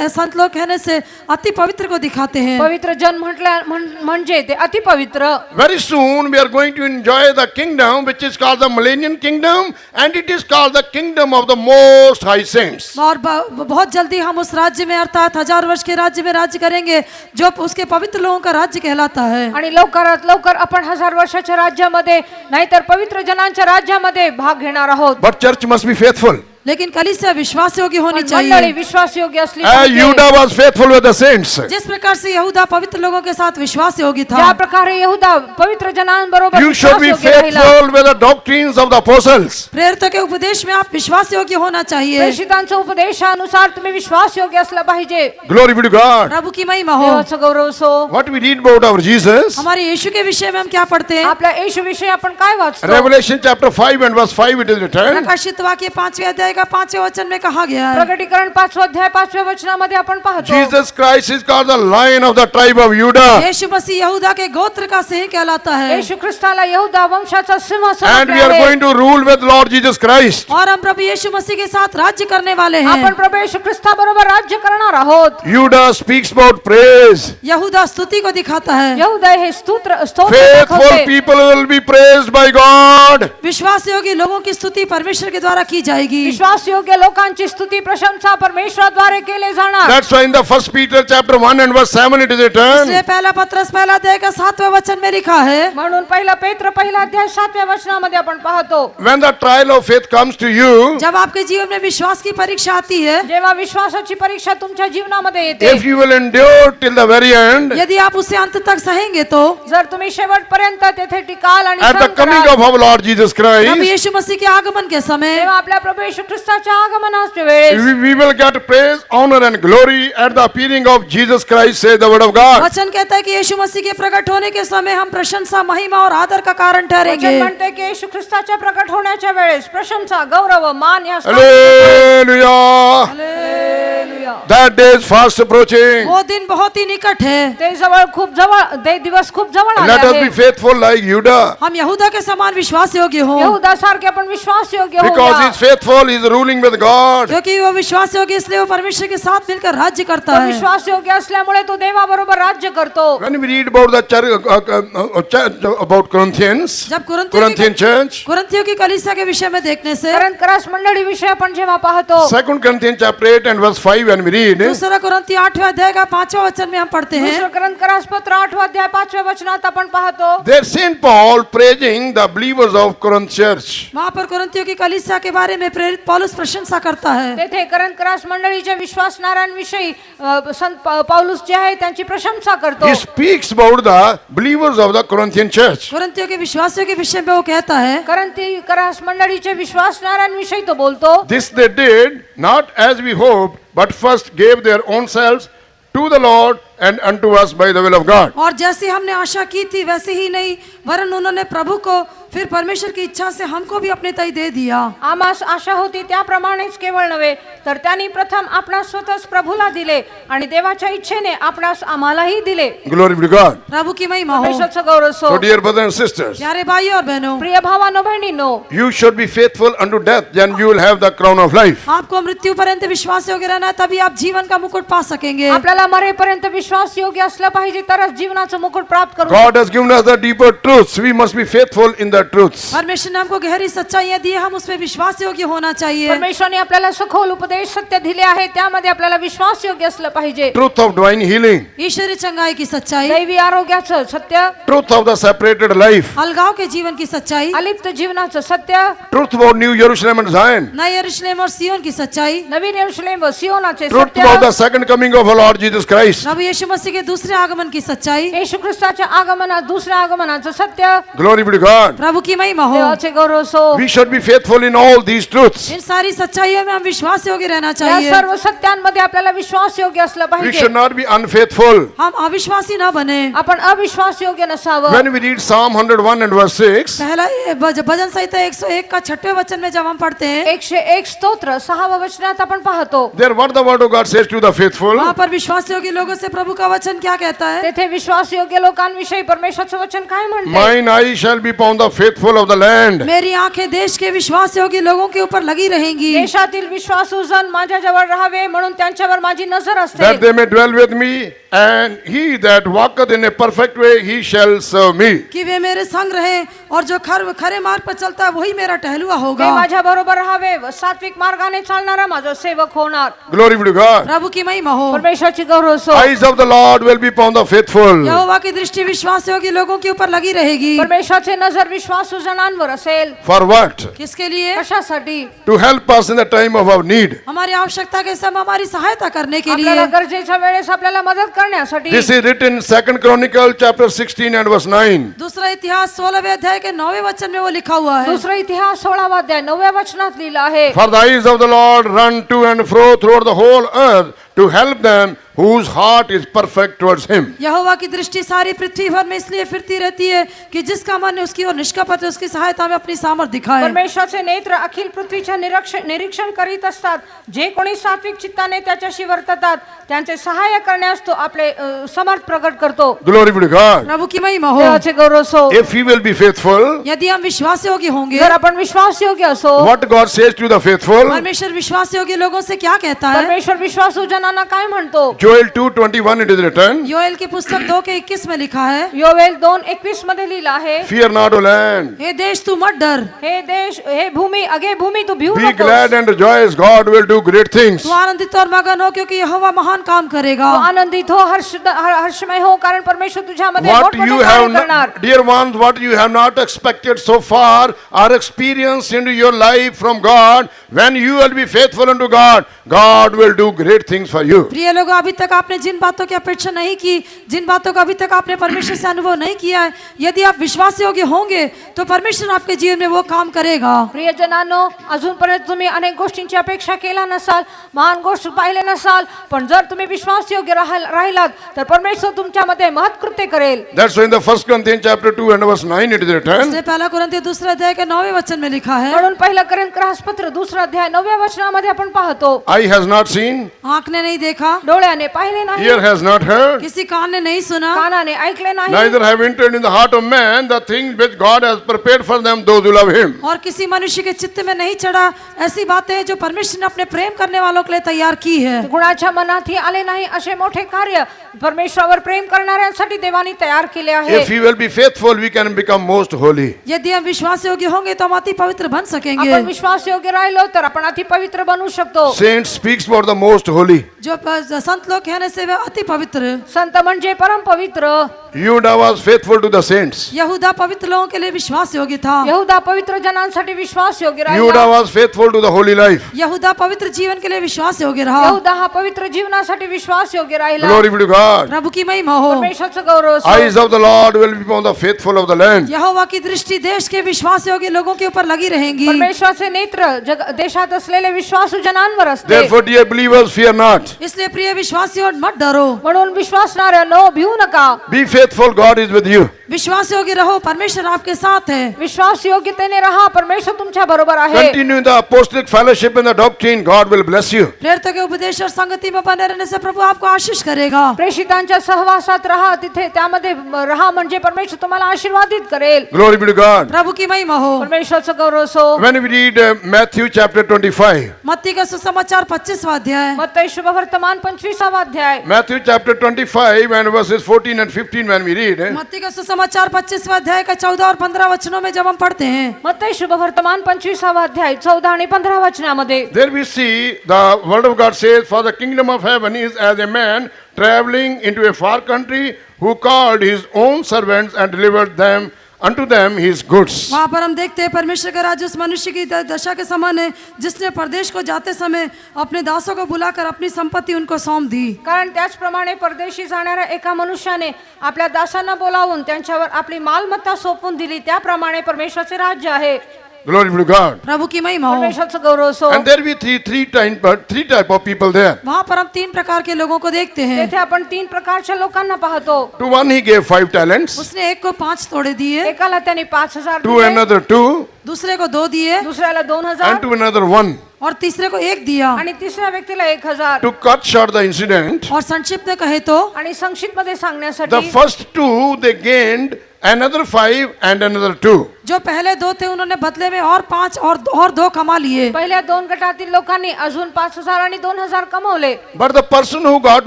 संत लोग कहने से अति पवित्र को दिखाते हैं. पवित्र जन म्हणजे ते अति पवित्र. Very soon we are going to enjoy the kingdom which is called the millennium kingdom, and it is called the kingdom of the most high saints. और बहुत जल्दी हम उस राज्य में अर्थात 1000 वर्ष के राज्य में राज्य करेंगे जो उसके पवित्र लोगों का राज्य कहलाता है. आणि लवकरात लवकर आपण 1000 वर्षाच्या राज्यामध्ये नाहीतर पवित्र जनांच्या राज्यामध्ये भाग घेणार आहोत. But church must be faithful. लेकिन कलीसिया विश्वास योग्य होनी पण मंडळी चाहिए। विश्वास योग्य असली As पाहिजे. Judah was faithful with the saints, जिस प्रकार से यहूदा पवित्र लोगों के साथ विश्वास योग्य था, ज्या प्रकारे यहूदा पवित्र जनांबरोबर you should विश्वास be योग्य राहिला. faithful with the doctrines of the apostles. प्रेरितों के उपदेश में आप विश्वास योग्य होना चाहिए। प्रेषितांच्या उपदेशानुसार तुम्ही विश्वास योग्य असलं पाहिजे. Glory be to God. प्रभु की महिमा हो। देवाचा गौरव so. What we read about our Jesus, हमारे यीशु के विषय में हम क्या पढ़ते हैं? आपल्या येशू विषयी आपण काय वाचतो? Revelation chapter 5 and verse 5 it is written, प्रकाशित वाक्य 5वें अध्याय का 5वें वचन में कहा गया है, प्रकटीकरण 5 अध्याय 5व्या वचनामध्ये आपण पाहतो. Jesus Christ is called the Lion of the tribe of Judah. यीशु मसीह यहूदा के गोत्र का सिंह कहलाता है। येशू ख्रिस्ताला यहूदा वंशाचा सिंहासन And we are आहे. going to rule with Lord Jesus Christ. और हम प्रभु यीशु मसीह के साथ राज्य करने वाले आपण हैं। प्रभू येशू ख्रिस्ताबरोबर राज्य करणार आहोत. Judah speaks about praise. यहूदा स्तुति को दिखाता है। यहूदा हे स्तोत्र Faithful दाखवते. people will be praised by God. विश्वास योग्य लोगों की स्तुति परमेश्वर के द्वारा की जाएगी। विश्वास योग्य लोकांची स्तुती प्रशंसा परमेश्वराद्वारे केले जाणार. That's why in the first Peter chapter 1 and verse 7 it is written, इसलिए पहला पत्रस पहला अध्याय का 7वें वचन में लिखा है, म्हणून पहिला पेत्र पहिला अध्याय 7व्या वचनामध्ये आपण पाहतो. when the trial of faith comes to you, जब आपके जीवन में विश्वास की परीक्षा आती है, जेव्हा विश्वासाची परीक्षा तुमच्या जीवनामध्ये येते, if you will endure till the very end, यदि आप उसे अंत तक सहेंगे तो जर तुम्ही शेवटपर्यंत तेथे टिकाल आणि at the सहन coming कराल, of our Lord Jesus Prabhu Christ, यीशु मसीह के आगमन के समय तेव्हा आपल्या प्रभू येशू ख्रिस्ताच्या आगमनाच्या वेळेस we will get praise, honor and glory at the appearing of Jesus Christ, says the word of God. वचन कहता है कि यीशु मसीह के प्रकट होने के समय हम प्रशंसा, महिमा और आदर का कारण ठहरेंगे। वचन म्हणते की येशू ख्रिस्ताच्या प्रकट होण्याच्या वेळेस प्रशंसा, गौरव, मान या Hallelujah. Hallelujah. That day is fast approaching. वो दिन बहुत ही निकट है। ते दिवस खूप जवळ आले Let us be आहे. faithful like Judah. हम यहूदा के समान विश्वास योग्य हो, यहूदा सारखे आपण विश्वास योग्य Because he होऊया. is faithful, he is ruling with God. क्योंकि वो विश्वास योग्य इसलिए वो परमेश्वर के साथ मिलकर राज्य करता तो है। विश्वास योग्य असल्यामुळे तो देवाबरोबर राज्य करतो. When we read about the church, about Corinthians, जब Corinthian church, कुरिन्थियों की कलीसिया के विषय में देखने से कारण करास मंडळी विषय आपण जेव्हा पाहतो, 2 Corinthians chapter 8 and verse 5 when we read, दूसरा कुरिन्थी 8वें अध्याय का 5वां वचन में हम पढ़ते हैं, दुसरं कारण करास पत्र 8 अध्याय 5व्या वचनात आपण पाहतो, there Saint Paul praising the believers of Corinth church. वहाँ पर कुरिन्थियों की कलीसिया के बारे में प्रेरित पौलुस प्रशंसा करता है। तेथे कारण करास मंडळीच्या विश्वासणाऱ्यांविषयी संत पौलुस जे आहे त्यांची प्रशंसा करतो. He speaks about the believers of the Corinthian church. कुरिन्थियों के विश्वासियों के विषय में वो कहता है, कारण ती करास मंडळीचे विश्वासणाऱ्यांविषयी तो बोलतो. This they did not as we hoped, but first gave their own selves to the Lord and unto us by the will of God. और जैसे हमने आशा की थी वैसे ही नहीं, वरन उन्होंने प्रभु को फिर परमेश्वर की इच्छा से हमको भी अपने तय दे दिया। आम्हास आशा होती त्याप्रमाणेच केवळ नव्हे तर त्यांनी प्रथम आपणास स्वतःच प्रभूला दिले आणि देवाच्या इच्छेने आपणास आम्हालाही दिले. Glory be to God. प्रभु की महिमा हो। परमेश्वराचं गौरव So so. dear brothers and sisters, प्यारे भाइयों और बहनों, प्रिय भावांनो बहिणींनो, you should be faithful unto death, then you will have the crown of life. आपको मृत्यु पर्यंत विश्वास योग्य रहना है, तभी आप जीवन का मुकुट पा सकेंगे। आपल्याला मरेपर्यंत विश्वास योग्य असलं पाहिजे तरच जीवनाचं मुकुट प्राप्त करू. God has given us the deeper truths. We must be faithful in the truths. परमेश्वर ने हमको गहरी सच्चाइयाँ दी, हम उसमें विश्वास योग्य होना चाहिए। परमेश्वराने आपल्याला सखोल उपदेश सत्य दिले आहे, त्यामध्ये आपल्याला विश्वास योग्य असलं पाहिजे. Truth of divine healing. ईश्वरी चंगाई की सच्चाई, दैवी आरोग्याचं सत्य, Truth of the separated life. अलगाव के जीवन की सच्चाई, अलिप्त जीवनाचं सत्य, Truth about New Jerusalem and Zion. नए यरूशलेम और सियोन की सच्चाई, नवीन यरूशलेम व सियोनाचे Truth about the सत्य, second coming of our Lord Jesus Christ. प्रभु यीशु मसीह के दूसरे आगमन की सच्चाई, येशू ख्रिस्ताच्या आगमनात दुसऱ्या आगमनाचं सत्य, Glory be to God. प्रभु की महिमा हो। देवाचे गौरव सो. We should be faithful in all these truths. इन सारी सच्चाइयों में हम विश्वास योग्य रहना या चाहिए। सर्व सत्यांमध्ये आपल्याला विश्वास योग्य असलं We पाहिजे. should not be unfaithful. हम अविश्वासी न बने। आपण अविश्वास योग्य नसावं. When we read Psalm 101 and verse 6, पहला ये भजन संहिता 101 का 6वें वचन में जब हम पढ़ते हैं, 101 स्तोत्र 6व्या वचनात आपण पाहतो, there what the word of God says to the faithful. वहाँ पर विश्वास योग्य लोगों से प्रभु का वचन क्या कहता है? तेथे विश्वास योग्य लोकांविषयी परमेश्वराचं वचन काय म्हणते? Mine eyes shall be upon the faithful of the land. मेरी आंखें देश के विश्वास योग्य लोगों के ऊपर लगी रहेंगी, देशातील विश्वासू जन माझ्या जवळ राहावे म्हणून त्यांच्यावर माझी नजर असते. That they may dwell with me, and he that walketh in a perfect way, he shall serve me. कि वे मेरे संग रहे और जो खरे मार्ग पर चलता है वही मेरा टहलुआ ते होगा। माझ्या बरोबर राहावे व सात्विक मार्गाने चालणारा माझा सेवक होणार. Glory be to God. प्रभु की महिमा हो। परमेश्वराची गौरव सो. Eyes of the Lord will be upon the faithful. यहोवा की दृष्टि विश्वास योग्य लोगों के ऊपर लगी रहेगी। परमेश्वराचे नजर विश्वास विश्वासू जनांवर असेल. For what? किसके लिए? कशासाठी? To help us in the time of our need. हमारी आवश्यकता के समय हमारी सहायता करने के आपल्याला लिए. गरजेच्या वेळेस आपल्याला मदत करण्यासाठी. This is written in 2 Chronicle chapter 16 and verse 9. दूसरा इतिहास 16वें अध्याय के 9वें वचन में वो लिखा हुआ है. दुसरा इतिहास 16वा अध्याय 9व्या वचनात लिहिलं आहे. For the eyes of the Lord run to and fro throughout the whole earth to help them whose heart is perfect towards him. यहोवा की दृष्टी सारी पृथ्वी भर में इसलिए फिरती रहती है कि जिसका मन उसकी ओर निष्कपट है, उसकी सहायता में अपनी सामर्थ दिखाए. परमेश्वराचे नेत्र अखिल पृथ्वीच्या निरीक्षण करीत असतात. जे कोणी सात्विक चित्ताने त्याच्याशी वर्ततात त्यांचे सहाय्य करण्यास तो आपले समर्थ प्रकट करतो. Glory be to God. प्रभु की महिमा हो. देवाचे गौरव असो. If we will be faithful, यदि हम विश्वास योग्य होंगे, जर आपण विश्वासयोग्य असो. what God says to the faithful, परमेश्वर विश्वास योग्य लोगों से क्या कहता है? परमेश्वर विश्वासू जनांना काय म्हणतो? Joel 2:21 it is written, Joel की पुस्तक 2:21 में लिखा है, योवेल 2:21 मध्ये लिहिलं आहे. fear not, O land. हे देश तू मत डर, हे देश, हे भूमी, अगे भूमी तू भिवू Be नकोस. glad and rejoice. God will do great things. तू आनंदित और मगन हो क्योंकि यहोवा महान काम करेगा. तू आनंदित हो, हर्षमय हो, कारण परमेश्वर तुझ्यामध्ये What you मोठमोठे have, कार्य करणार. dear ones, what you have not expected so far or experienced into your life from God, when you will be faithful unto God, God will do great things for you. प्रिय लोगों, अभी तक आपने जिन बातों की अपेक्षा नहीं की, जिन बातों का अभी तक आपने परमेश्वर से अनुभव नहीं किया है, यदि आप विश्वास योग्य होंगे तो परमेश्वर आपके जीवन में वो काम करेगा. प्रियजनांनो, अजूनपर्यंत तुम्ही अनेक गोष्टींची अपेक्षा केला नसाल, महान गोष्ट पाहिले नसाल, पण जर तुम्ही विश्वासयोग्य राहिलात तर परमेश्वर तुमच्यामध्ये महत्कृत्य करेल. That's why in the 1 Corinthians chapter 2 and verse 9 it is written, इसलिए पहला कुरिन्थियों 2 अध्याय के 9वें वचन में लिखा है, म्हणून पहिलं कोरिन्थीय पत्र 2 अध्याय 9व्या वचनामध्ये आपण पाहतो. eye has not seen, आंख ने नहीं देखा, डोळ्याने पाहिले नाही, ear has not heard, किसी कान ने नहीं सुना, कानाने ऐकले नाही, neither have entered in the heart of man the things which God has prepared for them those who love him. और किसी मनुष्य के चित्त में नहीं चढ़ा ऐसी बातें जो परमेश्वर ने अपने प्रेम करने वालों के लिए तैयार की है. गुणाच्या मनातही आले नाही असे मोठे कार्य परमेश्वरावर प्रेम करणाऱ्यांसाठी देवानी तयार केले आहे. If we will be faithful, we can become most holy. यदि हम विश्वास योग्य होंगे तो हम अति पवित्र बन सकेंगे. आपण विश्वास योग्य राहिलो तर आपण अति पवित्र बनू शकतो. Saint speaks about the most holy. जो संत लोग कहने से वे अति पवित्र. संत म्हणजे परम पवित्र. Judah was faithful to the saints. यहूदा पवित्र लोगों के लिए विश्वास योग्य था. यहूदा पवित्र जनांसाठी विश्वास योग्य Judah राहिला. was faithful to the holy life. यहूदा पवित्र जीवन के लिए विश्वास योग्य रहा. यहूदा हा पवित्र जीवनासाठी विश्वास योग्य राहिला. Glory be to God. प्रभु की महिमा हो. परमेश्वराचं गौरव असो. Eyes of the Lord will be upon the faithful of the land. यहोवा की दृष्टी देश के विश्वास योग्य लोगों के ऊपर लगी रहेंगी. परमेश्वराचे नेत्र देशात असलेले विश्वासू जनांवर असते. Therefore, dear believers, fear not. इसलिए प्रिय विश्वासियों मत डरो. म्हणून विश्वासणाऱ्यांनो भिवू नका. Be faithful, God is with you. विश्वास योग्य रहो, परमेश्वर आपके साथ है. विश्वास योग्यतेने रहा, परमेश्वर तुमच्या बरोबर आहे. Continue in the apostolic fellowship and the doctrine, God will bless you. प्रेरितों के उपदेश और संगति में बने रहने से प्रभु आपको आशीष करेगा. प्रेषितांच्या सहवासात राहा, तिथे त्यामध्ये राहा म्हणजे परमेश्वर तुम्हाला आशीर्वादित करेल. Glory be to God. प्रभु की महिमा हो. परमेश्वराचं गौरव असो. When we read Matthew chapter 25, मत्ती का सुसमाचार 25वां अध्याय. मत्ती शुभ वर्तमान 25वा अध्याय. Matthew chapter 25 and verses 14 and 15 when we read, मत्ती का सुसमाचार 25वां अध्याय का 14 और 15 वचनों में जब हम पढ़ते हैं, मत्ती शुभ वर्तमान 25वा अध्याय 14 आणि 15 वचनामध्ये there we see the word of God says, for the kingdom of heaven is as a man traveling into a far country who called his own servants and delivered them unto them his goods. वहाँ पर हम देखते हैं परमेश्वर का राज्य उस मनुष्य की दशा के समान है जिसने परदेश को जाते समय अपने दासों को बुलाकर अपनी संपत्ति उनको सौंप दी. कारण त्याचप्रमाणे परदेशी जाणाऱ्या एका मनुष्याने आपल्या दासांना बोलावून त्यांच्यावर आपली मालमत्ता सोपवून दिली. त्याप्रमाणे परमेश्वराचे राज्य आहे. Glory be to God. प्रभु की महिमा हो. परमेश्वराचं गौरव असो. And there we see three type of people there. वहाँ पर हम 3 प्रकार के लोगों को देखते हैं. तेथे आपण 3 प्रकारच्या लोकांना पाहतो. To one he gave 5 talents, उसने एक को 5 तोड़े दिए, एकाला त्यांनी 5,000 to दिले, another 2, दूसरे को 2 दिए दुसऱ्याला 2,000 and to another 1. और तीसरे को 1 दिया. आणि तिसऱ्या व्यक्तीला 1,000. To cut short the incident, और संक्षिप्त में कहे तो आणि संक्षिप्त मध्ये the सांगण्यासाठी first 2 they gained another 5 and another 2. जो पहले 2 थे उन्होंने बदले में और 5 और 2 कमा लिए. पहिल्या 2 गटातील लोकांनी अजून 5,000 आणि 2,000 कमवले. But the person who got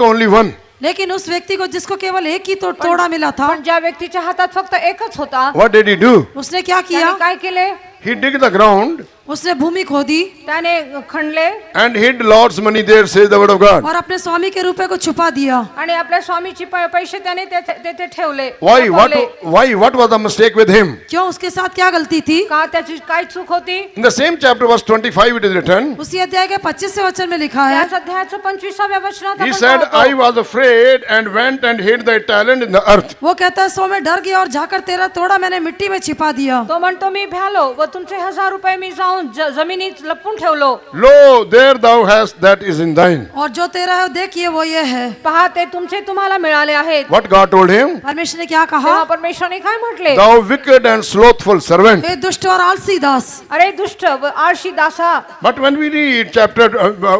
only 1, लेकिन उस व्यक्ति को जिसको केवल एक ही तोड़ा मिला था, पण ज्या व्यक्तीच्या हातात फक्त एकच होता, what did he do? उसने क्या त्याने किया? काय केले? He digged the ground, उसने भूमि खोदी त्याने खणले and hid Lord's money there, says the word of God. और अपने स्वामी के रुपए को छुपा दिया। आणि आपल्या स्वामीची पैसे त्याने तेथे ठेवले। Why? लपवले। What was the mistake with him? क्यों, उसके साथ क्या गलती थी? का त्याची काय चूक होती? In the same chapter, verse 25, it is written, उसी अध्याय के 25वें वचन में लिखा है, त्याच अध्यायाचं 25व्या वचनात he आपण said, पाहतो, I was afraid and went and hid thy talent in the earth. वो कहता है, सो मैं डर गया और जाकर तेरा तोड़ा मैंने मिट्टी में छिपा दिया। तो म्हणतो मी भ्यालो व तुमचे 1000 रुपये मी जाऊन जमिनीत लपून ठेवलो। Lo, there thou hast that is in thine. और जो तेरा है देखिए वो ये है। पहा ते तुमचे तुम्हाला मिळाले आहेत। What God told him? परमेश्वर ने क्या कहा? तेव्हा परमेश्वराने काय म्हटले? Thou wicked and slothful servant. हे दुष्ट और आलसी दास। अरे दुष्ट व आळशी दासा। But when we read chapter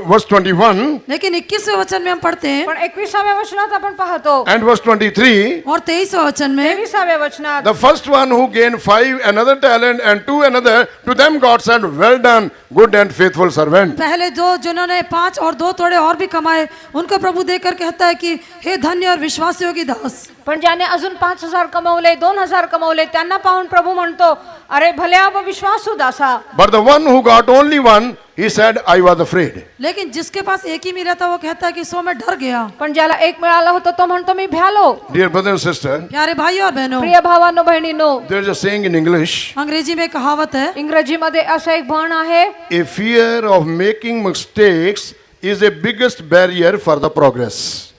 verse 21 लेकिन 21वें वचन में हम पढ़ते हैं पण 21व्या वचनात आपण पाहतो and verse 23, और 23वें वचन में 23व्या वचनात the first one who gained 5 another talent and 2 another, to them God said, well done, good and faithful servant. पहले दो जिन्होंने 5 और 2 तोड़े और भी कमाए, उनको प्रभु देकर कहता है कि हे धन्य और विश्वासी योगी दास। पण ज्याने अजून 5000 कमवले 2000 कमवले त्यांना पाहून प्रभू म्हणतो अरे भल्या व विश्वासू दासा। But the one who got only one, he said, I was afraid. लेकिन जिसके पास एक ही मिला था वो कहता है कि सो मैं डर गया। पण ज्याला एक मिळाला होता तो म्हणतो मी भ्यालो। Dear brother and sister, प्यारे भाई और बहनों, प्रिय भावांनो बहिणींनो, there is a saying in English, अंग्रेजी में कहावत है, इंग्रजीमध्ये असं एक म्हण आहे, a fear of making mistakes is the biggest barrier for the progress.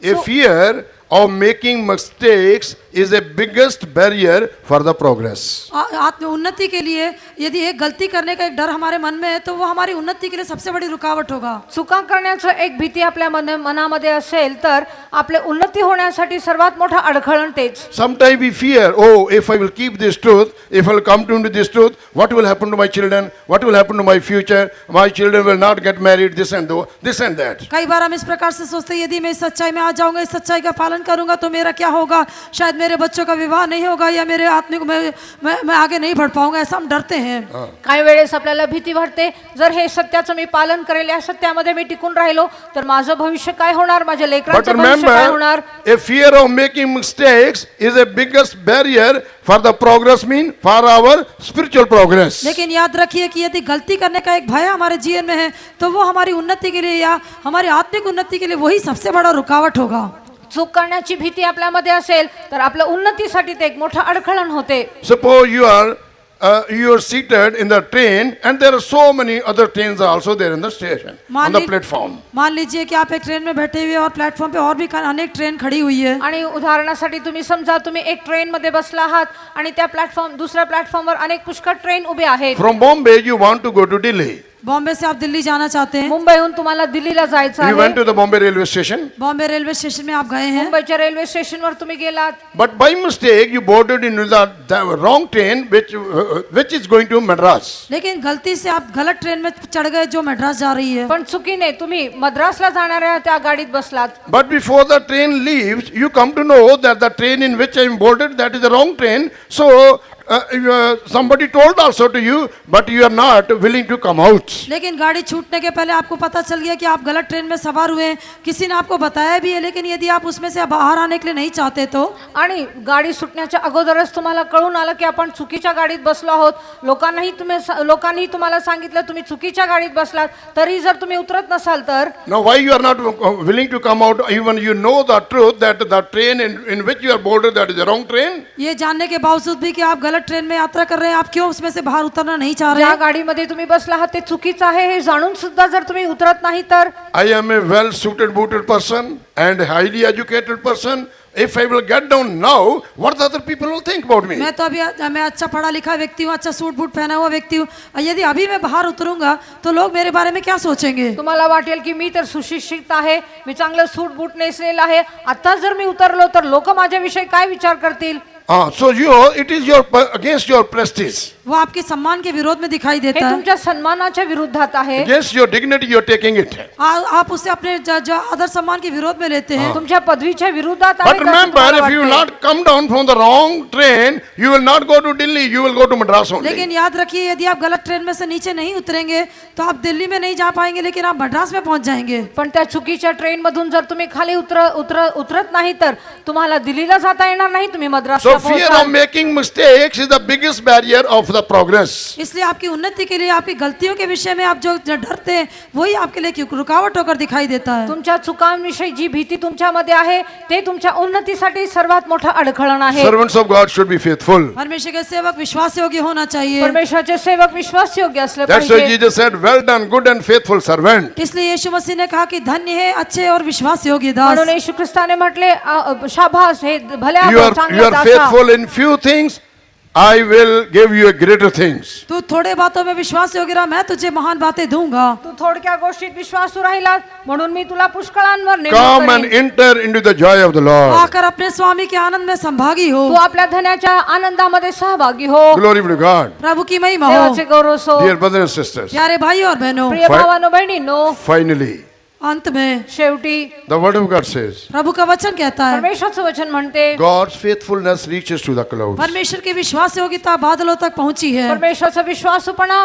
A fear of making mistakes is the biggest barrier for the progress. आत्म उन्नति के लिए यदि एक गलती करने का एक डर हमारे मन में है तो वो हमारी उन्नति के लिए सबसे बड़ी रुकावट होगा। चुका करण्याचं एक भीती आपल्या मनामध्ये असेल तर आपले उन्नती होण्यासाठी सर्वात मोठा अडखळण तेच। Sometimes we fear, oh, if I will keep this truth, if I will come to this truth, what will happen to my children? What will happen to my future? My children will not get married, this and that. कई बार हम इस प्रकार से सोचते हैं, यदि मैं इस सच्चाई में आ जाऊंगा, इस सच्चाई का पालन करूंगा तो मेरा क्या होगा, शायद मेरे बच्चों का विवाह नहीं होगा या मेरे आत्मिक मैं आगे नहीं बढ़ पाऊंगा, ऐसा हम डरते हैं। काही वेळेस आपल्याला भीती वाटते, जर हे सत्याचं मी पालन करेल, या सत्यामध्ये मी टिकून राहिलो तर माझं भविष्य काय होणार, माझ्या But लेकरांचं भविष्य काय होणार। remember, a fear of making mistakes is the biggest barrier for the progress, mean for our spiritual progress. लेकिन याद रखिए कि यदि गलती करने का एक भय हमारे जीवन में है तो वो हमारी उन्नति के लिए या हमारी आत्मिक उन्नति के लिए वही सबसे बड़ा रुकावट होगा। चूक करण्याची भीती आपल्यामध्ये असेल तर आपल्या उन्नतीसाठी ते एक मोठं अडखळण होते। Suppose you are seated in the train and there are so many other trains are also there in the station, on the platform. मान लीजिए कि आप एक ट्रेन में बैठे हुए और प्लेटफॉर्म पे और भी अनेक ट्रेन खड़ी हुई है। आणि उदाहरणासाठी तुम्ही समजा तुम्ही एक ट्रेन मध्ये बसला आहात आणि त्या दुसऱ्या प्लॅटफॉर्मवर अनेक पुष्कळ ट्रेन उभे आहेत। From Bombay you want to go to Delhi. Bombay से आप दिल्ली जाना चाहते हैं, मुंबईहून तुम्हाला दिल्लीला जायचं You went आहे। to the Bombay railway station, Bombay railway station में आप गए हैं, मुंबईच्या रेल्वे स्टेशनवर तुम्ही गेलात, but by mistake you boarded in the wrong train which is going to Madras. लेकिन गलती से आप गलत ट्रेन में चढ़ गए जो मद्रास जा रही है। पण चुकीने तुम्ही मद्रासला जाणाऱ्या त्या गाडीत बसलात। But before the train leaves, you come to know that the train in which I am boarded, that is the wrong train. So somebody told also to you, but you are not willing to come out. लेकिन गाड़ी छूटने के पहले आपको पता चल गया कि आप गलत ट्रेन में सवार हुए हैं, किसी ने आपको बताया भी है, लेकिन यदि आप उसमें से बाहर आने के लिए नहीं चाहते तो आणि गाडी सुटण्याच्या अगोदरच तुम्हाला कळून आलं की आपण चुकीच्या गाडीत बसलो आहोत, लोकांनी तुम्हाला सांगितलं तुम्ही चुकीच्या गाडीत बसलात, तरी जर तुम्ही उतरत नसाल तर Now why you are not willing to come out, even you know the truth that the train in which you are boarded, that is the wrong train? ये जानने के बावजूद भी कि आप गलत ट्रेन में यात्रा कर रहे हैं, आप क्यों उसमें से बाहर उतरना नहीं चाह रहे ज्या हैं? गाडीमध्ये तुम्ही बसला आहात ते चुकीचं आहे हे जाणून सुद्धा जर तुम्ही उतरत नाही तर I am a well suited booted person and highly educated person. If I will get down now, what the other people will think about me? मैं तो मैं अच्छा पढ़ा लिखा व्यक्ति हूँ, अच्छा सूट बूट पहना हुआ व्यक्ति हूँ, यदि अभी मैं बाहर उतरूंगा तो लोग मेरे बारे में क्या सोचेंगे? तुम्हाला वाटेल की मी तर सुशिक्षित आहे, मी चांगलं सूट बूट नेसलेलं आहे, आता जर मी उतरलो तर लोक माझ्याविषयी काय विचार करतील? So it is against your prestige. वो आपके सम्मान के विरोध में दिखाई हे देता है, तुमच्या सन्मानाच्या विरोधात आहे, Against your dignity you are taking it. आप उसे अपने जो आदर सम्मान के विरोध में लेते हैं। तुमच्या पदवीच्या विरोधात आहे But असं remember, तुम्हाला if you will वाटतंय. not come down from the wrong train, you will not go to Delhi, you will go to Madras only. लेकिन याद रखिए यदि आप गलत ट्रेन में से नीचे नहीं उतरेंगे तो आप दिल्ली में नहीं जा पाएंगे, लेकिन आप मद्रास में पहुंच जाएंगे। पण त्या चुकीच्या ट्रेन मधून जर तुम्ही खाली उतरत नाही तर तुम्हाला दिल्लीला जाता येणार नाही, तुम्ही Madras So So fear of making mistakes is the biggest barrier of the progress. इसलिए आपकी उन्नति के लिए आपकी गलतियों के विषय में आप जो डरते हैं वही आपके लिए एक रुकावट होकर दिखाई देता है। तुमच्या चुकांविषयी जी भीती तुमच्यामध्ये आहे ते तुमच्या उन्नतीसाठी सर्वात मोठा अडखळण आहे। Servants of God should be faithful. परमेश्वर के सेवक विश्वास योग्य होना चाहिए। परमेश्वराचे सेवक विश्वासयोग्य असले That's why पाहिजे। Jesus said, well done, good and faithful servant. इसलिए यीशु मसीह ने कहा कि धन्य है अच्छे और विश्वास योग्य दास। म्हणून येशू ख्रिस्ताने म्हटले शाबास हे भल्या You are चांगल्या दासा। faithful in few things, I will give you a greater things. तू थोड़े बातों में विश्वास योग्य रहा, मैं तुझे महान बातें दूंगा। तू थोडक्या गोष्टीत विश्वासू राहिलास म्हणून मी तुला पुष्कळांवर Come नेमणूक and करीन। enter into the joy of the Lord. आकर अपने स्वामी के आनंद में संभागी हो। तू आपल्या धन्याच्या आनंदामध्ये सहभागी हो। Glory be to God. प्रभु की महिमा हो। देवाचे गौरव सो। Dear brothers and sisters, प्यारे भाइयों और बहनों, प्रिय भावांनो बहिणींनो, finally, अंत में शेवटी the word of God says, प्रभु का वचन कहता है परमेश्वराचं वचन म्हणते God's faithfulness reaches to the clouds. परमेश्वर की विश्वास योग्यता बादलों तक पहुंची है। परमेश्वराचा विश्वासूपणा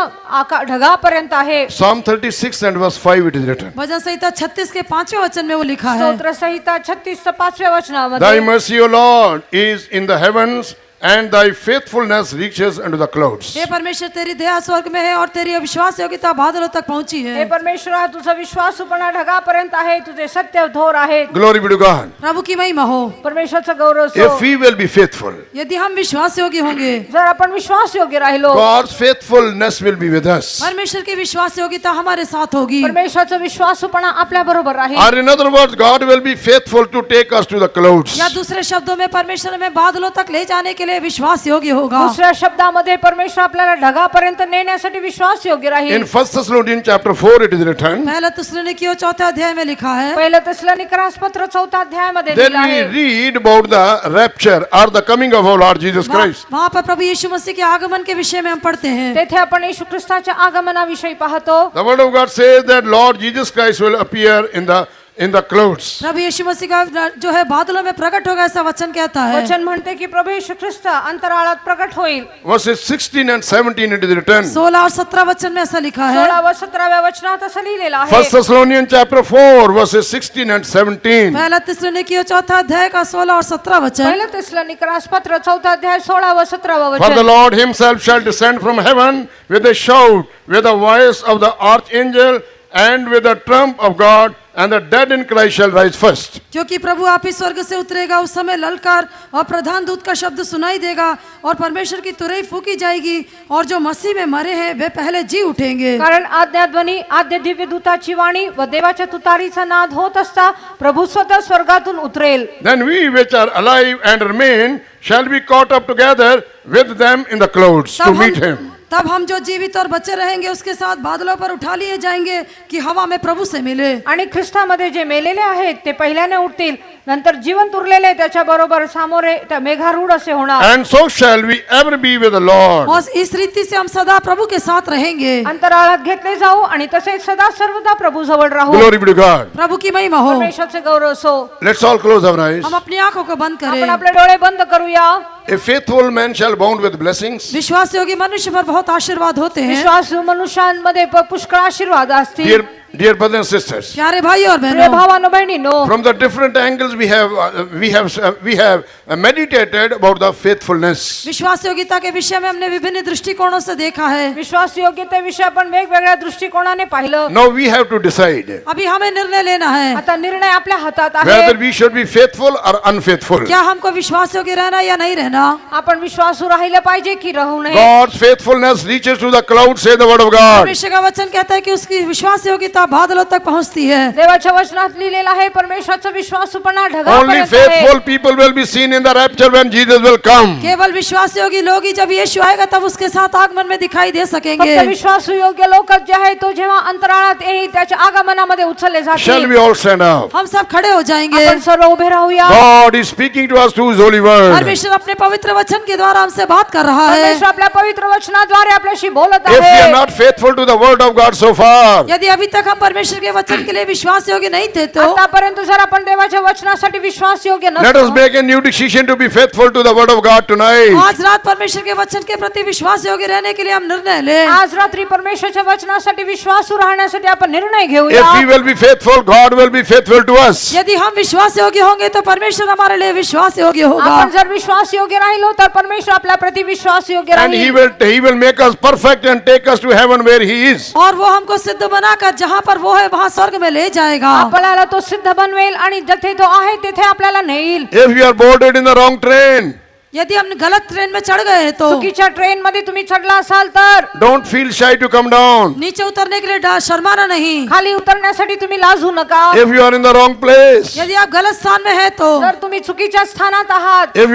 ढगापर्यंत आहे। Psalm 36 and verse 5 it is written, भजन संहिता 36 के 5वें वचन में वो लिखा है, स्तोत्र संहिता 36 5व्या Thy वचनामध्ये mercy, O Lord, is in the heavens, and thy faithfulness reaches unto the clouds. हे परमेश्वर तेरी दया स्वर्ग में है और तेरी अविश्वास योग्यता बादलों तक पहुंची हे है। परमेश्वरा तुझा विश्वासूपणा ढगापर्यंत आहे, तुझे सत्य थोर आहे। Glory be to God. प्रभु की महिमा हो। परमेश्वराचं गौरव If so. we will be faithful, यदि हम विश्वास योग्य होंगे, जर आपण विश्वास योग्य राहिलो, God's faithfulness will be with us. परमेश्वर की विश्वास योग्यता हमारे साथ होगी। परमेश्वराचा विश्वासूपणा आपल्या बरोबर राहील। Or in other words, God will be faithful to take us to the clouds. या दूसरे शब्दों में परमेश्वर हमें बादलों तक ले जाने के लिए विश्वास योग्य होगा। दुसऱ्या शब्दामध्ये परमेश्वर आपल्याला ढगापर्यंत नेण्यासाठी विश्वास योग्य In राहील। 1 Thessalonians chapter 4 it is written, पहला थिस्सलुनीकियों 4 अध्याय में लिखा है, पहिलं थिस्सलुनीकरास पत्र 4 अध्यायामध्ये then दिलं we आहे। read about the rapture or the coming of our Lord Jesus Christ. वहाँ पर प्रभु यीशु मसीह के आगमन के विषय में हम पढ़ते हैं। तेथे आपण येशू ख्रिस्ताच्या आगमनाविषयी पाहतो। The word of God says that Lord Jesus Christ will appear in the clouds. प्रभु यीशु मसीह का जो है बादलों में प्रकट होगा, ऐसा वचन कहता है। वचन म्हणते की प्रभू येशू ख्रिस्त अंतराळात प्रकट होईल। Verses 16 and 17 it is written. 16 और 17 वचन में ऐसा लिखा है। 16 व 17व्या वचनात असं लिहिलेलं 1 आहे। Thessalonians chapter 4 verses 16 and 17. पहला थिस्सलुनीकियों 4 अध्याय का 16 और 17 वचन, पहिलं थिस्सलुनीकरास पत्र 4 अध्याय 16 व 17 For the वचन। Lord himself shall descend from heaven with a shout, with the voice of the archangel, and with the trump of God, and the dead in Christ shall rise first. क्योंकि प्रभु आप ही स्वर्ग से उतरेगा, उस समय ललकार और प्रधान दूत का शब्द सुनाई देगा और परमेश्वर की तुरही फूकी जाएगी और जो मसीह में मरे हैं वे पहले जी उठेंगे। कारण आज्ञाध्वनी आद्य दिव्य दूताची वाणी व देवाच्या तुतारीचा नाद होत असता प्रभू स्वतः स्वर्गातून उतरेल। Then we which are alive and remain shall be caught up together with them in the clouds to meet him. तब हम जो जीवित और बचे रहेंगे उसके साथ बादलों पर उठा लिए जाएंगे कि हवा में प्रभु से मिले। आणि ख्रिस्तामध्ये जे मेलेले आहेत ते पहिल्याने उठतील, नंतर जीवन उरलेले त्याच्या बरोबर सामोरे त्या मेघारूढ असे होणार। And so shall we ever be with the Lord. और इस रीति से हम सदा प्रभु के साथ रहेंगे। अंतराळात घेतले जाऊ आणि तसेच सदा सर्वदा प्रभू जवळ राहू। Glory be to God. प्रभु की महिमा हो। परमेश्वराचे गौरव सो। Let's all close our eyes. हम अपनी आंखों को बंद आपण करें। आपले डोळे बंद करूया। A faithful man shall abound with blessings. विश्वास योगी मनुष्य पर बहुत आशीर्वाद होते हैं। विश्वासू मनुष्यांमध्ये पुष्कळ आशीर्वाद असतील। Dear brothers and sisters, प्यारे भाई और प्रिय बहनों, भावांनो बहिणींनो, from the different angles we have meditated about the faithfulness. विश्वास योग्यता के विषय में हमने विभिन्न दृष्टिकोणों से देखा है। विश्वास योग्यतेविषयी आपण वेगवेगळ्या दृष्टिकोनाने पाहिलं। Now we have to decide अभी हमें निर्णय लेना है, आता निर्णय आपल्या हातात आहे। whether we should be faithful or unfaithful. क्या हमको विश्वास योग्य रहना या नहीं रहना। आपण विश्वासू राहिलं पाहिजे की राहू नये। God's faithfulness reaches to the clouds, say the word of God. परमेश्वर का वचन कहता है कि उसकी विश्वास योग्यता बादलों तक पहुंचती है। देवाच्या वचनात लिहिलेलं आहे परमेश्वराचा विश्वासूपणा Only ढगापर्यंत faithful आहे। people will be seen in the rapture when Jesus will come. केवल विश्वास योगी लोग ही जब यीशु आएगा तब उसके साथ आगमन में दिखाई दे सकेंगे। फक्त विश्वासू योग्य लोकच जे आहे तो जेव्हा अंतराळात येईल त्याच्या आगमनामध्ये उचलले Shall जातील। we all stand up? हम सब खड़े हो जाएंगे। आपण सर्व उभे राहूया। God is speaking to us through His holy word. परमेश्वर अपने पवित्र वचन के द्वारा हमसे बात कर रहा है। परमेश्वर आपल्या पवित्र वचनाद्वारे आपल्याशी बोलत If we are आहे। not faithful to the word of God so far, यदि अभी तक तक हम परमेश्वर के वचन के लिए विश्वास योग्य नहीं थे तो आतापर्यंत जर आपण देवाच्या वचनासाठी विश्वास योग्य let us नसतो, make a new decision to be faithful to the word of God tonight. आज रात परमेश्वर के वचन के प्रति विश्वास योग्य रहने के लिए हम निर्णय ले। आज रात्री परमेश्वरच्या वचनासाठी विश्वासू राहण्यासाठी आपण निर्णय If घेऊया. we will be faithful, God will be faithful to us. यदि हम विश्वास योग्य होंगे तो परमेश्वर हमारे लिए विश्वास योग्य होगा आपण जर विश्वास योग्य राहिलो तर परमेश्वर आपल्या प्रति विश्वास योग्य And राहील he will make us perfect and take us to heaven where he is. और वो हमको सिद्ध बनाकर जहाँ पर वो है वहाँ स्वर्ग में ले जाएगा। आपल्याला तो सिद्ध बनवेल आणि जिथे तो आहे तिथे आपल्याला नेईल. If you are boarded in the wrong train, यदि हम गलत ट्रेन में चढ़ गए तो चुकीच्या ट्रेन मध्ये तुम्ही चढला असाल तर don't feel shy to come down. नीचे उतरने के लिए शर्माना नहीं। खाली उतरण्यासाठी तुम्ही लाजू नका. If you are in the wrong place, यदि आप गलत स्थान में है तो जर तुम्ही चुकीच्या स्थानात आहात, if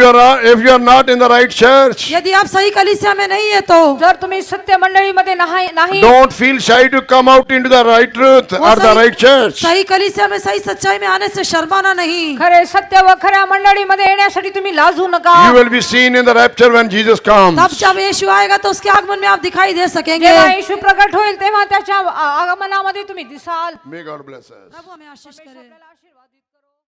you are not in the right church, यदि आप सही कलीसिया में नहीं है तो जर तुम्ही सत्य मंडळीमध्ये नाही don't feel shy to come out into the right truth or the right church. सही कलीसिया में सही सच्चाई में आने से शर्माना नहीं। खरे सत्य व खऱ्या मंडळीमध्ये येण्यासाठी तुम्ही लाजू नका. You will be seen in the rapture when Jesus comes. तब जब यीशु आएगा तो उसके आगमन में आप दिखाई दे सकेंगे। जेव्हा येशू प्रकट होईल तेव्हा त्याच्या आगमनामध्ये तुम्ही दिसाल. May God bless us. प्रभु हमें आशीष करे।